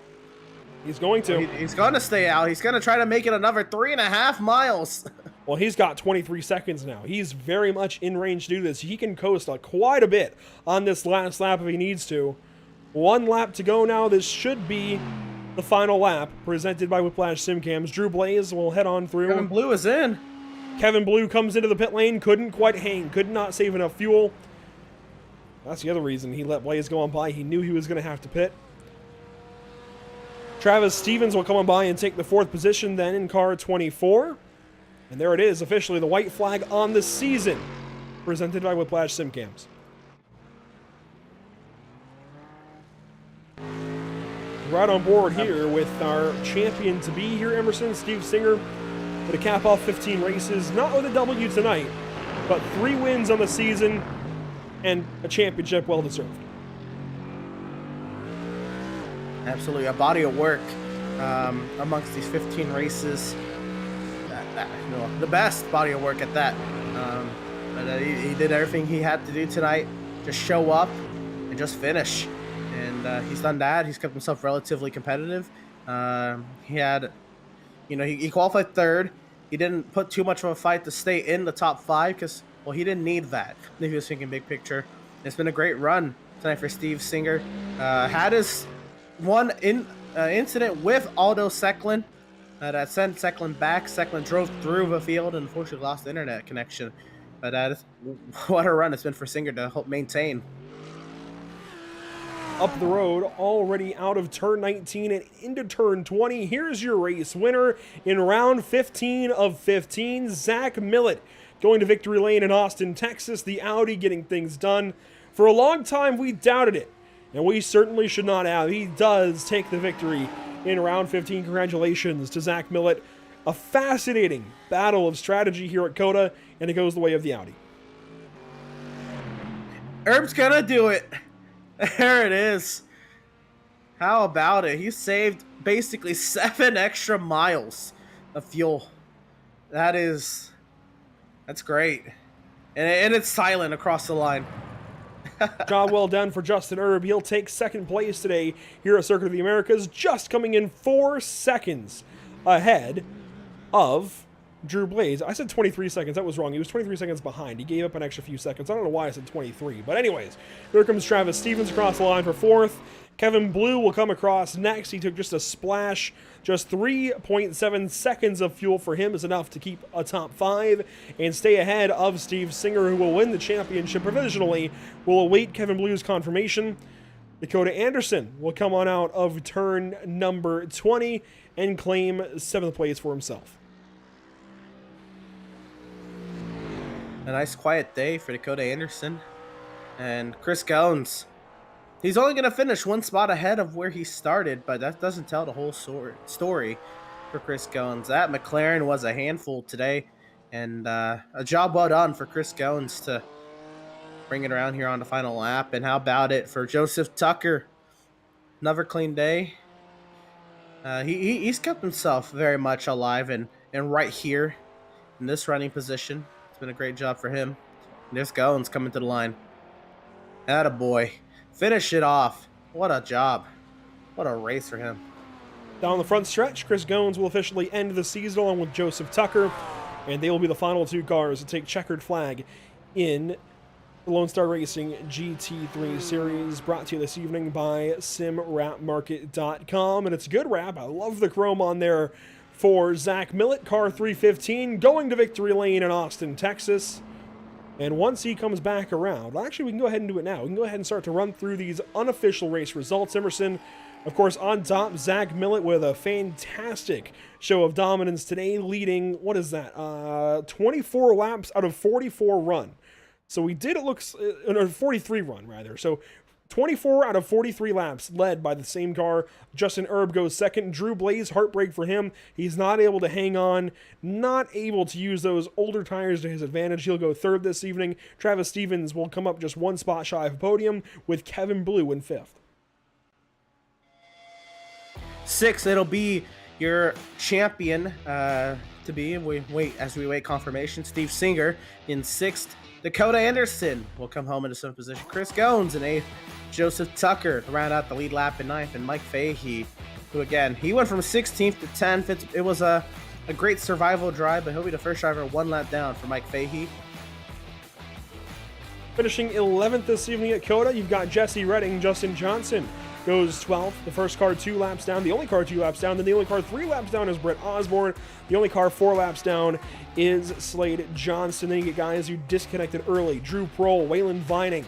He's going to. He's going to stay out. He's going to try to make it another 3.5 miles. Well, he's got 23 seconds now. He's very much in range to do this. He can coast quite a bit on this last lap if he needs to. 1 lap to go now. This should be the final lap presented by Whiplash Simcams. Drew Blaze will head on through. Kevin Blue is in. Kevin Blue comes into the pit lane. Couldn't quite hang. Could not save enough fuel. That's the other reason he let Blaze go on by. He knew he was going to have to pit. Travis Stevens will come on by and take the 4th position then in car 24. And there it is, officially the white flag on the season, presented by Whiplash Simcams. Right on board here with our champion to be here, Emerson, Steve Singer, with a cap off 15 races, not with a W tonight, but 3 wins on the season and a championship well deserved. Absolutely, a body of work amongst these 15 races. The best body of work at that. But he did everything he had to do tonight. Just show up and just finish. And he's done that. He's kept himself relatively competitive. He had, he qualified 3rd. He didn't put too much of a fight to stay in the top 5 because, well, he didn't need that if he was thinking big picture. It's been a great run tonight for Steve Singer. Had his one incident with Aldo Secklin that sent Secklin back. Secklin drove through the field and unfortunately lost the internet connection. But what a run it's been for Singer to help maintain. Up the road, already out of turn 19 and into turn 20. Here's your race winner in round 15 of 15, Zach Millett, going to victory lane in Austin, Texas. The Audi getting things done. For a long time, we doubted it, and we certainly should not have. He does take the victory in round 15. Congratulations to Zach Millett. A fascinating battle of strategy here at COTA, and it goes the way of the Audi. Herb's gonna do it. There it is. How about it? He saved basically 7 extra miles of fuel. That's great. And it's silent across the line. Job well done for Justin Herb. He'll take 2nd place today here at Circuit of the Americas, just coming in 4 seconds ahead of Drew Blaze. I said 23 seconds. That was wrong. He was 23 seconds behind. He gave up an extra few seconds. I don't know why I said 23. But anyways, here comes Travis Stevens across the line for 4th. Kevin Blue will come across next. He took just a splash. Just 3.7 seconds of fuel for him is enough to keep a top 5 and stay ahead of Steve Singer, who will win the championship provisionally. We'll await Kevin Blue's confirmation. Dakota Anderson will come on out of turn number 20 and claim 7th place for himself. A nice quiet day for Dakota Anderson. And Chris Goins, he's only going to finish one spot ahead of where he started, but that doesn't tell the whole story for Chris Goins. That McLaren was a handful today, and a job well done for Chris Goins to bring it around here on the final lap. And how about it for Joseph Tucker? Another clean day. He's kept himself very much alive and right here in this running position. It's been a great job for him. And there's Goins coming to the line. Attaboy. Finish it off. What a job. What a race for him. Down the front stretch, Chris Goins will officially end the season along with Joseph Tucker, and they will be the final two cars to take checkered flag in the Lonestar Racing GT3 series, brought to you this evening by SimWrapMarket.com. And it's a good wrap. I love the chrome on there for Zach Millett, car 315, going to victory lane in Austin, Texas. And once he comes back around, well, actually, we can go ahead and do it now. We can go ahead and start to run through these unofficial race results. Emerson, of course, on top, Zach Millett with a fantastic show of dominance today, leading, what is that, 24 laps out of 44 run. So we did, it looks, 43 run, rather. So 24 out of 43 laps led by the same car. Justin Erb goes second. Drew Blaze, heartbreak for him. He's not able to hang on, not able to use those older tires to his advantage. He'll go third this evening. Travis Stevens will come up just one spot shy of a podium, with Kevin Blue in fifth. Sixth, it'll be your champion to be, as we wait confirmation, Steve Singer in sixth. Dakota Anderson will come home into seventh position. Chris Goins in eighth. Joseph Tucker to round out the lead lap in ninth. And Mike Fahey, who again, he went from 16th to 10th. It was a great survival drive, but he'll be the first driver one lap down for Mike Fahey. Finishing 11th this evening at COTA, you've got Jesse Redding. Justin Johnson goes 12th. The first car 2 laps down. The only car 2 laps down. Then the only car 3 laps down is Brett Osborne. The only car 4 laps down is Slade Johnson. Then you get guys who disconnected early. Drew Prohl, Waylon Vining,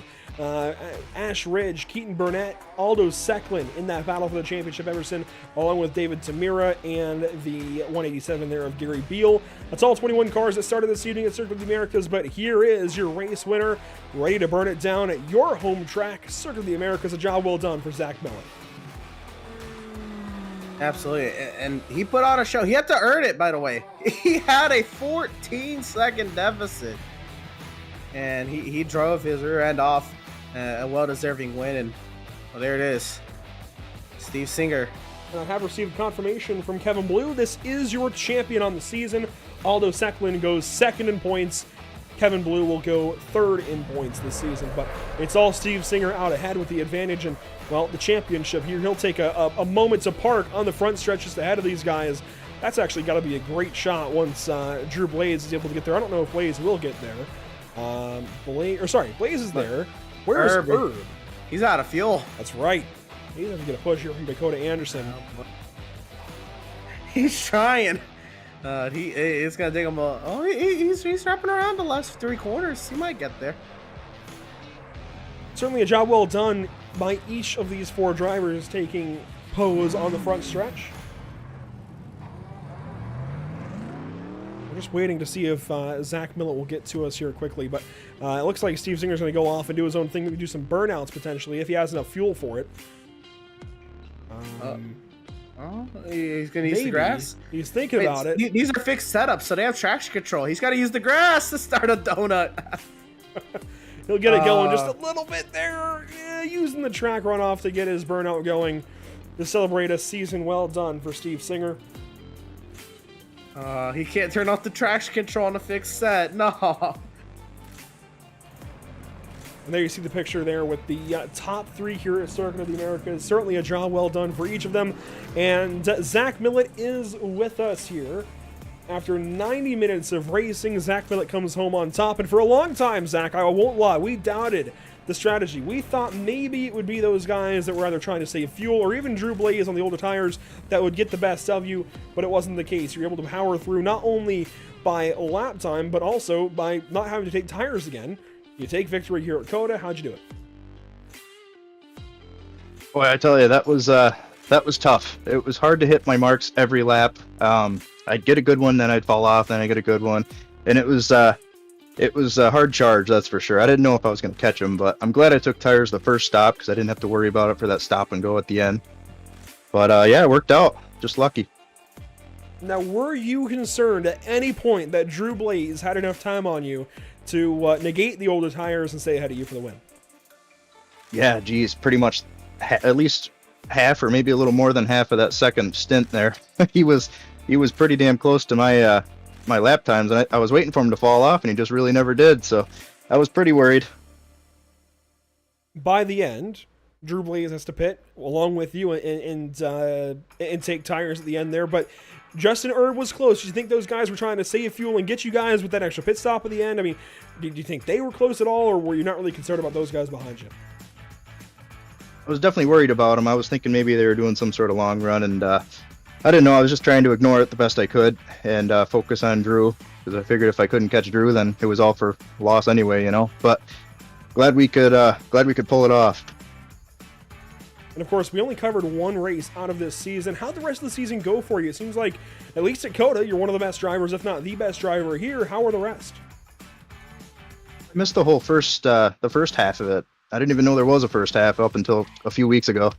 Ash Ridge, Keaton Burnett, Aldo Secklin in that battle for the championship, Emerson, along with David Tamira and the 187 there of Gary Beal. That's all 21 cars that started this evening at Circuit of the Americas, but here is your race winner, ready to burn it down at your home track, Circuit of the Americas. A job well done for Zach Millett. Absolutely, and he put on a show. He had to earn it, by the way. He had a 14-second deficit, and he drove his rear end off. A well-deserving win, and well, there it is. Steve Singer. And I have received confirmation from Kevin Blue. This is your champion on the season. Aldo Secklin goes second in points. Kevin Blue will go third in points this season, but it's all Steve Singer out ahead with the advantage, and well, the championship here, he'll take a moment to park on the front stretch just ahead of these guys. That's actually got to be a great shot once Drew Blaze is able to get there. I don't know if Blaze will get there. Blaze is there. Where's Herb? He's out of fuel. That's right. He's going to get a push here from Dakota Anderson. He's trying. It's going to take him he's wrapping around the last 3 quarters. He might get there. Certainly a job well done by each of these 4 drivers taking pose on the front stretch. Just waiting to see if Zach Millett will get to us here quickly, but it looks like Steve Singer's going to go off and do his own thing, maybe do some burnouts potentially if he has enough fuel for it. He's going to use the grass? He's thinking about it. These are fixed setups, so they have traction control. He's got to use the grass to start a donut. He'll get it going just a little bit there, using the track runoff to get his burnout going to celebrate a season well done for Steve Singer. He can't turn off the traction control on a fixed set. No. And there you see the picture there with the top 3 here at Circuit of the Americas. Certainly a job well done for each of them. And Zach Millett is with us here. After 90 minutes of racing, Zach Millett comes home on top. And for a long time, Zach, I won't lie, we doubted the strategy. We thought maybe it would be those guys that were either trying to save fuel or even Drew Blaze on the older tires that would get the best of you, but it wasn't the case. You were able to power through not only by lap time, but also by not having to take tires again. You take victory here at COTA. How'd you do it? Boy, I tell you, that was tough. It was hard to hit my marks every lap. I'd get a good one, then I'd fall off, then I get a good one. And it was it was a hard charge, that's for sure. I didn't know if I was going to catch him, but I'm glad I took tires the first stop because I didn't have to worry about it for that stop and go at the end. But yeah, it worked out. Just lucky. Now, were you concerned at any point that Drew Blaze had enough time on you to negate the older tires and stay ahead of you for the win? Yeah, geez, pretty much at least half or maybe a little more than half of that second stint there. he was pretty damn close to my my lap times, and I was waiting for him to fall off, and he just really never did. So I was pretty worried. By the end, Drew Blaze has to pit along with you and take tires at the end there. But Justin Erb was close. Do you think those guys were trying to save fuel and get you guys with that extra pit stop at the end? I mean, did you think they were close at all, or were you not really concerned about those guys behind you? I was definitely worried about them. I was thinking maybe they were doing some sort of long run, and I didn't know. I was just trying to ignore it the best I could and focus on Drew, because I figured if I couldn't catch Drew, then it was all for loss anyway, you know. But glad we could pull it off. And of course, we only covered one race out of this season. How'd the rest of the season go for you? It seems like, at least at COTA, you're one of the best drivers, if not the best driver here. How are the rest? I missed the whole the first half of it. I didn't even know there was a first half up until a few weeks ago.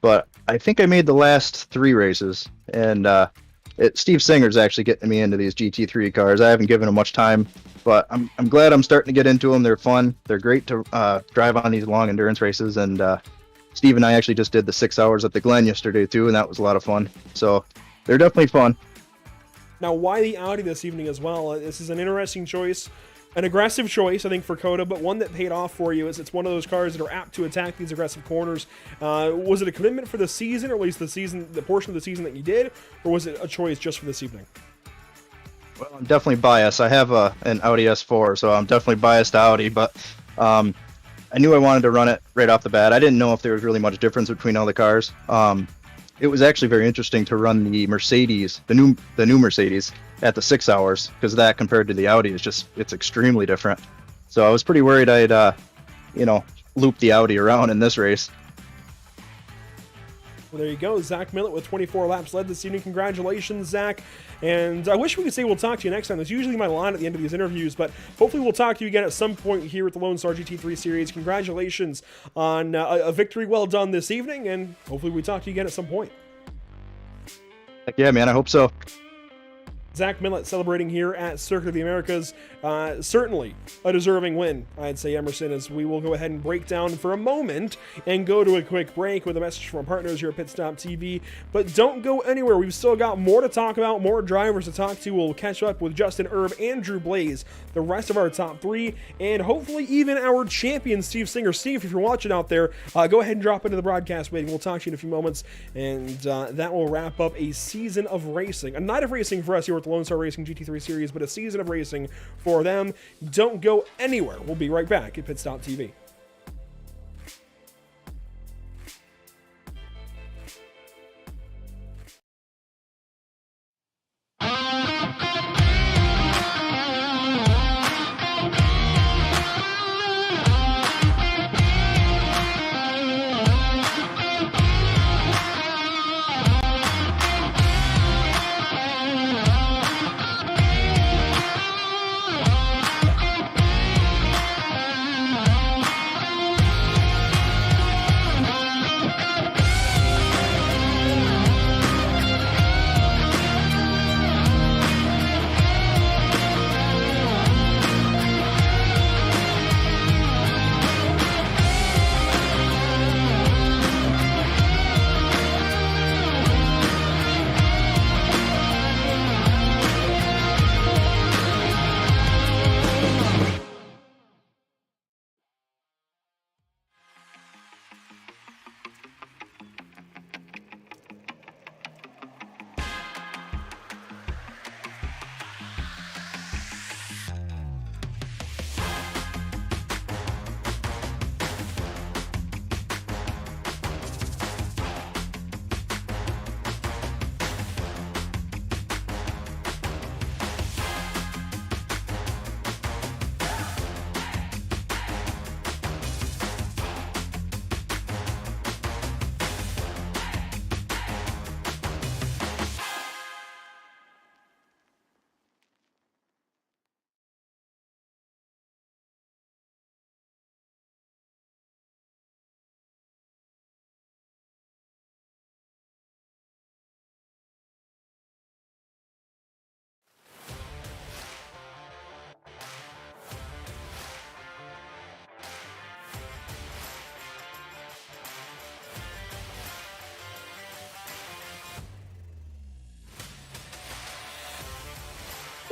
But I think I made the last 3 races, and Steve Singer's actually getting me into these GT3 cars. I haven't given him much time, but I'm glad I'm starting to get into them. They're fun. They're great to drive on these long endurance races, and Steve and I actually just did the 6 hours at the Glen yesterday too, and that was a lot of fun. So they're definitely fun. Now, why the Audi this evening as well? This is an interesting choice. An aggressive choice, I think, for COTA, but one that paid off for you. Is it's one of those cars that are apt to attack these aggressive corners. Was it a commitment for the season, or at least the portion of the season that you did, or was it a choice just for this evening? Well, I'm definitely biased. I have an Audi S4, so I'm definitely biased to Audi, but I knew I wanted to run it right off the bat. I didn't know if there was really much difference between all the cars. It was actually very interesting to run the Mercedes, the new Mercedes, at the 6 hours, because that compared to the Audi it's extremely different. So I was pretty worried I'd loop the Audi around in this race. Well, there you go. Zach Millett with 24 laps led this evening. Congratulations, Zach. And I wish we could say we'll talk to you next time. That's usually my line at the end of these interviews, but hopefully we'll talk to you again at some point here at the Lonestar GT3 Series. Congratulations on a victory well done this evening, and hopefully we talk to you again at some point. Heck yeah, man. I hope so. Zach Millett celebrating here at Circuit of the Americas. Certainly a deserving win, I'd say, Emerson, as we will go ahead and break down for a moment and go to a quick break with a message from our partners here at PitStop TV. But don't go anywhere. We've still got more to talk about, more drivers to talk to. We'll catch up with Justin Erb and Drew Blaze, the rest of our top 3, and hopefully even our champion, Steve Singer. Steve, if you're watching out there, go ahead and drop into the broadcast waiting. We'll talk to you in a few moments, and that will wrap up a season of racing. A night of racing for us here at the Lonestar Racing GT3 Series, but a season of racing for them. Don't go anywhere. We'll be right back at PitStop TV.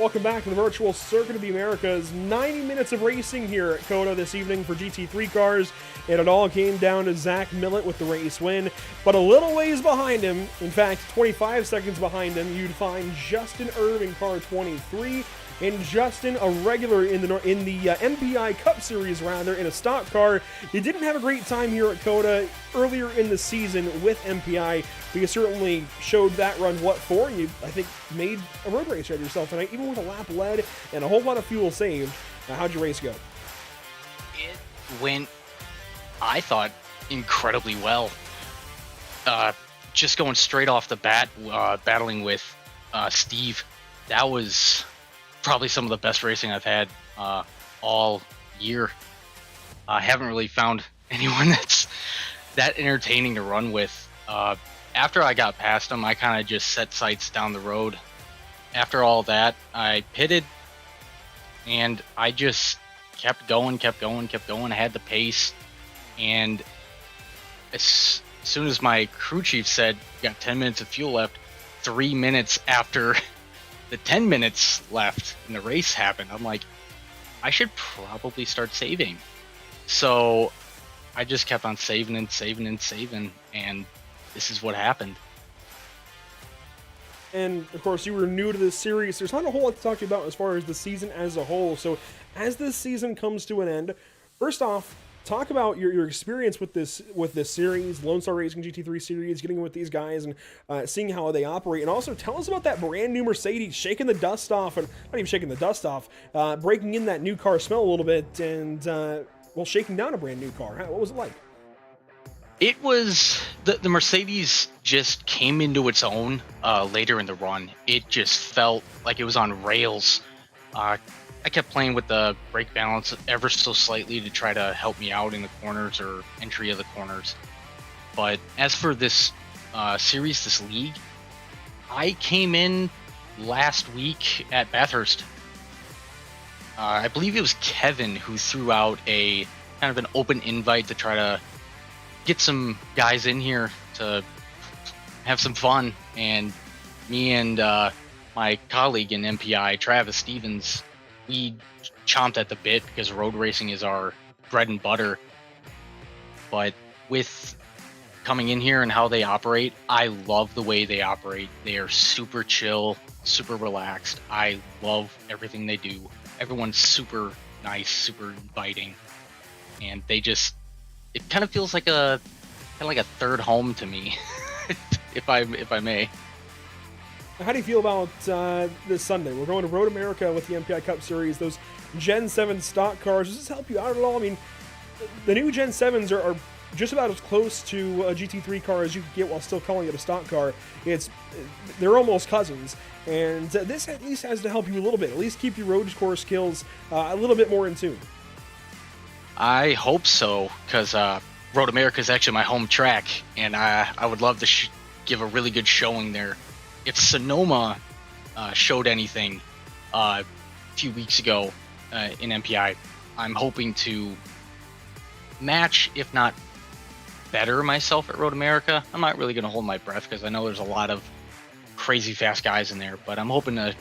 Welcome back to the virtual Circuit of the Americas. 90 minutes of racing here at COTA this evening for GT3 cars, and it all came down to Zach Millett with the race win. But a little ways behind him, in fact 25 seconds behind him, you'd find Justin Erb in car 23, and Justin, a regular in the MPI Cup Series rather, in a stock car. You didn't have a great time here at COTA earlier in the season with MPI, but you certainly showed that run what for, and you, I think, made a road race out of yourself tonight, even with a lap led and a whole lot of fuel saved. How'd your race go? It went, I thought, incredibly well. Just going straight off the bat, battling with Steve, that was probably some of the best racing I've had all year. I haven't really found anyone that's that entertaining to run with. After I got past him, I kind of just set sights down the road. After all that, I pitted, and I just kept going. I had the pace, and as soon as my crew chief said, "You got 10 minutes of fuel left," 3 minutes after the 10 minutes left and the race happened, I'm like, I should probably start saving. So I just kept on saving, and this is what happened. And of course, you were new to this series. There's not a whole lot to talk to you about as far as the season as a whole. So as this season comes to an end, first off, talk about your experience with this series, Lonestar Racing GT3 series, getting with these guys and seeing how they operate. And also tell us about that brand new Mercedes, shaking the dust off, and not even shaking the dust off, breaking in that new car smell a little bit, and shaking down a brand new car. What was it like? It was, the Mercedes just came into its own later in the run. It just felt like it was on rails. I kept playing with the brake balance ever so slightly to try to help me out in the corners or entry of the corners. But as for this series, this league, I came in last week at Bathurst. I believe it was Kevin who threw out a kind of an open invite to try to get some guys in here to have some fun. And me and my colleague in MPI, Travis Stevens, we chomped at the bit because road racing is our bread and butter. But with coming in here and how they operate, I love the way they operate. They are super chill, super relaxed. I love everything they do. Everyone's super nice, super inviting, and they just, it kind of feels like a third home to me, if I may. How do you feel about this Sunday? We're going to Road America with the MPI Cup Series. Those Gen 7 stock cars, does this help you out at all? I mean, the new Gen 7s are just about as close to a GT3 car as you can get while still calling it a stock car. They're almost cousins, and this at least has to help you a little bit, at least keep your road course skills a little bit more in tune. I hope so, because Road America is actually my home track, and I would love to give a really good showing there. If Sonoma showed anything a few weeks ago in MPI, I'm hoping to match, if not better myself at Road America. I'm not really going to hold my breath because I know there's a lot of crazy fast guys in there, but I'm hoping to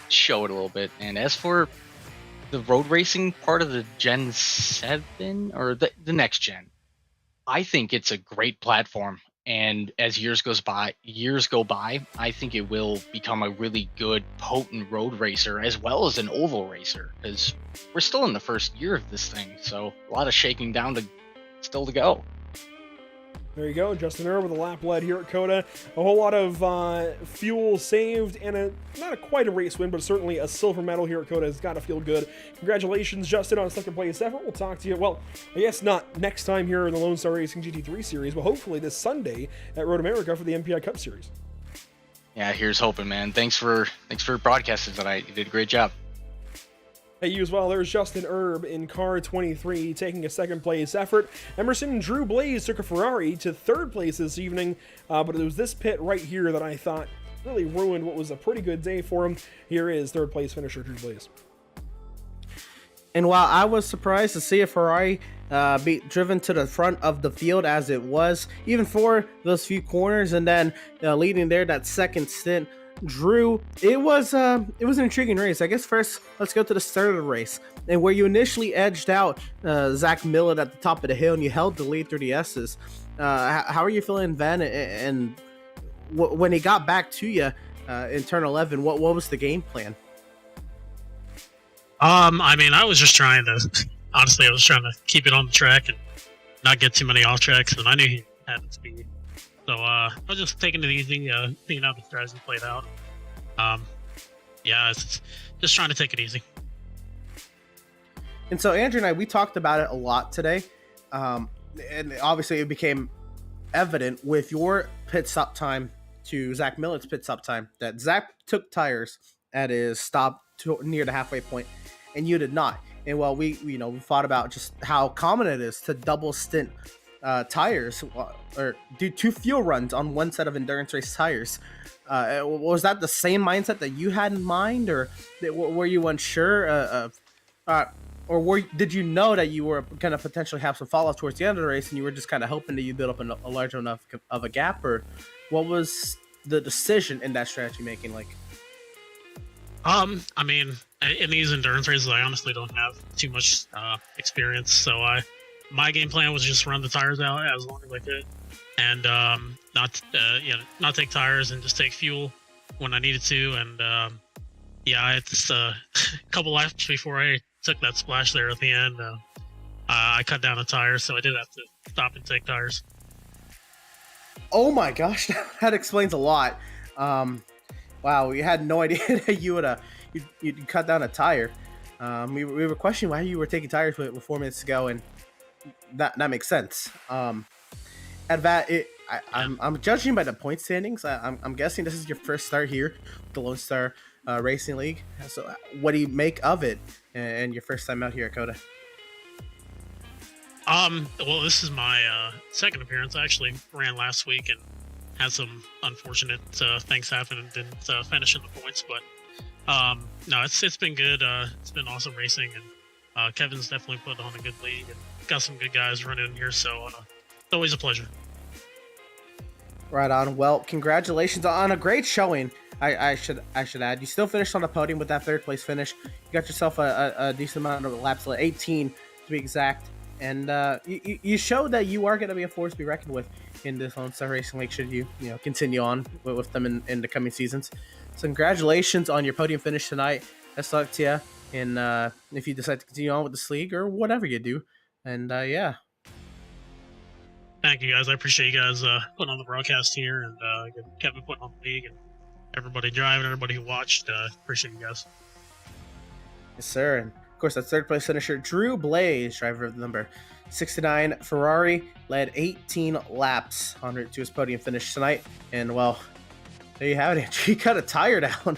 show it a little bit. And as for the road racing part of the Gen 7, or the next gen, I think it's a great platform. And as years go by, I think it will become a really good, potent road racer as well as an oval racer, because we're still in the first year of this thing. So a lot of shaking down still to go. There you go, Justin Erb with a lap led here at COTA. A whole lot of fuel saved, and not quite a race win, but certainly a silver medal here at COTA has got to feel good. Congratulations, Justin, on a second place effort. We'll talk to you, well, I guess not next time here in the Lonestar Racing GT3 Series, but hopefully this Sunday at Road America for the MPI Cup Series. Yeah, here's hoping, man. Thanks for broadcasting tonight. You did a great job. Hey, you as well. There's Justin Erb in car 23 taking a second place effort. Emerson and Drew Blaze took a Ferrari to third place this evening, but it was this pit right here that I thought really ruined what was a pretty good day for him. Here is third place finisher Drew Blaze. And while I was surprised to see a Ferrari be driven to the front of the field as it was, even for those few corners, and then leading there that second stint, Drew, it was an intriguing race. I guess first let's go to the start of the race, and where you initially edged out Zach Millett at the top of the hill, and you held the lead through the S's. How are you feeling then? And when he got back to you in turn 11, what was the game plan? I mean, I was just trying to, honestly, I was trying to keep it on the track and not get too many off tracks, and I knew he had the speed. So I was just taking it easy, seeing how the strategy played out. It's just trying to take it easy. And so Andrew and I, we talked about it a lot today. And obviously it became evident with your pit stop time to Zach Millett's pit stop time that Zach took tires at his stop near the halfway point, and you did not. And while we thought about just how common it is to double stint tires or do 2 fuel runs on one set of endurance race tires. Was that the same mindset that you had in mind, or were you unsure or did you know that you were going to potentially have some fallout towards the end of the race, and you were just kind of hoping that you build up a large enough of a gap? Or what was the decision in that strategy making like? I mean, in these endurance races, I honestly don't have too much experience, so my game plan was just run the tires out as long as I could, and not take tires and just take fuel when I needed to. And I had just a couple laps before I took that splash there at the end. I cut down a tire, so I did have to stop and take tires. Oh my gosh, that explains a lot. Wow, we had no idea that you'd cut down a tire. We were questioning why you were taking tires with 4 minutes to go, and that makes sense. At that, I'm judging by the point standings. I'm guessing this is your first start here with the Lonestar Racing League. So, what do you make of it and your first time out here at COTA? Well, this is my second appearance. I actually ran last week and had some unfortunate things happen and didn't finish in the points. But no, it's been good. It's been awesome racing, and Kevin's definitely put on a good league and got some good guys running in here. So it's always a pleasure. Right on. Well, congratulations on a great showing. I should add, you still finished on the podium with that 3rd place finish. You got yourself a decent amount of laps, 18 to be exact. And you showed that you are going to be a force to be reckoned with in this Lonestar Racing League should you continue on with them in the coming seasons. So congratulations on your podium finish tonight. Best luck to you. And if you decide to continue on with this league or whatever you do. And Thank you, guys. I appreciate you guys putting on the broadcast here, and Kevin putting on the league, and everybody driving, everybody who watched. Appreciate you guys. Yes, sir. And of course, that 3rd place finisher, Drew Blaze, driver of the number 69 Ferrari, led 18 laps en route to his podium finish tonight. And well, there you have it, Andrew. He cut a tire down.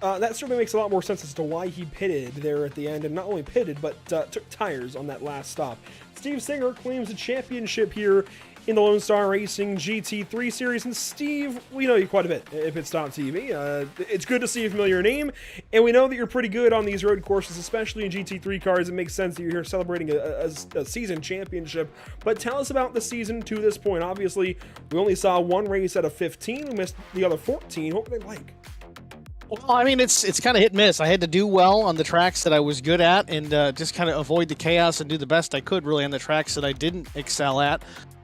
That certainly makes a lot more sense as to why he pitted there at the end, and not only pitted, but took tires on that last stop. Steve Singer claims a championship here in the Lonestar Racing GT3 series. And Steve, we know you quite a bit at PitStop TV. It's good to see a familiar name, and we know that you're pretty good on these road courses, especially in GT3 cars. It makes sense that you're here celebrating a season championship. But tell us about the season to this point. Obviously, we only saw 1 race out of 15. We missed the other 14. What were they like? Well, I mean, it's kind of hit and miss. I had to do well on the tracks that I was good at, and just kind of avoid the chaos and do the best I could really on the tracks that I didn't excel at.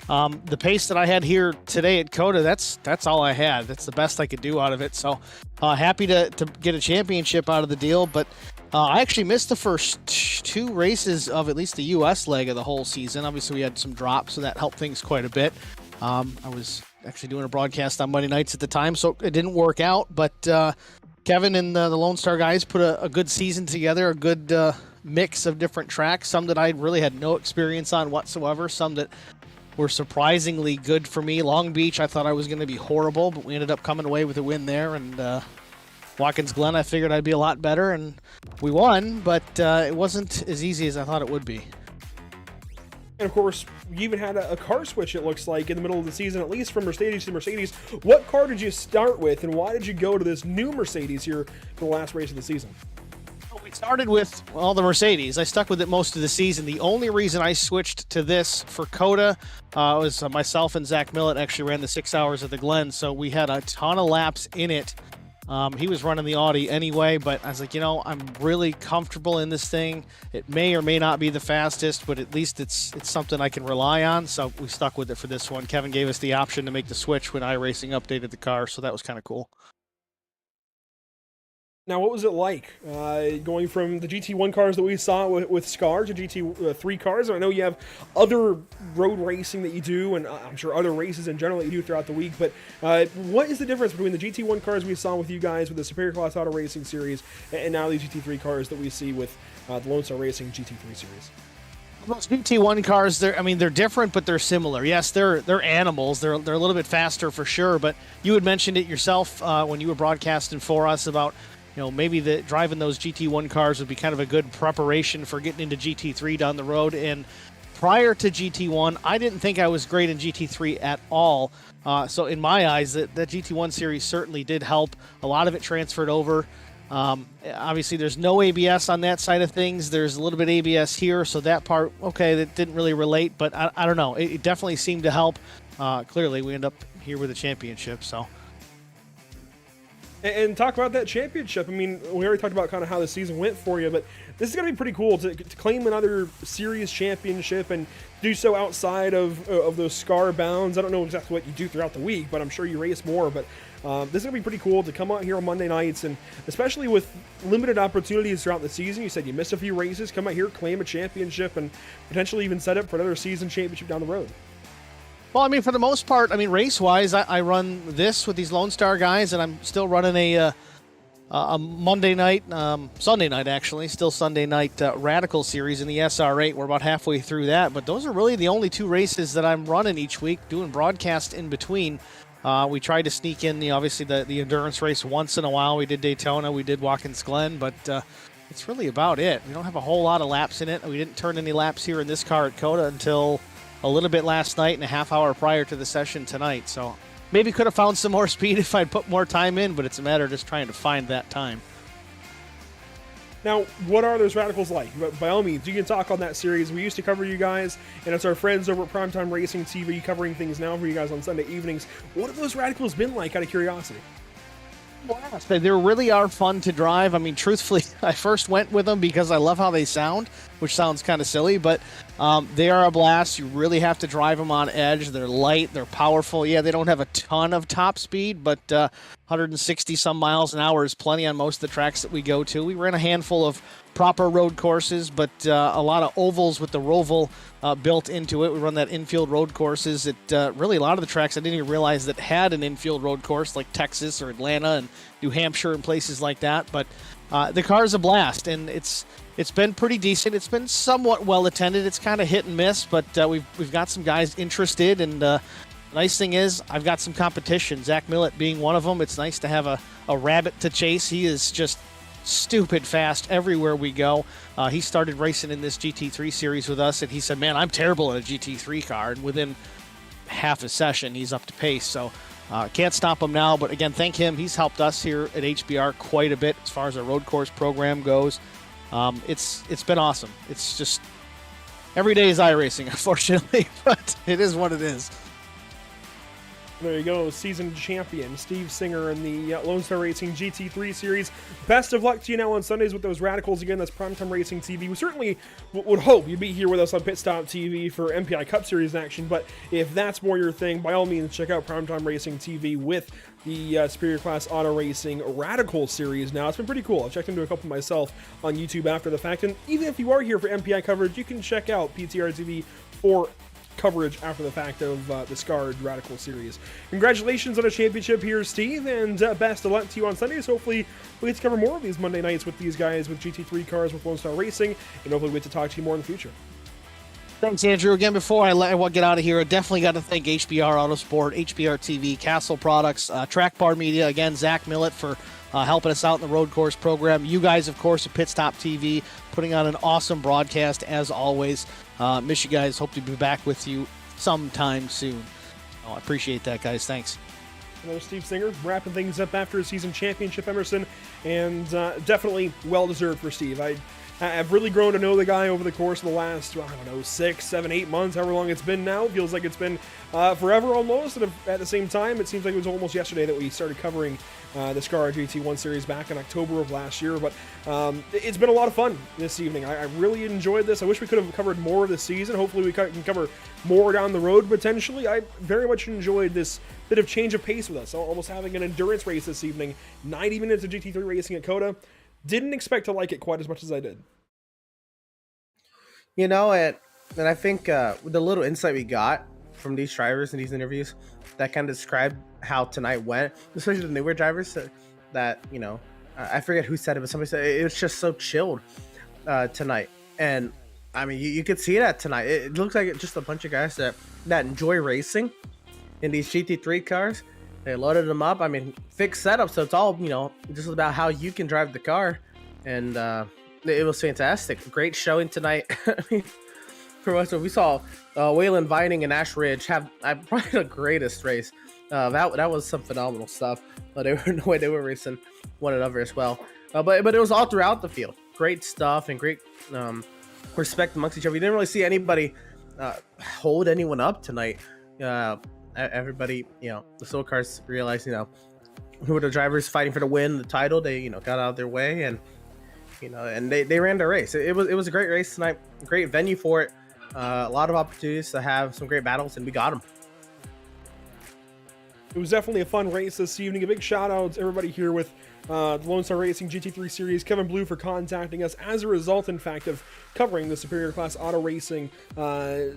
The pace that I had here today at COTA, that's all I had. That's the best I could do out of it. So happy to get a championship out of the deal. But I actually missed the first 2 races of at least the U.S. leg of the whole season. Obviously, we had some drops, so that helped things quite a bit. I was actually doing a broadcast on Monday nights at the time, so it didn't work out. But Kevin and the Lonestar guys put a good season together, a good mix of different tracks, some that I really had no experience on whatsoever, some that were surprisingly good for me. Long Beach, I thought I was going to be horrible, but we ended up coming away with a win there. And Watkins Glen, I figured I'd be a lot better, and we won, but it wasn't as easy as I thought it would be. And of course, you even had a car switch, it looks like, in the middle of the season, at least from Mercedes to Mercedes. What car did you start with, and why did you go to this new Mercedes here for the last race of the season? We started with, well, the Mercedes. I stuck with it most of the season. The only reason I switched to this for COTA was myself and Zach Millett actually ran the 6 hours at the Glen, so we had a ton of laps in it. He was running the Audi anyway, but I was like, I'm really comfortable in this thing. It may or may not be the fastest, but at least it's something I can rely on, so we stuck with it for this one. Kevin gave us the option to make the switch when iRacing updated the car, so that was kind of cool. Now, what was it like going from the GT1 cars that we saw with Scar to GT3 cars? I know you have other road racing that you do, and I'm sure other races in general that you do throughout the week, but what is the difference between the GT1 cars we saw with you guys with the Superior Class Auto Racing Series and now these GT3 cars that we see with the Lonestar Racing GT3 Series? Those GT1 cars, they're different, but they're similar. Yes, they're animals. They're a little bit faster for sure, but you had mentioned it yourself when you were broadcasting for us about maybe driving those GT1 cars would be kind of a good preparation for getting into GT3 down the road. And prior to GT1, I didn't think I was great in GT3 at all. So in my eyes, that GT1 series certainly did help. A lot of it transferred over. Obviously, there's no ABS on that side of things. There's a little bit ABS here, so that part, okay, that didn't really relate. But I don't know. It definitely seemed to help. Clearly, we end up here with a championship, so... And talk about that championship. I mean, we already talked about kind of how the season went for you, but this is going to be pretty cool to claim another series championship and do so outside of those Scar bounds. I don't know exactly what you do throughout the week, but I'm sure you race more. But this is going to be pretty cool to come out here on Monday nights, and especially with limited opportunities throughout the season. You said you missed a few races. Come out here, claim a championship, and potentially even set up for another season championship down the road. Well, for the most part, race-wise, I run this with these Lonestar guys, and I'm still running a Monday night, Sunday night actually, still Sunday night Radical series in the SR8. We're about halfway through that, but those are really the only two races that I'm running each week, doing broadcast in between. We tried to sneak in, obviously, the endurance race once in a while. We did Daytona, we did Watkins Glen, but it's really about it. We don't have a whole lot of laps in it. We didn't turn any laps here in this car at COTA until a little bit last night and a half hour prior to the session tonight. So maybe could have found some more speed if I'd put more time in, but it's a matter of just trying to find that time. Now, what are those radicals like? By all means, you can talk on that series. We used to cover you guys, and it's our friends over at Primetime Racing TV covering things now for you guys on Sunday evenings. What have those radicals been like, out of curiosity? They really are fun to drive. Truthfully, I first went with them because I love how they sound, which sounds kind of silly, but they are a blast. You really have to drive them on edge. They're light, they're powerful. Yeah, they don't have a ton of top speed, but 160 some miles an hour is plenty on most of the tracks that we go to. We ran a handful of proper road courses, but a lot of ovals with the Roval built into it. We run that infield road courses. Really, a lot of the tracks I didn't even realize that had an infield road course, like Texas or Atlanta and New Hampshire and places like that. But the car's a blast, and it's been pretty decent. It's been somewhat well attended. It's kind of hit and miss, but we've got some guys interested, and the nice thing is I've got some competition. Zach Millett being one of them. It's nice to have a rabbit to chase. He is just stupid fast everywhere we go. He started racing in this GT3 series with us, and he said, man, I'm terrible in a GT3 car, and within half a session he's up to pace. So can't stop him now, but again, thank him. He's helped us here at HBR quite a bit as far as our road course program goes. It's been awesome. It's just every day is iRacing, unfortunately, but it is what it is. There you go, season champion Steve Singer in the Lonestar Racing GT3 series. Best of luck to you now on Sundays with those radicals. Again, that's Primetime Racing TV. We certainly would hope you'd be here with us on PitStop TV for MPI Cup Series action, but if that's more your thing, by all means, check out Primetime Racing TV with the Superior Class Auto Racing Radical Series now. It's been pretty cool. I've checked into a couple myself on YouTube after the fact, and even if you are here for MPI coverage, you can check out PTR TV for coverage after the fact of the Scarred Radical Series. Congratulations on a championship here, Steve, and best of luck to you on Sundays. Hopefully we get to cover more of these Monday nights with these guys with GT3 cars with Lonestar Racing, and hopefully we get to talk to you more in the future. Thanks, Andrew. Again, before I get out of here, I definitely got to thank HBR Autosport, HBR TV, Castle Products, Track Media, again, Zach Millett for helping us out in the road course program. You guys, of course, at PitStop TV, putting on an awesome broadcast as always. Miss you guys. Hope to be back with you sometime soon. I appreciate that, guys. Thanks. Another Steve Singer wrapping things up after his season championship, Emerson, and definitely well-deserved for Steve. I've really grown to know the guy over the course of the last, 6, 7, 8 months, however long it's been now. It feels like it's been forever almost, and at the same time, it seems like it was almost yesterday that we started covering the SCAR GT1 series back in October of last year, but it's been a lot of fun this evening. I really enjoyed this. I wish we could have covered more of the season. Hopefully we can cover more down the road, potentially. I very much enjoyed this bit of change of pace with us, almost having an endurance race this evening, 90 minutes of GT3 racing at COTA. Didn't expect to like it quite as much as I did. You know, and I think with the little insight we got from these drivers in these interviews, that kind of described how tonight went, especially the newer drivers that, you know, I forget who said it, but somebody said it was just so chilled tonight. And I mean, you could see that tonight. It looks like it's just a bunch of guys that enjoy racing in these GT3 cars. They loaded them up. I mean, fixed setup, so it's all, you know, just about how you can drive the car. And it was fantastic. Great showing tonight. I mean, for us, we saw Waylon Vining and Ash Ridge have probably the greatest race. That was some phenomenal stuff. But the way they were racing one another as well. But it was all throughout the field. Great stuff and great respect amongst each other. We didn't really see anybody hold anyone up tonight. Everybody, you know, the Soul Cars realized, you know, who were the drivers fighting for the win, the title. They, you know, got out of their way and, you know, and they ran their race. It was a great race tonight. Great venue for it. A lot of opportunities to have some great battles, and we got them. It was definitely a fun race this evening. A big shout out to everybody here with the Lonestar Racing GT3 Series. Kevin Blue for contacting us as a result, in fact, of covering the Superior Class Auto Racing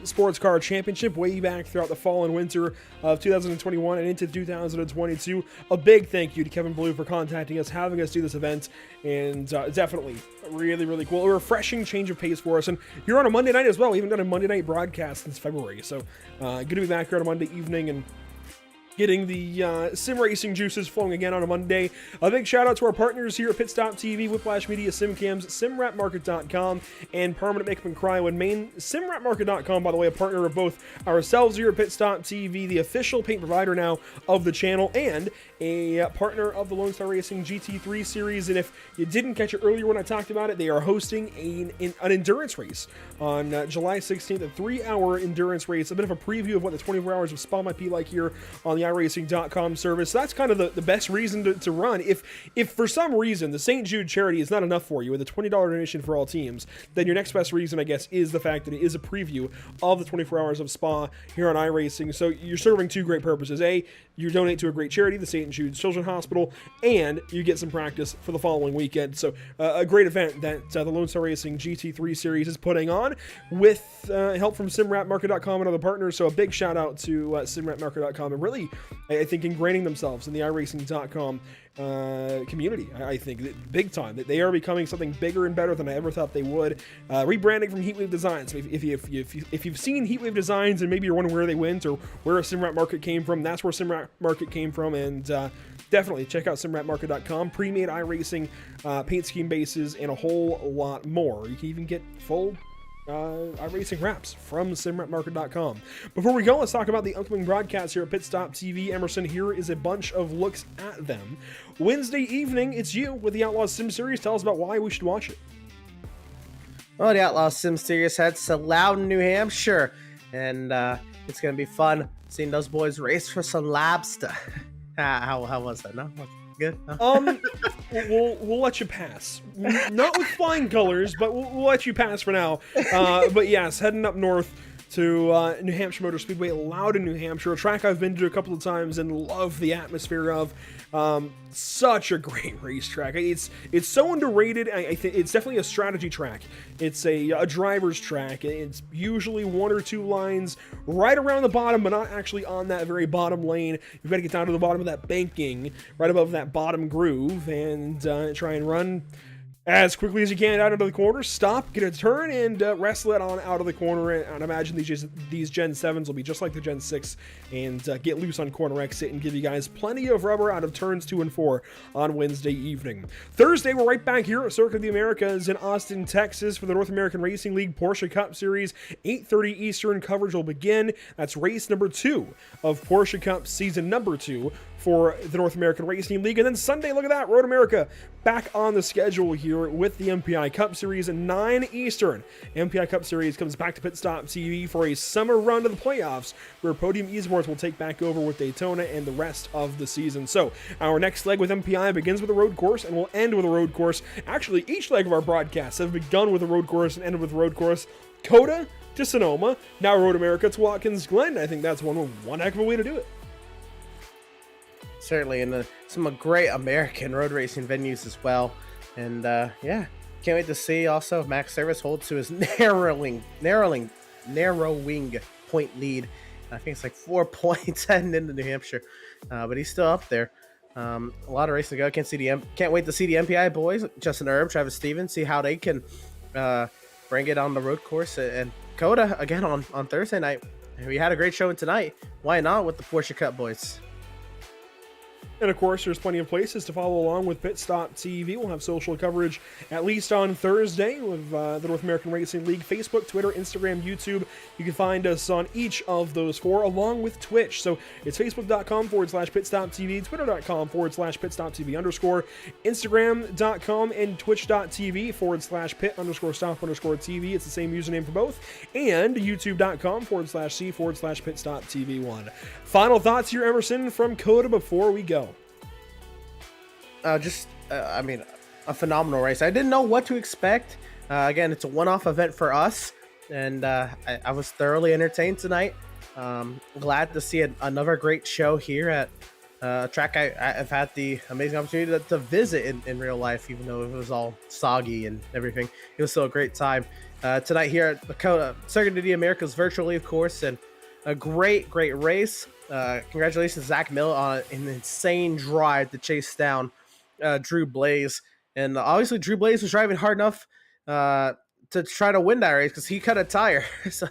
Sports Car Championship way back throughout the fall and winter of 2021 and into 2022. A big thank you to Kevin Blue for contacting us, having us do this event, and definitely really, really cool. A refreshing change of pace for us. And you're on a Monday night as well. We haven't done a Monday night broadcast since February, so good to be back here on a Monday evening and getting the sim racing juices flowing again on a Monday. A big shout out to our partners here at PitStop TV, Whiplash Media, SimCams, SimWrapMarket.com, and Permanent Makeup and Cryo in Maine. SimWrapMarket.com, by the way, a partner of both ourselves here at PitStop TV, the official paint provider now of the channel, and a partner of the Lonestar Racing GT3 series. And if you didn't catch it earlier when I talked about it, they are hosting an endurance race on July 16th, a 3-hour endurance race, a bit of a preview of what the 24 hours of Spa might be like here on the iRacing.com service. So that's kind of the best reason to run. If for some reason the St. Jude charity is not enough for you with a $20 donation for all teams, then your next best reason, I guess, is the fact that it is a preview of the 24 hours of Spa here on iRacing. So you're serving two great purposes. A, you donate to a great charity, the St. Jude's Children's Hospital, and you get some practice for the following weekend. So a great event that the Lonestar Racing GT3 series is putting on with help from SimWrapMarket.com and other partners. So a big shout out to SimWrapMarket.com and really, I think, ingraining themselves in the iRacing.com community. I think big time that they are becoming something bigger and better than I ever thought they would. Rebranding from Heatwave Designs. If you've seen Heatwave Designs and maybe you're wondering where they went or where SimWrap Market came from, that's where SimWrap Market came from. And definitely check out SimWrapMarket.com. Pre-made iRacing paint scheme bases and a whole lot more. You can even get full iRacing wraps from SimWrapMarket.com. Before we go, let's talk about the upcoming broadcasts here at PitStop TV. Emerson, here is a bunch of looks at them. Wednesday evening, it's you with the Outlaw Sim Series. Tell us about why we should watch it. Well, the Outlaw Sim Series heads to Loudon, New Hampshire, and it's going to be fun seeing those boys race for some lobster. How was that? No? Good? No? We'll let you pass. Not with flying colors, but we'll let you pass for now. But yes, heading up north to New Hampshire Motor Speedway, Loudon, New Hampshire, a track I've been to a couple of times and love the atmosphere of. Such a great racetrack. It's so underrated. I think it's definitely a strategy track. It's a driver's track. It's usually one or two lines right around the bottom, but not actually on that very bottom lane. You've got to get down to the bottom of that banking, right above that bottom groove, and try and run as quickly as you can out into the corner, stop, get a turn, and wrestle it on out of the corner. And imagine these Gen 7s will be just like the Gen 6 and get loose on corner exit and give you guys plenty of rubber out of turns 2 and 4 on Wednesday evening. Thursday, we're right back here at Circuit of the Americas in Austin, Texas for the North American Racing League Porsche Cup Series. 8:30 Eastern coverage will begin. That's race number 2 of Porsche Cup season number 2 for the North American Racing League. And then Sunday, look at that, Road America back on the schedule here with the MPI Cup Series at 9 Eastern. MPI Cup Series comes back to PitStop TV for a summer run to the playoffs, where Podium Esports will take back over with Daytona and the rest of the season. So our next leg with MPI begins with a road course and will end with a road course. Actually, each leg of our broadcasts have begun with a road course and ended with a road course. COTA to Sonoma, now Road America to Watkins Glen. I think that's one heck of a way to do it. Certainly, and some great American road racing venues as well. And yeah, can't wait to see also if Max Service holds to his narrowing point lead. I think it's like 4 points heading into New Hampshire, but he's still up there. A lot of racing to go. Can't wait to see the MPI boys, Justin Erb, Travis Stevens, see how they can bring it on the road course. And COTA again on Thursday night. We had a great showing tonight. Why not with the Porsche Cup boys? And of course, there's plenty of places to follow along with PitStop TV. We'll have social coverage at least on Thursday with the North American Racing League, Facebook, Twitter, Instagram, YouTube. You can find us on each of those 4, along with Twitch. So it's facebook.com/PitStopTV, twitter.com/PitStopTV_, Instagram.com, and twitch.tv/Pit_Stop_TV. It's the same username for both. And youtube.com/C/PitStopTV1. Final thoughts here, Emerson, from COTA before we go. I mean, a phenomenal race. I didn't know what to expect. Again, it's a one-off event for us, and I was thoroughly entertained tonight. Glad to see another great show here at a track I've had the amazing opportunity to visit in real life, even though it was all soggy and everything. It was still a great time. Tonight here at the COTA Circuit of the Americas virtually, of course, and a great race. Congratulations, Zach Miller, on an insane drive to chase down Drew Blaze. And obviously Drew Blaze was driving hard enough to try to win that race because he cut a tire. So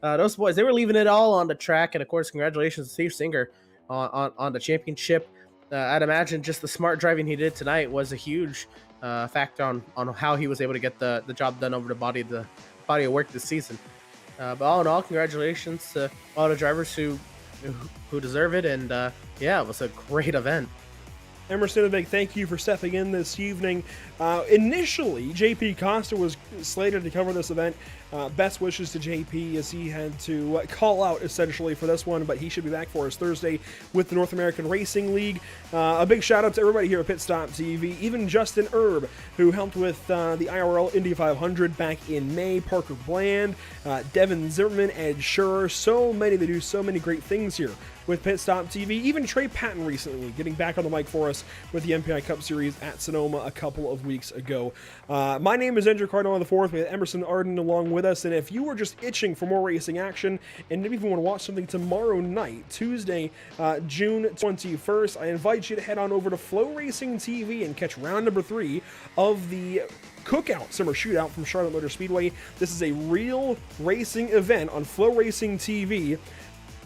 those boys, they were leaving it all on the track. And of course, congratulations to Steve Singer on the championship. I'd imagine just the smart driving he did tonight was a huge factor on how he was able to get the job done over the body of work this season. But all in all, congratulations to all the drivers who deserve it. And yeah, it was a great event. Emerson, a big thank you for stepping in this evening. Initially, JP Costa was slated to cover this event. Best wishes to JP as he had to call out essentially for this one, but he should be back for us Thursday with the North American Racing League. A big shout out to everybody here at PitStop TV, even Justin Erb, who helped with the IRL Indy 500 back in May, Parker Bland, Devin Zimmerman, Ed Scherer, so many. They do so many great things here with PitStop TV. Even Trey Patton recently getting back on the mic for us with the MPI Cup Series at Sonoma a couple of weeks ago. My name is Andrew Cardinal IV. We have Emerson Arden along with us, and if you were just itching for more racing action and maybe even want to watch something tomorrow night, Tuesday, June 21st, I invite you to head on over to Flow Racing TV and catch round number 3 of the Cookout Summer Shootout from Charlotte Motor Speedway. This is a real racing event on Flow Racing TV.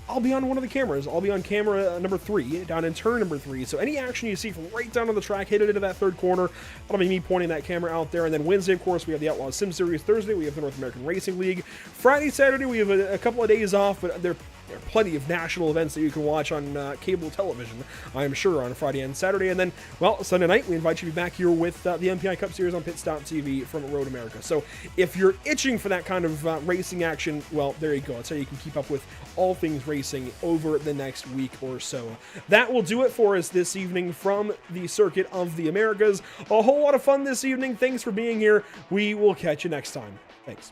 I'll be on one of the cameras. I'll be on camera number 3, down in turn number 3. So any action you see from right down on the track, hit it into that third corner. That'll be me pointing that camera out there. And then Wednesday, of course, we have the Outlaw Sim Series. Thursday, we have the North American Racing League. Friday, Saturday, we have a couple of days off, but there are plenty of national events that you can watch on cable television, I'm sure, on Friday and Saturday. And then, well, Sunday night, we invite you to be back here with the MPI Cup Series on PitStop TV from Road America. So if you're itching for that kind of racing action, well, there you go. That's how you can keep up with all things racing over the next week or so. That will do it for us this evening from the Circuit of the Americas. A whole lot of fun this evening. Thanks for being here. We will catch you next time. Thanks.